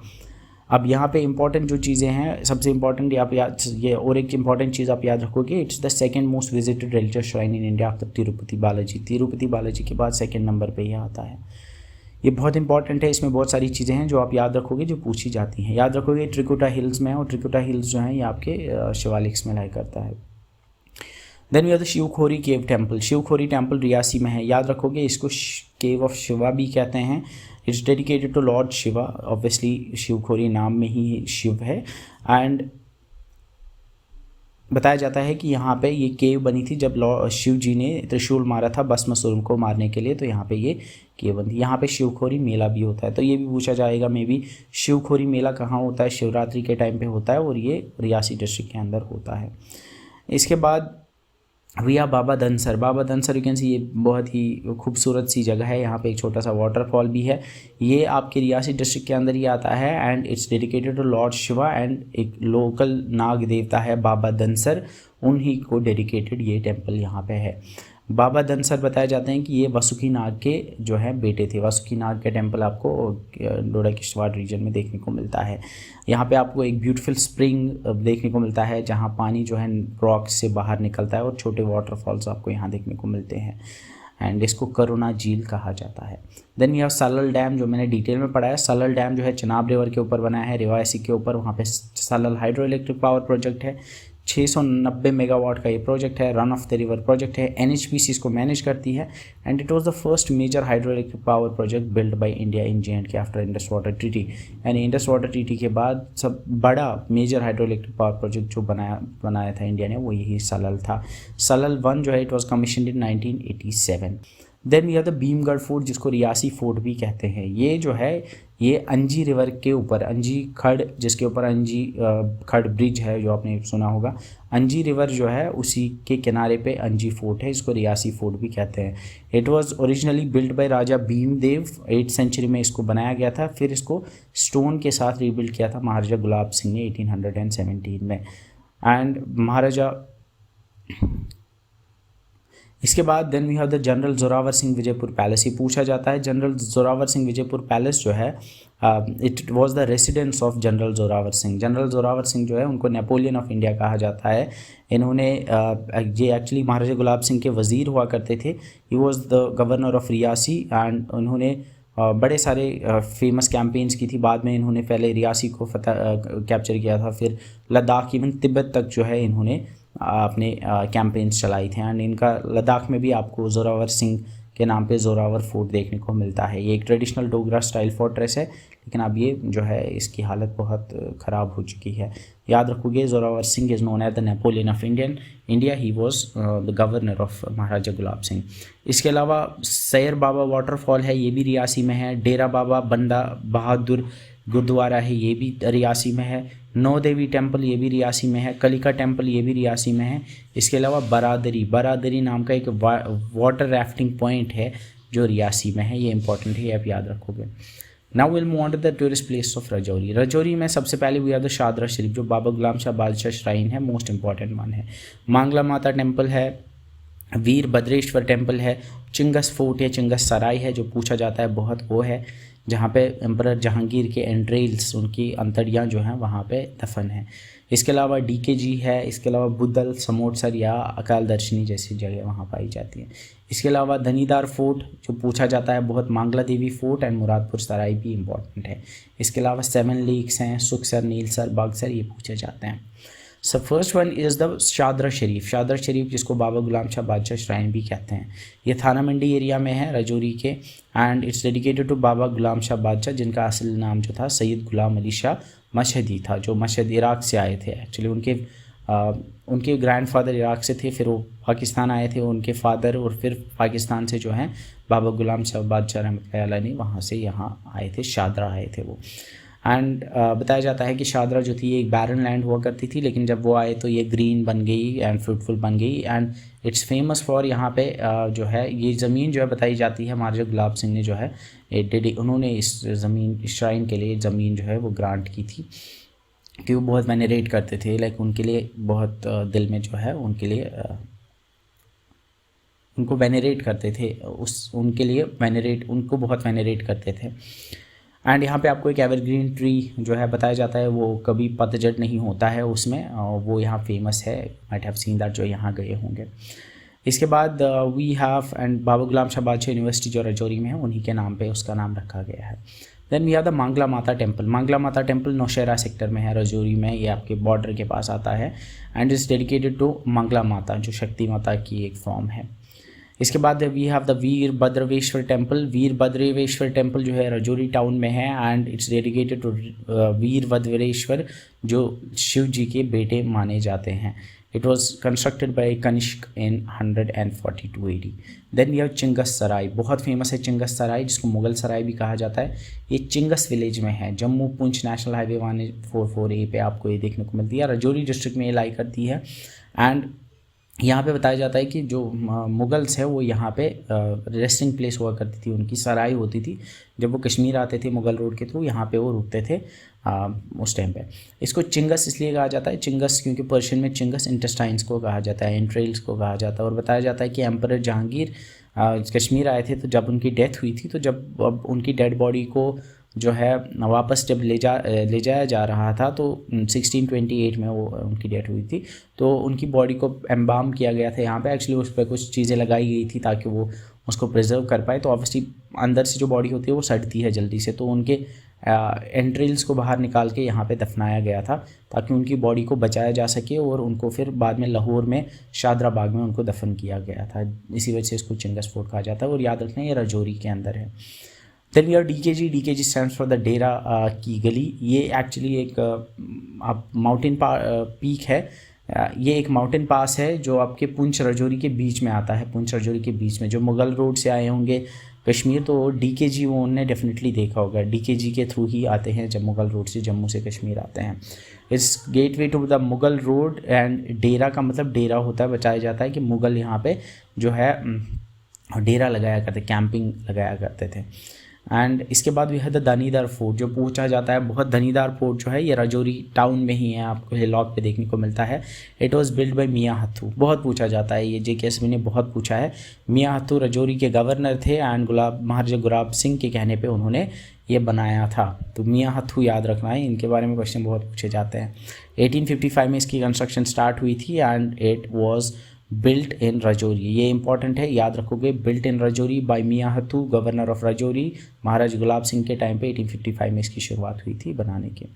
अब यहाँ पे इंपॉर्टेंट जो चीज़ें हैं, सबसे इंपॉर्टेंट आप याद, ये और एक इंपॉर्टेंट चीज़ आप याद रखोगे, it's the second most visited religious shrine in India after Tirupati Balaji. Tirupati Balaji के बाद सेकंड नंबर पे ये आता है। ये बहुत इंपॉर्टेंट है, इसमें बहुत सारी चीज़ें हैं जो आप याद रखोगे जो पूछी जाती हैं। याद रखोगे त्रिकुटा हिल्स में, और त्रिकुटा हिल्स जो है ये आपके शिवालिक्स में लाई करता है। Then we have the Shivkhori cave temple, Shivkhori temple Reasi में है। याद रखोगे इसको केव ऑफ शिवा भी कहते हैं। It's dedicated to lord Shiva, obviously Shivkhori नाम में ही शिव है। एंड बताया जाता है कि यहाँ पे ये केव बनी थी जब शिव जी ने त्रिशूल मारा था भस्मासुर को मारने के लिए, तो यहाँ पे ये केव बनी थी। यहाँ पे शिवखोरी मेला भी होता है, तो ये भी पूछा जाएगा मे बी शिवखोरी मेला कहाँ होता है, शिवरात्रि के टाइम पे होता है और ये रियासी डिस्ट्रिक्ट के अंदर होता है। इसके बाद भैया बाबा दनसर, बाबा दनसर यू कैन सी, ये बहुत ही खूबसूरत सी जगह है। यहाँ पे एक छोटा सा वाटरफॉल भी है, ये आपके रियासी डिस्ट्रिक्ट के अंदर ही आता है। And it's dedicated to lord Shiva and एक लोकल नाग देवता है बाबा दनसर, उन्हीं को डेडिकेटेड ये टेम्पल यहाँ पे है। बाबा दनसर बताए जाते हैं कि ये वासुकी नाग के जो है बेटे थे। वासुकी नाग का टेम्पल आपको डोडा किश्तवाड़ रीजन में देखने को मिलता है। यहाँ पे आपको एक ब्यूटीफुल स्प्रिंग देखने को मिलता है जहाँ पानी जो है रॉक से बाहर निकलता है और छोटे वाटरफॉल्स आपको यहाँ देखने को मिलते हैं। एंड इसको करुणा झील कहा जाता है। देन यह सलल डैम जो मैंने डिटेल में पढ़ा है, सलल डैम जो है चनाब रिवर के ऊपर बना है, रिवासी के ऊपर। वहाँ पे Salal hydro electric power project है, 690 मेगावाट का ये प्रोजेक्ट है। Run of the river project है, NHPC इसको मैनेज करती है। And it was the first major hydro electric power project build by India in J&K after Indus water treaty. यानी Indus water treaty के बाद सब बड़ा major hydro electric power project जो बनाया था इंडिया ने, वो यही सलल था। सलल 1 जो है it was commission in 1987। Then we have the Bhimgarh fort, जिसको रियासी फोर्ट भी कहते हैं। ये जो है ये अंजी रिवर के ऊपर, अंजी खड़, जिसके ऊपर अंजी खड़ ब्रिज है जो आपने सुना होगा, अंजी रिवर जो है उसी के किनारे पे अंजी फोर्ट है, इसको रियासी फोर्ट भी कहते हैं। It was originally build by Raja Bhimdev, 8th century में इसको बनाया गया था, फिर इसको स्टोन के साथ रीबिल्ड किया था महाराजा गुलाब सिंह ने 1817 में। एंड महाराजा, इसके बाद then we have the general Zorawar Singh Vijaypur palace. ये पूछा जाता है जनरल जोरावर सिंह विजयपुर पैलेस जो है it was the residence of general Zorawar Singh. General Zorawar Singh जो है उनको नेपोलियन ऑफ इंडिया कहा जाता है। इन्होंने ये एक्चुअली महाराजा गुलाब सिंह के वज़ीर हुआ करते थे। ही was the governor of Reasi and उन्होंने बड़े सारे फेमस कैंपेन्स की थी। बाद में इन्होंने पहले रियासी को कैप्चर किया था, फिर लद्दाख इवन तिब्बत तक जो है इन्होंने अपने कैंपेन्स चलाई थे। एंड इनका लद्दाख में भी आपको जोरावर सिंह के नाम पे जोरावर फोर्ट देखने को मिलता है। ये एक ट्रेडिशनल डोगरा स्टाइल फोर्ट्रेस है, लेकिन अब ये जो है इसकी हालत बहुत ख़राब हो चुकी है। याद रखोगे Zorawar Singh is known as the Napoleon of India. He was the governor of Maharaja Gulab Singh. इसके अलावा सैर बाबा वाटरफॉल है, ये भी रियासी में है। डेरा बाबा बंदा बहादुर गुरुद्वारा है, ये भी रियासी में है। नौ देवी टेम्पल ये भी रियासी में है। कलिका टेम्पल ये भी रियासी में है। इसके अलावा बरादरी नाम का एक वाटर राफ्टिंग पॉइंट है जो रियासी में है, ये इंपॉर्टेंट है, ये आप याद रखोगे। Now will move on to the tourist place of Rajouri. Rajouri में सबसे पहले we have the Shahdara Sharif, जो बाबा गुलाम शाह बादशाह श्राइन है, मोस्ट इंपॉर्टेंट वन है। मांगला माता टेम्पल है, वीर भद्रेश्वर टेम्पल है, चिंगस फोर्ट या चिंगस सराय है जो पूछा जाता है बहुत, वो है जहाँ पे एम्परर जहांगीर के एंट्रेल्स, उनकी अंतड़ियाँ जो हैं वहाँ पे दफन है। इसके अलावा डीकेजी है। इसके अलावा बुद्धल, समोटसर या अकाल दर्शनी जैसी जगह वहाँ पाई जाती हैं। इसके अलावा धनीदार फोर्ट जो पूछा जाता है बहुत, मांगला देवी फोर्ट एंड मुरादपुर सराय भी इम्पॉर्टेंट है। इसके अलावा 7 लेक्स हैं, सुखसर, नीलसर, बागसर, ये पूछे जाते हैं। So first one is the Shahdara Sharif. Shahdara Sharif जिसको बाबा गुलाम शाह बादशाह श्राइन भी कहते हैं, ये थाना मंडी एरिया में है रजौरी के। And it's dedicated to Baba Ghulam Shah बादशाह, जिनका असल नाम जो था सैयद गुलाम अली शाह मशहदी था, जो मशहद इराक़ से आए थे। एक्चुअली उनके ग्रैंडफादर इराक़ से थे, फिर वो पाकिस्तान आए थे, उनके फादर, और फिर पाकिस्तान से जो हैं बाबा गुलाम शाह बादशाह रहमतुल्लाह अलैह ने वहाँ से यहाँ आए थे, शादरा आए थे वो। एंड बताया जाता है कि शादरा जो थी ये एक बैरन लैंड हुआ करती थी, लेकिन जब वो आए तो ये ग्रीन बन गई एंड फ्रूटफुल बन गई। एंड इट्स फेमस फॉर, यहाँ पे जो है ये ज़मीन जो है बताई जाती है महाराजा गुलाब सिंह ने जो है उन्होंने इस ज़मीन, इस श्राइन के लिए ज़मीन जो है वो ग्रांट की थी, कि वो बहुत वेनरेट करते थे, लाइक उनके लिए बहुत दिल में जो है उनके लिए उनको वेनरेट करते थे, उनको बहुत वेनरेट करते थे। एंड यहाँ पे आपको एक एवरग्रीन ट्री जो है बताया जाता है, वो कभी पतझड़ नहीं होता है उसमें, वो यहाँ फेमस है, माइट हैव सीन दैट, जो यहाँ गए होंगे। इसके बाद we have and Baba Ghulam Shah बादशाह यूनिवर्सिटी जो रजौरी में है, उन्हीं के नाम पे उसका नाम रखा गया है। देन वी हैव द मांगला माता टेम्पल। मांगला माता टेम्पल नौशहरा सेक्टर में है रजौरी में, ये आपके बॉर्डर के पास आता है। एंड इज़ डेडिकेटेड टू मांगला माता, जो शक्ति माता की एक फॉर्म है। इसके बाद we have the Veer Bhadreshwar temple. Veer Bhadreshwar temple जो है रजौरी टाउन में है, and it's dedicated to Veer Bhadreshwar, जो शिव जी के बेटे माने जाते हैं। It was constructed by Kanishka in 142 AD। Then we have Chingus Sarai, बहुत फेमस है चिंगस सराय, जिसको मुगल सराय भी कहा जाता है। ये चिंगस विलेज में है, Jammu Poonch national highway 144A पे आपको ये देखने को मिलती है, रजौरी डिस्ट्रिक्ट में ये लाई करती है। एंड यहाँ पे बताया जाता है कि जो मुगल्स है वो यहाँ पे रेस्टिंग प्लेस हुआ करती थी, उनकी सराय होती थी। जब वो कश्मीर आते थे मुगल रोड के थ्रू, यहाँ पे वो रुकते थे उस टाइम पे। इसको चिंगस इसलिए कहा जाता है, चिंगस क्योंकि पर्शियन में चिंगस इंटेस्टाइन्स को कहा जाता है, एंट्रेल्स को कहा जाता है। और बताया जाता है कि एम्परर जहांगीर कश्मीर आए थे, तो जब उनकी डेथ हुई थी, तो जब अब उनकी डेड बॉडी को जो है वापस जब ले जाया जा रहा था, तो 1628 में वो उनकी डेथ हुई थी, तो उनकी बॉडी को एम्बाम किया गया था यहाँ पे। एक्चुअली उस पर कुछ चीज़ें लगाई गई थी ताकि वो उसको प्रिजर्व कर पाए। तो ऑब्वियसली अंदर से जो बॉडी होती है वो सड़ती है जल्दी से, तो उनके एंट्रेल्स को बाहर निकाल के यहाँ पे दफनाया गया था, ताकि उनकी बॉडी को बचाया जा सके, और उनको फिर बाद में लाहौर में शादरा बाग में उनको दफन किया गया था। इसी वजह से इसको चिंगस फोर्ट कहा जाता है। और याद रखना ये रजौरी के अंदर है। Then we are D K G stands for the Dera की गली। ये एक्चुअली एक माउंटेन पीक है ये एक माउंटेन पास है जो आपके पुंछ राजौरी के बीच में आता है। पुंछ राजौरी के बीच में जो मुग़ल रोड से आए होंगे कश्मीर, तो DKG वो उन्होंने डेफिनेटली देखा होगा। DKG के थ्रू ही आते हैं जब मुग़ल रोड से जम्मू से कश्मीर आते हैं। Is gateway to the Mughal road and Dera का मतलब डेरा होता है, बताया जाता है कि मुग़ल यहाँ पे जो है डेरा लगाया करते, कैंपिंग लगाया करते थे। एंड इसके बाद भी है द धनीदार फोर्ट, जो पूछा जाता है बहुत धनीदार फोर्ट जो है ये राजौरी टाउन में ही है, आपको हिलॉक पे देखने को मिलता है। It was build bye Mian हथू, बहुत पूछा जाता है, ये JKSB ने बहुत पूछा है। मियां हथू राजौरी के गवर्नर थे एंड महाराजा गुलाब सिंह के कहने पे उन्होंने ये बनाया था। तो मियां हथू याद रखना है, इनके बारे में क्वेश्चन बहुत पूछे जाते हैं। 1855 में इसकी कंस्ट्रक्शन स्टार्ट हुई थी and it was built in Rajouri, ये इंपॉर्टेंट है, याद रखोगे। Built in Rajouri by Mian Hathu, governor of Rajouri, Maharaj Gulab Singh के टाइम पे 1855 में इसकी शुरुआत हुई थी बनाने की।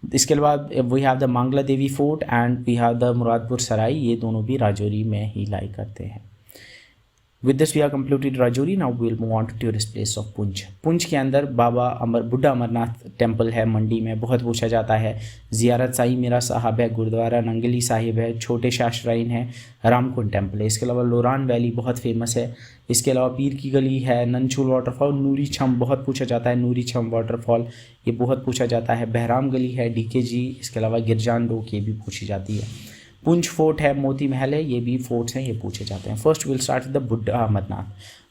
इसके बाद we have the Mangla Devi fort and we have the Muradpur Sarai, ये दोनों भी राजौरी में ही लाई करते हैं। With this we have completed Rajouri. Now we will move on to tourist place of Poonch. Poonch के अंदर बुड्ढा अमरनाथ टेम्पल है मंडी में, बहुत पूछा जाता है। ज़ियारत साई मीरा साहब है, गुरुद्वारा नंगली साहिब है, छोटे शाह श्राइन है, रामकुंड टेम्पल है। इसके अलावा लोरान वैली बहुत फेमस है। इसके अलावा पीर की गली है, ननचूल वाटरफॉल, नूरी छम बहुत पूछा जाता है, नूरी छम वाटरफॉल ये बहुत पूछा जाता है। बहराम गली है, DKG, इसके अलावा गिरजान डोक ये भी पूछी जाती है। पुंछ फोर्ट है, मोती महल है, ये भी फोर्ट्स हैं, ये पूछे जाते हैं। फर्स्ट विल स्टार्ट द बुड्ढा अमरनाथ,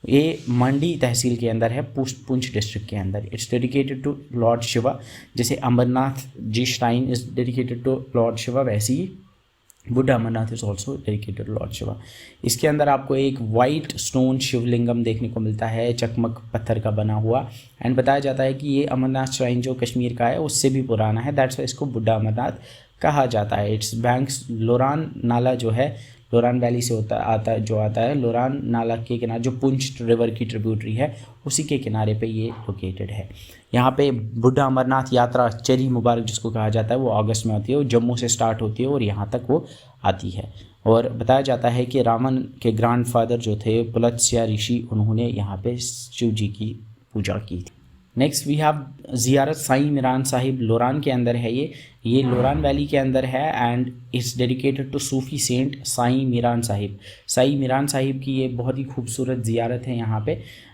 ये मंडी तहसील के अंदर है, पुंछ डिस्ट्रिक्ट के अंदर। It's dedicated to lord Shiva, जैसे Amarnath ji shrine is dedicated to lord Shiva, वैसे ही Budha Amarnath is also dedicated to lord Shiva. इसके अंदर आपको एक वाइट स्टोन शिवलिंगम देखने को मिलता है, चकमक पत्थर का बना हुआ। एंड बताया जाता है कि ये अमरनाथ श्राइन जो कश्मीर का है उससे भी पुराना है, दैट्स वाई इसको बुड्ढा अमरनाथ कहा जाता है। इट्स बैंक्स, लोरान नाला जो है लोरान वैली से आता है, लोरान नाला के किनारे जो पुंछ रिवर की ट्रिब्यूटरी है उसी के किनारे पे ये लोकेटेड है। यहाँ पे बुड्ढा अमरनाथ यात्रा चेरी मुबारक जिसको कहा जाता है वो अगस्त में होती है, वो जम्मू से स्टार्ट होती है और यहाँ तक वो आती है। और बताया जाता है कि रावण के ग्रैंडफादर जो थे पुलत्स्य ऋषि, उन्होंने यहाँ पे शिव जी की पूजा की थी। नेक्स्ट वी हैव ज़ियारत साई मीरान साहिब, लोरान के अंदर है ये लोरान वैली के अंदर है and it's dedicated to Sufi saint Sai Miran Sahib. Sai Miran Sahib की ये बहुत ही खूबसूरत ज़ियारत है यहाँ पे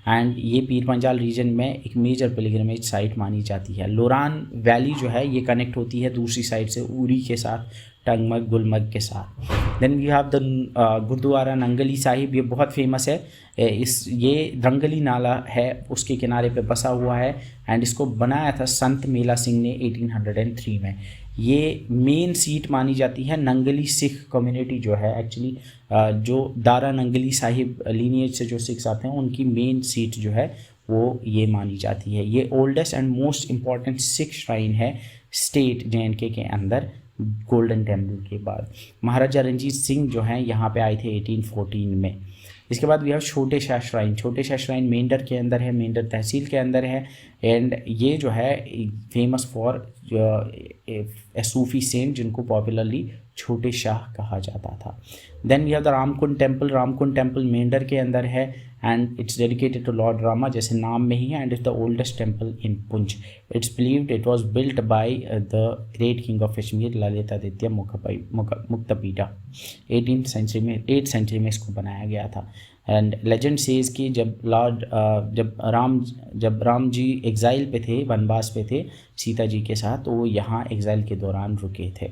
एंड ये पीर पंजाल रीजन में एक मेजर पिलग्रिमेज साइट मानी जाती है। लोरान वैली जो है ये कनेक्ट होती है दूसरी साइड से उरी के साथ, टंगमग गुलमर्ग के साथ। Then we have the gurudwara Nangli Sahib, ये बहुत फेमस है। ये रंगली नाला है उसके किनारे पे बसा हुआ है एंड इसको बनाया था संत मेला सिंह ने 1803 में। ये मेन सीट मानी जाती है नंगली सिख कम्युनिटी जो है, एक्चुअली जो दारा नंगली साहिब लीनिएज से जो सिख्स आते हैं उनकी मेन सीट जो है वो ये मानी जाती है। ये oldest and most important Sikh shrine है स्टेट JNK के अंदर, गोल्डन टेम्पल के बाद। महाराजा रंजीत सिंह जो हैं यहाँ पे आए थे 1814 में। इसके बाद वी हैव छोटे शाह श्राइन। छोटे शाह श्राइन मेंढर के अंदर है, मेंढर तहसील के अंदर है एंड ये जो है फेमस फॉर सूफी सेंट जिनको पॉपुलरली छोटे शाह कहा जाता था। Then we have the Ramkund temple. Ramkund temple Mendhar के अंदर है and it's dedicated to lord Rama, जैसे नाम में ही है, and it's the oldest temple in Poonch. It's believed it was built by the great king of Kashmir Lalitaditya Muktapida. 8th century में इसको बनाया गया था। एंड लेजेंड सेज कि जब राम जी एग्जाइल पे थे, वनवास पे थे सीता जी के साथ, तो वो यहाँ एग्जाइल के दौरान रुके थे।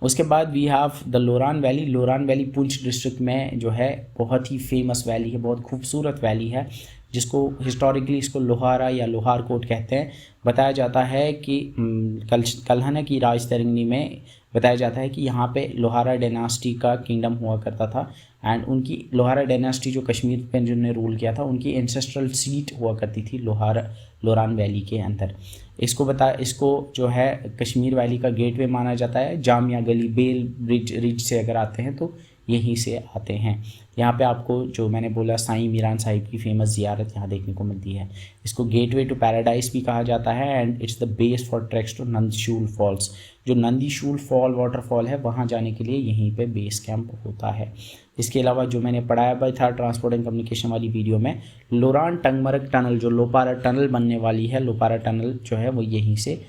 उसके बाद we have the Loran valley. Loran valley Poonch district में जो है बहुत ही फेमस वैली है, बहुत खूबसूरत वैली है, जिसको हिस्टोरिकली इसको लोहारा या लोहार कोट कहते हैं। बताया जाता है कि कल्हना की राजतरंगिणी में बताया जाता है कि यहाँ पे लोहारा डायनास्टी का किंगडम हुआ करता था एंड उनकी लोहारा डायनास्टी जो कश्मीर पे जिन्होंने रूल किया था उनकी एंसेस्ट्रल सीट हुआ करती थी लोरान वैली के अंदर। इसको जो है कश्मीर वैली का गेटवे माना जाता है। जामिया गली, बेल रिज से अगर आते हैं तो यहीं से आते हैं। यहाँ पे आपको जो मैंने बोला साईं मीरान साहिब की फेमस ज़ियारत यहाँ देखने को मिलती है। इसको गेटवे टू पैराडाइज भी कहा जाता है and it's the base for treks to Nandishool falls. जो नंदीशूल फॉल वाटरफॉल है वहाँ जाने के लिए यहीं पे बेस कैंप होता है। इसके अलावा जो मैंने पढ़ाया भी था ट्रांसपोर्ट एंड कम्युनिकेशन वाली वीडियो में, लोरान टंगमरग टनल जो लोपारा टनल बनने वाली है, लोपारा टनल जो है वो यहीं से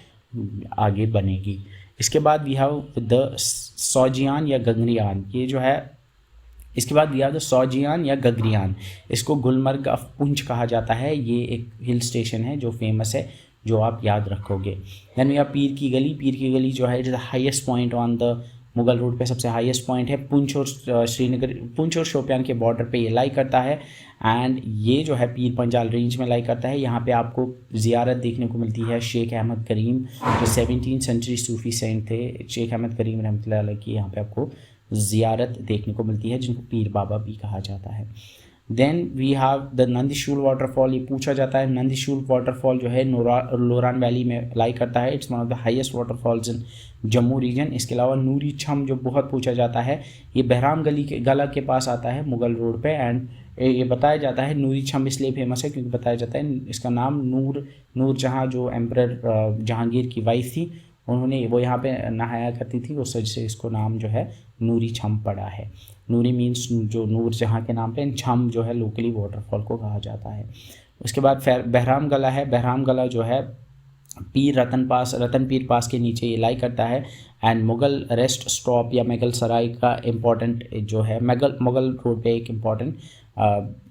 आगे बनेगी। इसके बाद वी हैव द सौजियान या गगरियान, ये जो है इसके बाद वी हैव द सौजियान या गगरियान, इसको गुलमर्ग ऑफ पुंछ कहा जाता है। ये एक हिल स्टेशन है जो फेमस है, जो आप याद रखोगे। देन वी हैव पीर की गली। पीर की गली जो है it is the highest point on the Mughal road पे, सबसे हाईएस्ट पॉइंट है। पुंछ और श्रीनगर, पुंछ और शोपियान के बॉर्डर पे ये लाई करता है एंड ये जो है पीर पंजाल रेंज में लाई करता है। यहाँ पे आपको ज़ियारत देखने को मिलती है शेख अहमद करीम, जो 17वीं सेंचुरी सूफी सेंट थे। शेख अहमद करीम रहमतुल्लाह अलैह की यहाँ पे आपको ज़ियारत देखने को मिलती है, जिनको पीर बाबा भी कहा जाता है। Then we have the Nandishool waterfall. ये पूछा जाता है, नंदीशूल वाटरफॉल जो है लोरान वैली में लाई करता है। It's one of the highest waterfalls in Jammu region. इसके अलावा नूरी छम जो बहुत पूछा जाता है, ये बहराम गला के पास आता है मुगल रोड पे एंड ये बताया जाता है नूरी छम इसलिए फेमस है क्योंकि बताया जाता है इसका नाम नूर जहाँ जो एम्परर जहांगीर की वाइफ थी, उन्होंने वो यहाँ पे नहाया करती थी, उस वजह से इसको नाम जो है नूरी छम पड़ा है। नूरी मीन्स जो नूर जहाँ के नाम पे, छम जो है लोकली वाटरफॉल को कहा जाता है। उसके बाद बहराम गला है। बहराम गला जो है रतन पीर पास के नीचे ये लाई करता है एंड मुगल रेस्ट स्टॉप या मुगल सराय का इम्पोर्टेंट जो है मुगल रोड पे एक इम्पोर्टेंट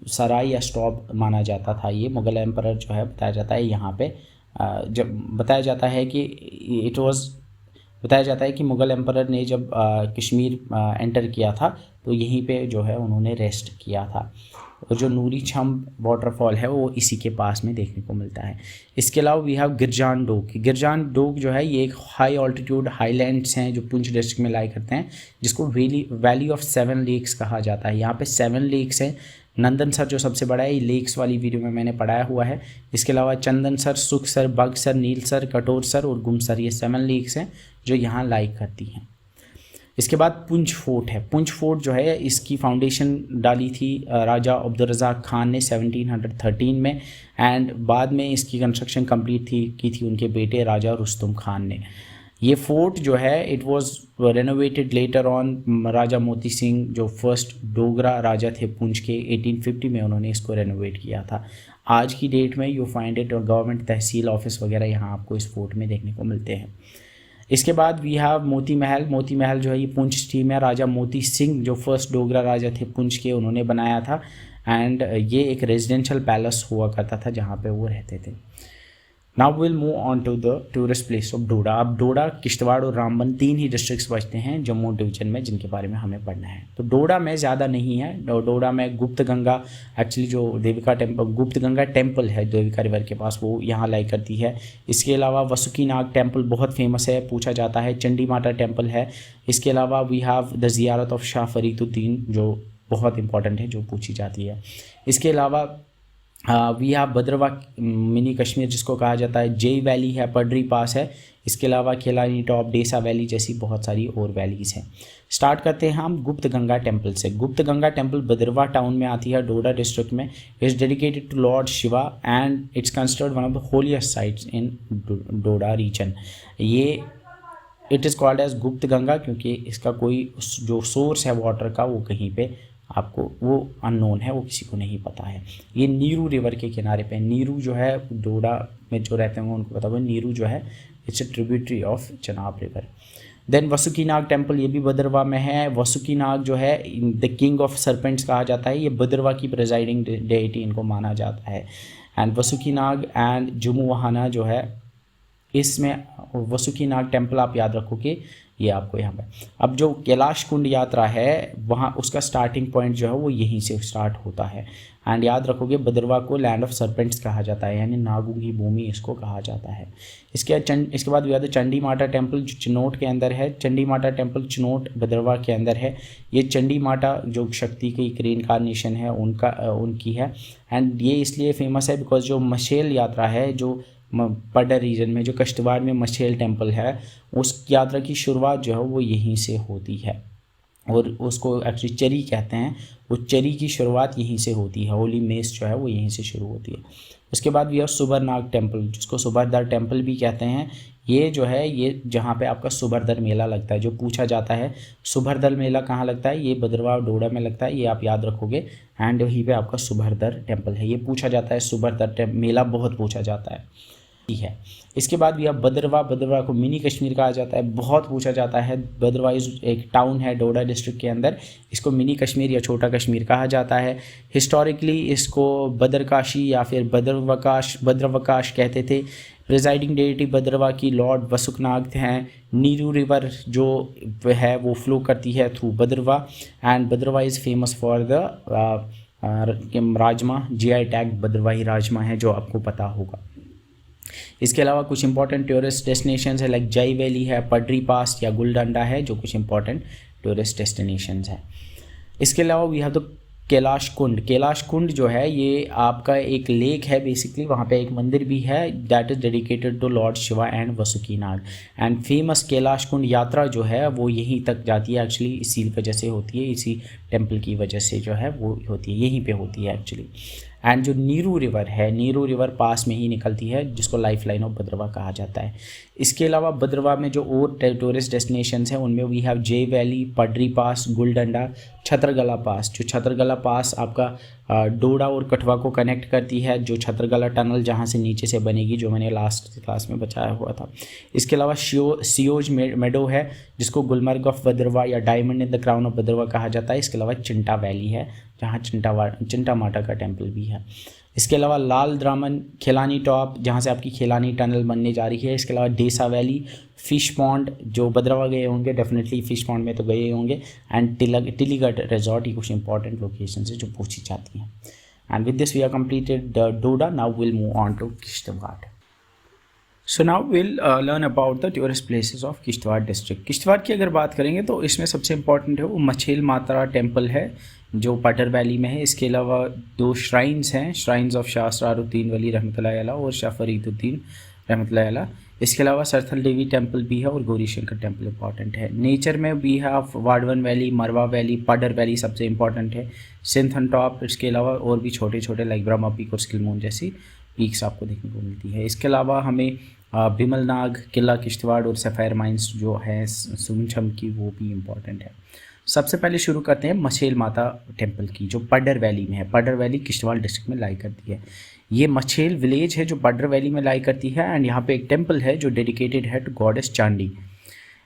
सराय या स्टॉप माना जाता था। ये मुगल एम्परर जो है बताया जाता है यहाँ पे जब बताया जाता है कि मुग़ल एम्परर ने जब कश्मीर एंटर किया था तो यहीं पे जो है उन्होंने रेस्ट किया था। और जो नूरी छम वाटरफॉल है वो इसी के पास में देखने को मिलता है। इसके अलावा वी हैव गिरजान डोक जो है ये एक हाई ऑल्टीट्यूड हाईलैंड्स हैं जो पुंछ डिस्ट्रिक्ट में लाई करते हैं, जिसको वैली ऑफ 7 लेक्स कहा जाता है। यहाँ पे 7 लेक्स हैं। नंदनसर जो सबसे बड़ा है, ये लेक्स वाली वीडियो में मैंने पढ़ाया हुआ है। इसके अलावा चंदनसर, सुखसर, बगसर, नीलसर, कटोरसर और गुमसर, ये 7 लेक्स हैं जो यहाँ लाई करती हैं। इसके बाद पुंछ फोर्ट है। पुंछ फोर्ट जो है इसकी फाउंडेशन डाली थी राजा अब्दुल रज़ाक खान ने 1713 में एंड बाद में इसकी कंस्ट्रक्शन कंप्लीट की थी उनके बेटे राजा रुस्तुम खान ने। ये फोर्ट जो है it was renovated later on. Raja Moti Singh जो फर्स्ट डोगरा राजा थे पुंछ के, 1850 में उन्होंने इसको रेनोवेट किया था। आज की डेट में यू फाइंड इट और गवर्नमेंट तहसील ऑफिस वगैरह यहाँ आपको इस फोर्ट में देखने को मिलते हैं। इसके बाद वी हैव मोती महल जो है ये पुंछ स्टीम है। राजा मोती सिंह जो फर्स्ट डोगरा राजा थे पुंछ के, उन्होंने बनाया था एंड ये एक रेजिडेंशियल पैलेस हुआ करता था जहाँ पे वो रहते थे। Now will move on to the tourist place of Doda. अब डोडा, किश्तवाड़ और रामबन 3 ही डिस्ट्रिक्ट्स बचते हैं जम्मू डिवीजन में जिनके बारे में हमें पढ़ना है। तो डोडा में ज़्यादा नहीं है। डोडा में गुप्त गंगा, एक्चुअली जो देविका टेम्पल, गुप्त गंगा टेम्पल है देविका रिवर के पास, वो यहाँ लाई करती है। इसके अलावा वसुकी नाग टेम्पल बहुत फेमस है, पूछा जाता है। चंडी माता टेम्पल है। इसके अलावा वी हैव द ज़ियारत ऑफ शाह फरीदुद्दीन जो बहुत इंपॉर्टेंट है, जो पूछी जाती है। इसके अलावा we have Bhaderwah mini Kashmir जिसको कहा जाता है। जेई वैली है, पडरी पास है। इसके अलावा केलानी टॉप, डेसा वैली जैसी बहुत सारी और वैलीज़ हैं। स्टार्ट करते हैं हम गुप्त गंगा टेम्पल से। गुप्त गंगा टेम्पल भद्रवा टाउन में आती है, डोडा डिस्ट्रिक्ट में। It's dedicated to lord Shiva and it's considered one of the holiest sites in Doda region. ये it is called as Gupt Ganga क्योंकि इसका कोई जो सोर्स है वाटर का वो कहीं पे आपको वो अननोन है, वो किसी को नहीं पता है। ये नीरू रिवर के किनारे पे, नीरू जो है डोडा में जो रहते हैं उनको पता होगा, नीरू जो है it's a tributary of Chenab river. Then Vasuki Nag temple, ये भी भद्रवा में है। वसुकी नाग जो है द किंग ऑफ सरपेंट्स कहा जाता है। ये भद्रवा की प्रेजाइडिंग डेटी इनको माना जाता है। एंड वसुकी नाग एंड जुमुवाहाना जो है, इसमें वसुकी नाग टेम्पल आप याद रखोगे, ये आपको यहाँ पे। अब जो कैलाश कुंड यात्रा है वहाँ उसका स्टार्टिंग पॉइंट जो है वो यहीं से स्टार्ट होता है। एंड याद रखोगे भद्रवा को लैंड ऑफ सरपेंट्स कहा जाता है, यानी नागों की भूमि इसको कहा जाता है। इसके बाद याद है चंडी माता टेम्पल जो चिनोट के अंदर है। चंडी माता टेम्पल चिनोट भद्रवा के अंदर है। ये चंडी माता जो शक्ति की रीइंकार्नेशन है उनकी है। एंड ये इसलिए फेमस है बिकॉज जो मशेल यात्रा है जो पडर रीजन में, जो किश्तवाड़ में मशेल टेम्पल है, उस यात्रा की शुरुआत जो है वो यहीं से होती है और उसको एक्चुअली चरी कहते हैं। वो चरी की शुरुआत यहीं से होती है, होली मेस जो है वो यहीं से शुरू होती है। उसके बाद भी है सुबरनाग टेम्पल जिसको सुबरदर टेम्पल भी कहते हैं। ये जो है ये जहाँ पे आपका सुबरदर मेला लगता है, जो पूछा जाता है सुबरदर मेला कहाँ लगता है, ये भद्रवा डोडा में लगता है, ये आप याद रखोगे। एंड वहीं पे आपका सुबरदर टेम्पल है, ये पूछा जाता है सुबरदर मेला बहुत पूछा जाता है। है। इसके बाद भी अब भद्रवाह, भद्रवाह को मिनी कश्मीर कहा जाता है, बहुत पूछा जाता है। भद्रवाह एक टाउन है डोडा डिस्ट्रिक्ट के अंदर, इसको मिनी कश्मीर या छोटा कश्मीर कहा जाता है। हिस्टोरिकली इसको बदरकाशी या फिर भद्रवकाश कहते थे। प्रिजाइडिंग डेटी भद्रवाह की लॉर्ड वसुकनाग हैं। नीरू रिवर जो है वो फ्लो करती है through Bhadarwah, and Bhadarwah is famous for the rajma. GI tag Bhadarwahi rajma है जो आपको पता होगा। इसके अलावा कुछ इंपॉर्टेंट टूरिस्ट डेस्टिनेशंस है, लाइक जय वैली है, पडरी पास या गुलडंडा है, जो कुछ इंपॉर्टेंट टूरिस्ट डेस्टिनेशंस हैं। इसके अलावा we have the Kailash Kund. Kailash Kund जो है ये आपका एक लेक है बेसिकली, वहाँ पे एक मंदिर भी है that is dedicated to lord Shiva and Vasukinag. And famous Kailash Kund yatra जो है वो यहीं तक जाती है एक्चुअली, इसी वजह से होती है, इसी टेम्पल की वजह से जो है वो होती है, यहीं पे होती है एक्चुअली। एंड जो नीरू रिवर है, नीरू रिवर पास में ही निकलती है, जिसको लाइफ लाइन ऑफ भद्रवाह कहा जाता है। इसके अलावा भद्रवाह में जो और टूरिस्ट डेस्टिनेशंस हैं उनमें वी हैव जय वैली, पडरी पास, गुलडंडा, छतरगला पास। जो छतरगला पास आपका डोडा और कठवा को कनेक्ट करती है, जो छतरगला टनल जहाँ से नीचे से बनेगी, जो मैंने लास्ट क्लास में बताया हुआ था। इसके अलावा सियोज मेडो है, जिसको गुलमर्ग ऑफ भद्रवाह या diamond in the crown of Bhadarwah कहा जाता है। इसके अलावा चिंटा वैली है, जहाँ चिंटा माता का टेम्पल भी है। इसके अलावा लाल द्रामन, खिलानी टॉप, जहाँ से आपकी खिलानी टनल बनने जा रही है। इसके अलावा डेसा वैली, फिश पॉन्ड, जो भद्रवाह गए होंगे डेफिनेटली फिश पॉन्ड में तो गए होंगे, एंड टिलीगढ़ रिजॉर्ट। ये कुछ इंपॉर्टेंट लोकेशन है जो पूछी जाती हैं। And with this we are completed Doda. Now will move on to Kishtwar. So now will learn about the tourist places of Kishtwar district. Kishtwar की अगर बात करेंगे तो इसमें सबसे इंपॉर्टेंट है वो मछेल माता टेम्पल है जो पटर वैली में है। इसके अलावा 2 श्राइन्स हैं, श्राइन्स ऑफ शाह असरारुद्दीन वली रहमतुल्लाह अलैह और शाह फरीदुद्दीन रहमतुल्लाह अलैह। इसके अलावा सरथल देवी टेम्पल भी है और गौरी शंकर टेम्पल इंपॉर्टेंट है। नेचर में वी हैव वाडवन वैली, मरवा वैली, पडर वैली सबसे इंपॉर्टेंट है, सिंथन टॉप। इसके अलावा और भी छोटे छोटे लाइक ब्रह्मा पीक और स्किलमून जैसी पीक्स आपको देखने को मिलती है। इसके अलावा हमें बिमलनाग किला किश्तवाड़ और सफ़ायर माइंस जो है सुमछम की, वो भी इम्पॉर्टेंट है। सबसे पहले शुरू करते हैं मछेल माता टेम्पल की, जो पडर वैली में है। पडर वैली किश्तवाड़ डिस्ट्रिक्ट में लाई करती है। ये मछेल विलेज है जो पडर वैली में लाई करती है, एंड यहाँ पे एक टेम्पल है जो डेडिकेटेड है टू गॉडेस चांडी।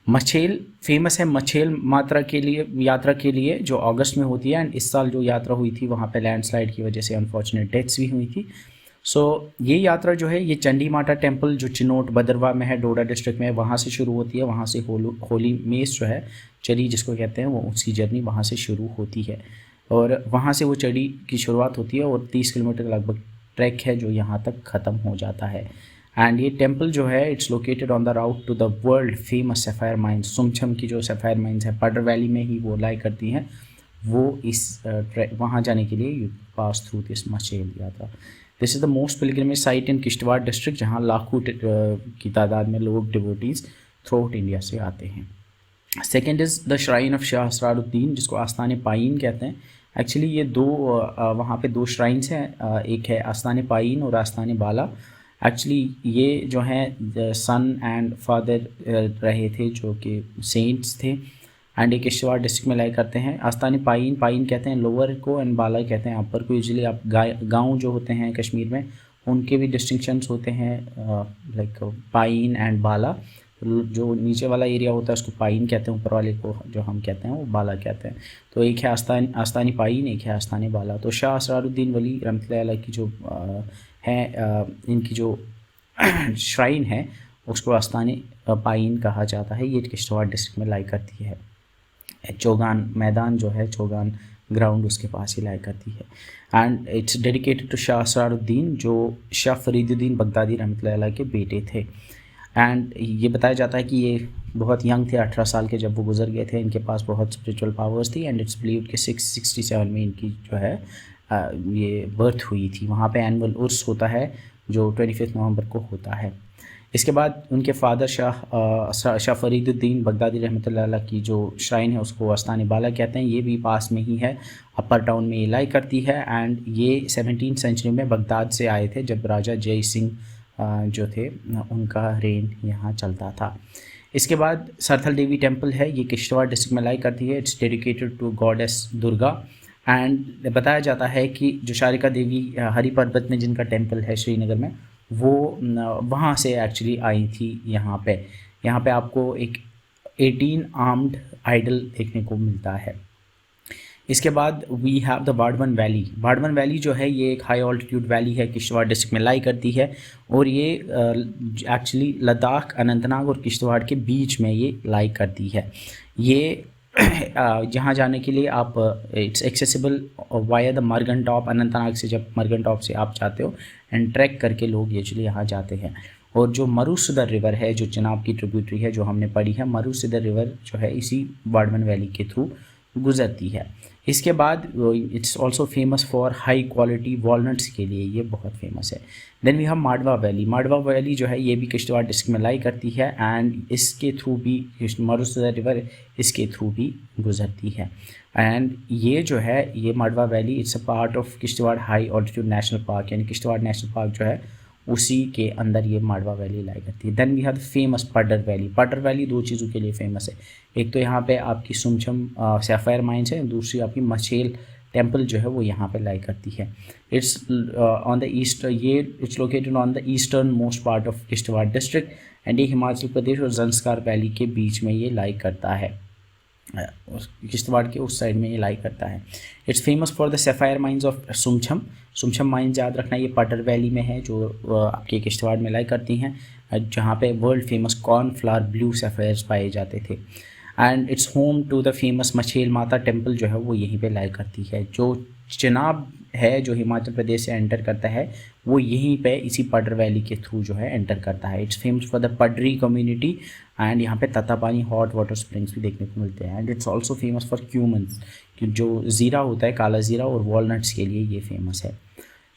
मछेल फेमस है मछेल माता के लिए, यात्रा के लिए, जो अगस्त में होती है। एंड इस साल जो यात्रा हुई थी वहाँ पे लैंडस्लाइड की वजह से अनफॉर्चुनेट डेथ्स भी हुई थी। सो ये यात्रा जो है ये चंडी माता टेम्पल जो चिनोट भद्रवाह में है, डोडा डिस्ट्रिक्ट में, वहाँ से शुरू होती है। वहाँ से होली मेस जो है, चढ़ी जिसको कहते हैं, वो उसकी जर्नी वहाँ से शुरू होती है और वहाँ से वो चढ़ी की शुरुआत होती है और 30 किलोमीटर लगभग ट्रैक है जो यहाँ तक ख़त्म हो जाता है। एंड ये टेम्पल जो है it's located on the route to the world famous sapphire mines. Sumchham की जो सफ़ायर माइंस है पडर वैली में ही वो लाई करती हैं। वो इस वहाँ जाने के लिए यू पास थ्रू दिस मछेल यात्रा। This is the most pilgrimage site in Kishtwar district, जहाँ लाखों की तादाद में लोग डिवोटीज़ थ्रू आउट इंडिया से आते हैं। Second is the shrine of Shah Asraruddin, जिसको आस्थान पायीन कहते हैं। एक्चुअली ये वहाँ पे 2 श्राइन्स हैं, एक है आस्थान पायीन और आस्थान बाला। एक्चुअली ये जो हैं सन एंड फादर रहे थे जो कि सेंट्स थे, एंड एक किश्तवाड़ डिस्ट्रिक्ट में लाई करते हैं। आस्थान पायीन कहते हैं लोअर को, एंड बाला कहते हैं अपर को। यूजुअली आप गाँव जो होते हैं कश्मीर में उनके भी डिस्टिंक्शंस होते हैं, लाइक पायीन एंड बाला। जो नीचे वाला एरिया होता है उसको पायीन कहते हैं, ऊपर वाले को जो हम कहते हैं वो बाला कहते हैं। तो एक है आस्थानी पायीन, एक है आस्थानी बाला। तो शाह असरारुद्दीन वली रहमतुल्लाह अलैह की जो है इनकी जो श्राइन है उसको आस्थानी पायीन कहा जाता है। ये किश्तवाड़ डिस्ट्रिक्ट में लाई करती है। चौगान मैदान जो है, चौगान ग्राउंड, उसके पास ही लाई करती है। And it's dedicated to Shah Asraruddin जो शाह फरीदुद्दीन बगदादी रहमतुल्लाह अलैह के बेटे थे। एंड ये बताया जाता है कि ये बहुत यंग थे, 18 साल के जब वो गुजर गए थे। इनके पास बहुत स्पिरिचुअल पावर्स थी एंड इट्स बिलीव्ड कि 667 में इनकी जो है ये बर्थ हुई थी। वहाँ पे एनुअल उर्स होता है जो 25 नवंबर को होता है। इसके बाद उनके फादर शाह फरीदुद्दीन बगदादी रहमतुल्लाह अलैह की जो श्राइन है उसको आस्थान बाला कहते हैं। ये भी पास में ही है, अपर टाउन में ये लाई करती है। एंड ये 17वीं सेंचुरी में बगदाद से आए थे जब राजा जय सिंह जो थे उनका रेन यहाँ चलता था। इसके बाद सरथल देवी टेम्पल है, ये किश्तवाड़ डिस्ट्रिक्ट में लाई करती है। It's dedicated to goddess Durga. And बताया जाता है कि जो शारिका देवी हरी पर्वत में जिनका टेम्पल है श्रीनगर में, वो वहाँ से एक्चुअली आई थी यहाँ पे आपको एक 18 आर्म्ड आइडल देखने को मिलता है। इसके बाद we have the Badwan valley. Badwan valley जो है ये एक हाई ऑल्टीट्यूड वैली है, किश्तवाड़ डिस्ट्रिक्ट में लाई करती है, और ये एक्चुअली लद्दाख, अनंतनाग और किश्तवाड़ के बीच में ये लाई करती है। ये जहाँ जाने के लिए आप it's accessible via the Margan top. Anantnag से जब मरगन टॉप से आप जाते हो एंड ट्रैक करके लोग यूजुअली यहाँ जाते हैं। और जो मरुसुदर रिवर है, जो चिनाब की ट्रिब्यूटरी है जो हमने पढ़ी है, मरुसुदर रिवर जो है इसी बाड़वन वैली के थ्रू गुजरती है। इसके बाद it's also famous for high quality walnuts के लिए, ये बहुत फेमस है। Then we have Madwa valley. Madwa valley जो है ये भी किश्तवाड़ डिस्ट्रिक्ट में लाई करती है, एंड इसके थ्रू भी मरुसुदर रिवर इसके थ्रू भी गुजरती है। एंड ये जो है ये Madwa valley it's a part of Kishtwar high altitude national park, यानी किश्तवाड़ नेशनल पार्क जो है उसी के अंदर ये माडवा वैली लाई करती है। Then we have the famous Padar valley. Padar valley दो चीज़ों के लिए फेमस है, एक तो यहाँ पे आपकी सुमछम सैफायर माइंस है, दूसरी आपकी मछेल टेम्पल जो है वो यहाँ पे लाई करती है। इट्स ऑन द ईस्ट, ये it's located on the eastern most part of Kishtwar district, and ये हिमाचल प्रदेश और जंस्कार वैली के बीच में ये लाई करता है, किश्तवाड़ के उस साइड में ये लाई करता है। It's famous for the sapphire mines of Sumchham. Sumchham mines याद रखना ये पडर वैली में है, जो आपके किश्तवाड़ में लाई करती हैं, जहाँ पे world famous cornflower blue sapphires पाए जाते थे। And it's home to the famous Machail Mata temple जो है वो यहीं पे लाई करती है। जो चिनाब है जो हिमाचल प्रदेश से एंटर करता है वो यहीं पे इसी पडर वैली के थ्रू जो है एंटर करता है। It's famous for the Padri community, and यहाँ पे तत्तापानी हॉट वाटर स्प्रिंग्स भी देखने को मिलते हैं। And it's also famous for cumins, जो ज़ीरा होता है, काला ज़ीरा, और वॉलनट्स के लिए ये फेमस है।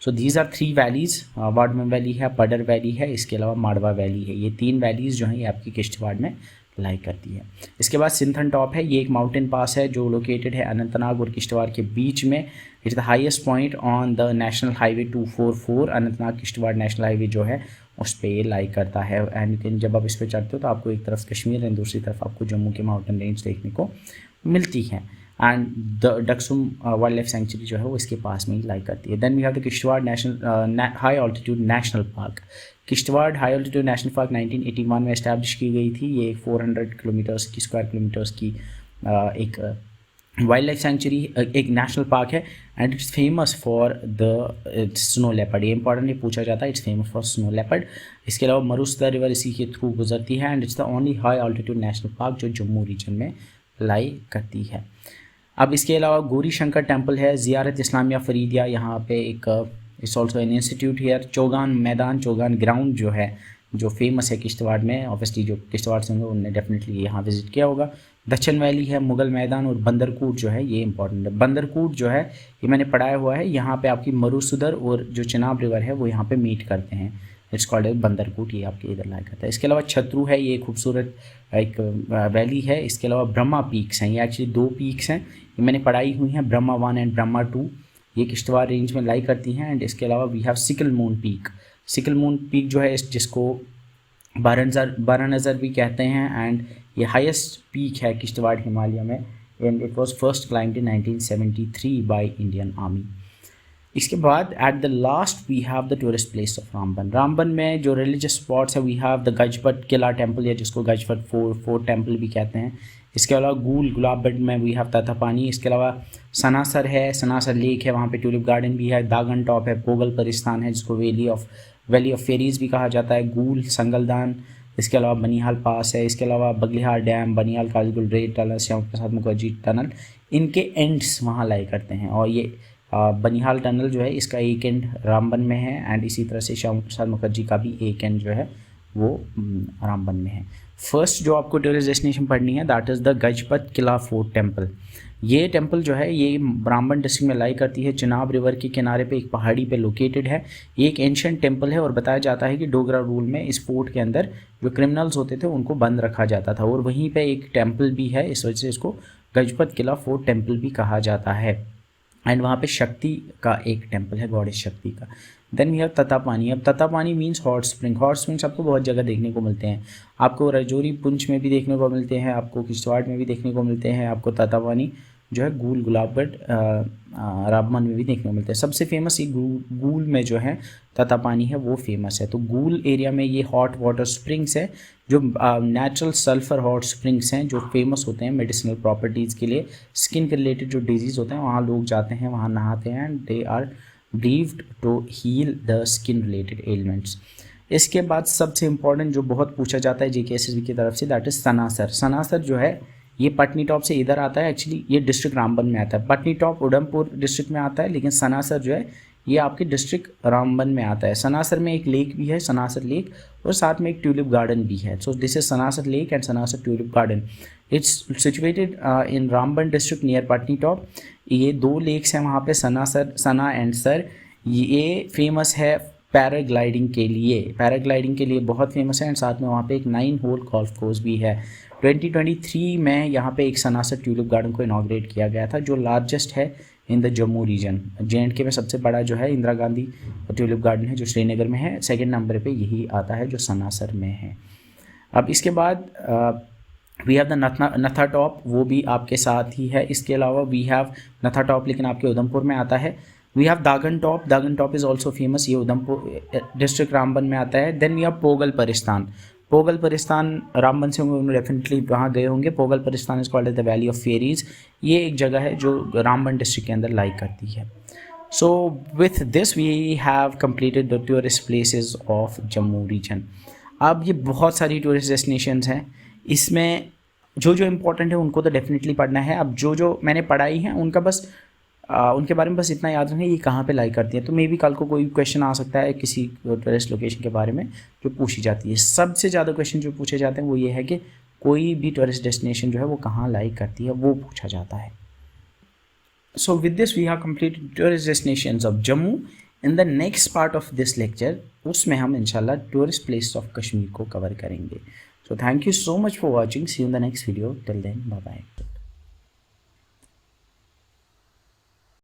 So these are 3 valleys. Badwan valley है, पडर वैली है, इसके अलावा माडवा वैली है। ये 3 वैलीज़ जो हैं ये आपकी किश्तवाड़ में लाई करती है। इसके बाद सिंथन टॉप है, ये एक माउंटेन पास है जो लोकेटेड है अनंतनाग और किश्तवाड़ के बीच में। It's the highest point on the national highway 244। Anantnag Kishtwar national highway जो है उस पर ये लाई करता है। एंड जब आप इस पर चढ़ते हो तो आपको एक तरफ कश्मीर एंड दूसरी तरफ आपको जम्मू के माउंटेन रेंज देखने को मिलती है। And the Daksum wild life sanctuary जो है वो इसके पास में ही लाई करती है। Then we have the Kishtwar national high altitude national park. Kishtwar high altitude national park 1981 में इस्टेब्लिश की गई थी। ये 400 किलोमीटर्स की स्क्वायर किलोमीटर्स की एक वाइल्ड लाइफ सेंचुरी, एक नेशनल पार्क है। And it's famous for the snow leopard. ये इंपॉर्टेंटली पूछा जाता है, it's famous for snow leopard. इसके अलावा मरुसुदर रिवर इसी के थ्रू गुजरती है। And it's the only high altitude national park जो जम्मू रीजन में लाई करती है। अब इसके अलावा गौरी शंकर टेम्पल है, ज़ियारत इस्लामिया फरीदिया, यहाँ पे एक it's also an institute here. Chaugan मैदान, चौगान ग्राउंड जो है जो फेमस है किश्तवाड़ में, ऑब्वियसली जो किश्तवाड़ से होंगे उनने डेफिनेटली यहाँ विजिट किया होगा। दक्षिण वैली है, मुगल मैदान, और बंदरकूट जो है ये इंपॉर्टेंट है। बंदरकूट जो है ये मैंने पढ़ाया हुआ है, यहाँ पे आपकी मरुसुदर और जो चिनाब रिवर है वो यहाँ पे मीट करते हैं। इट्स कॉल्ड बंदरकूट, ये आपके इधर लाई करता है। इसके अलावा छतरू है, ये खूबसूरत एक वैली है। इसके अलावा ब्रह्मा पीक्स हैं, ये एक्चुअली 2 पीक्स हैं, ये मैंने पढ़ाई हुई हैं, ब्रह्मा 1 एंड ब्रह्मा 2, ये किश्तवाड़ रेंज में लाई करती हैं। एंड इसके अलावा we have sickle moon peak. Sickle moon peak जो है जिसको 12 नज़र भी कहते हैं, एंड ये हाईएस्ट पीक है किश्तवाड़ हिमालय में। And it was first climbed in 1973 by Indian army. इसके बाद at the last we have the tourist place of Ramban. Ramban में जो रिलीजियस स्पॉट्स है we have the Gajpat Kila temple, या जिसको गजपत फोर्ट टेम्पल भी कहते हैं। इसके अलावा गुलाबगढ़ में वी हैव तत्तापानी। इसके अलावा सनासर है, सनासर लेक है, वहाँ पे ट्यूलिप गार्डन भी है। दागन टॉप है, पोगल परिस्तान है जिसको वैली ऑफ फेरीज भी कहा जाता है। गूल, संगलदान, इसके अलावा बनिहाल पास है। इसके अलावा बगलिहार डैम, बनिहाल कालीगुल रेड टनल, श्याम प्रसाद मुखर्जी टनल, इनके एंड्स वहाँ लाई करते हैं। और ये बनिहाल टनल जो है इसका एक एंड रामबन में है, एंड इसी तरह से श्याम प्रसाद मुखर्जी का भी एक एंड जो है वो रामबन में है। फर्स्ट जो आपको टूरिस्ट डेस्टिनेशन पढ़नी है that is the Gajpat Qila fort temple. ये टेम्पल जो है ये रामबन डिस्ट्रिक्ट में लाई करती है, चिनाब रिवर के किनारे पे एक पहाड़ी पे लोकेटेड है। ये एक एंशिएंट टेम्पल है और बताया जाता है कि डोगरा रूल में इस फोर्ट के अंदर जो क्रिमिनल्स होते थे उनको बंद रखा जाता था, और वहीं पे एक टेम्पल भी है, इस वजह से इसको गजपत किला फोर्ट टेम्पल भी कहा जाता है। एंड वहाँ पे शक्ति का एक टेम्पल है, गॉडेस शक्ति का। Then we have Tattapani. अब Tattapani means hot spring. Hot springs आपको बहुत जगह देखने को मिलते हैं, आपको राजौरी पुंछ में भी देखने को मिलते हैं, आपको किश्तवाड़ में भी देखने को मिलते हैं, आपको तत्तापानी जो है गूल गुलाबगढ़ रामबन में भी देखने को मिलते हैं। सबसे फेमस ये गूल में जो है ततापानी है वो फेमस है। तो गूल एरिया में ये हॉट वाटर स्प्रिंग्स है जो नेचुरल सल्फर हॉट स्प्रिंग्स हैं जो फेमस होते हैं मेडिसिनल प्रॉपर्टीज़ के लिए। स्किन के रिलेटेड जो डिजीज़ होते हैं वहाँ लोग जाते हैं, वहाँ नहाते हैं and they are believed to heal the skin related elements. इसके बाद सबसे इम्पॉर्टेंट जो बहुत पूछा जाता है JKSSB की तरफ से, दैट इज़ सनासर। सनासर जो है ये पटनी टॉप से इधर आता है, एक्चुअली ये डिस्ट्रिक्ट रामबन में आता है। पटनी टॉप उधमपुर डिस्ट्रिक्ट में आता है, लेकिन सनासर जो है ये आपके डिस्ट्रिक्ट रामबन में आता है। सनासर में एक लेक भी है, सनासर लेक, और साथ में एक ट्यूलिप गार्डन भी है। So this is Sanasar lake and Sanasar tulip garden. It's situated in Ramban district near Patni top. ये दो लेक्स हैं वहाँ पे, सना एंड सर। ये फेमस है पैराग्लाइडिंग के लिए बहुत फेमस है, एंड साथ में वहाँ पे एक 9 होल गोल्फ कोर्स भी है। 2023 में यहाँ पे एक सनासर ट्यूलिप गार्डन को इनाग्रेट किया गया था जो लार्जेस्ट है in the Jammu region. JNK में सबसे बड़ा जो है इंदिरा गांधी ट्यूलिप गार्डन है जो श्रीनगर में है। सेकंड नंबर पे यही आता है जो सनासर में है। अब इसके बाद वी हैव द नथा टॉप, वो भी आपके साथ ही है। इसके अलावा वी हैव नथा टॉप लेकिन आपके उधमपुर में आता है। We have Dagan top is also famous, ये उधमपुर डिस्ट्रिक्ट रामबन में आता है। Then we have Pogal Paristan Ramban से होंगे डेफिनेटली वहाँ गए होंगे। Pogal Paristan is called as the valley of fairies. ये एक जगह है जो रामबन डिस्ट्रिक्ट के अंदर लाई करती है। So with this we have completed the tourist places of Jammu region. अब ये बहुत सारी टूरिस्ट डेस्टिनेशंस हैं, इसमें जो इम्पोर्टेंट है उनको तो डेफिनेटली पढ़ना है। अब जो मैंने पढ़ाई है उनका बस उनके बारे में बस इतना याद रखें ये कहाँ पे लाई करती है। तो मे बी कल को कोई क्वेश्चन आ सकता है किसी टूरिस्ट लोकेशन के बारे में जो पूछी जाती है। सबसे ज़्यादा क्वेश्चन जो पूछे जाते हैं वो ये है कि कोई भी टूरिस्ट डेस्टिनेशन जो है वो कहाँ लाई करती है, वो पूछा जाता है। So with this we have completed tourist destinations of Jammu. In the next part of this lecture उसमें हम इंशाल्लाह टूरिस्ट प्लेस ऑफ कश्मीर को कवर करेंगे। So thank you so much for watching, see you in the next video, till then bye bye.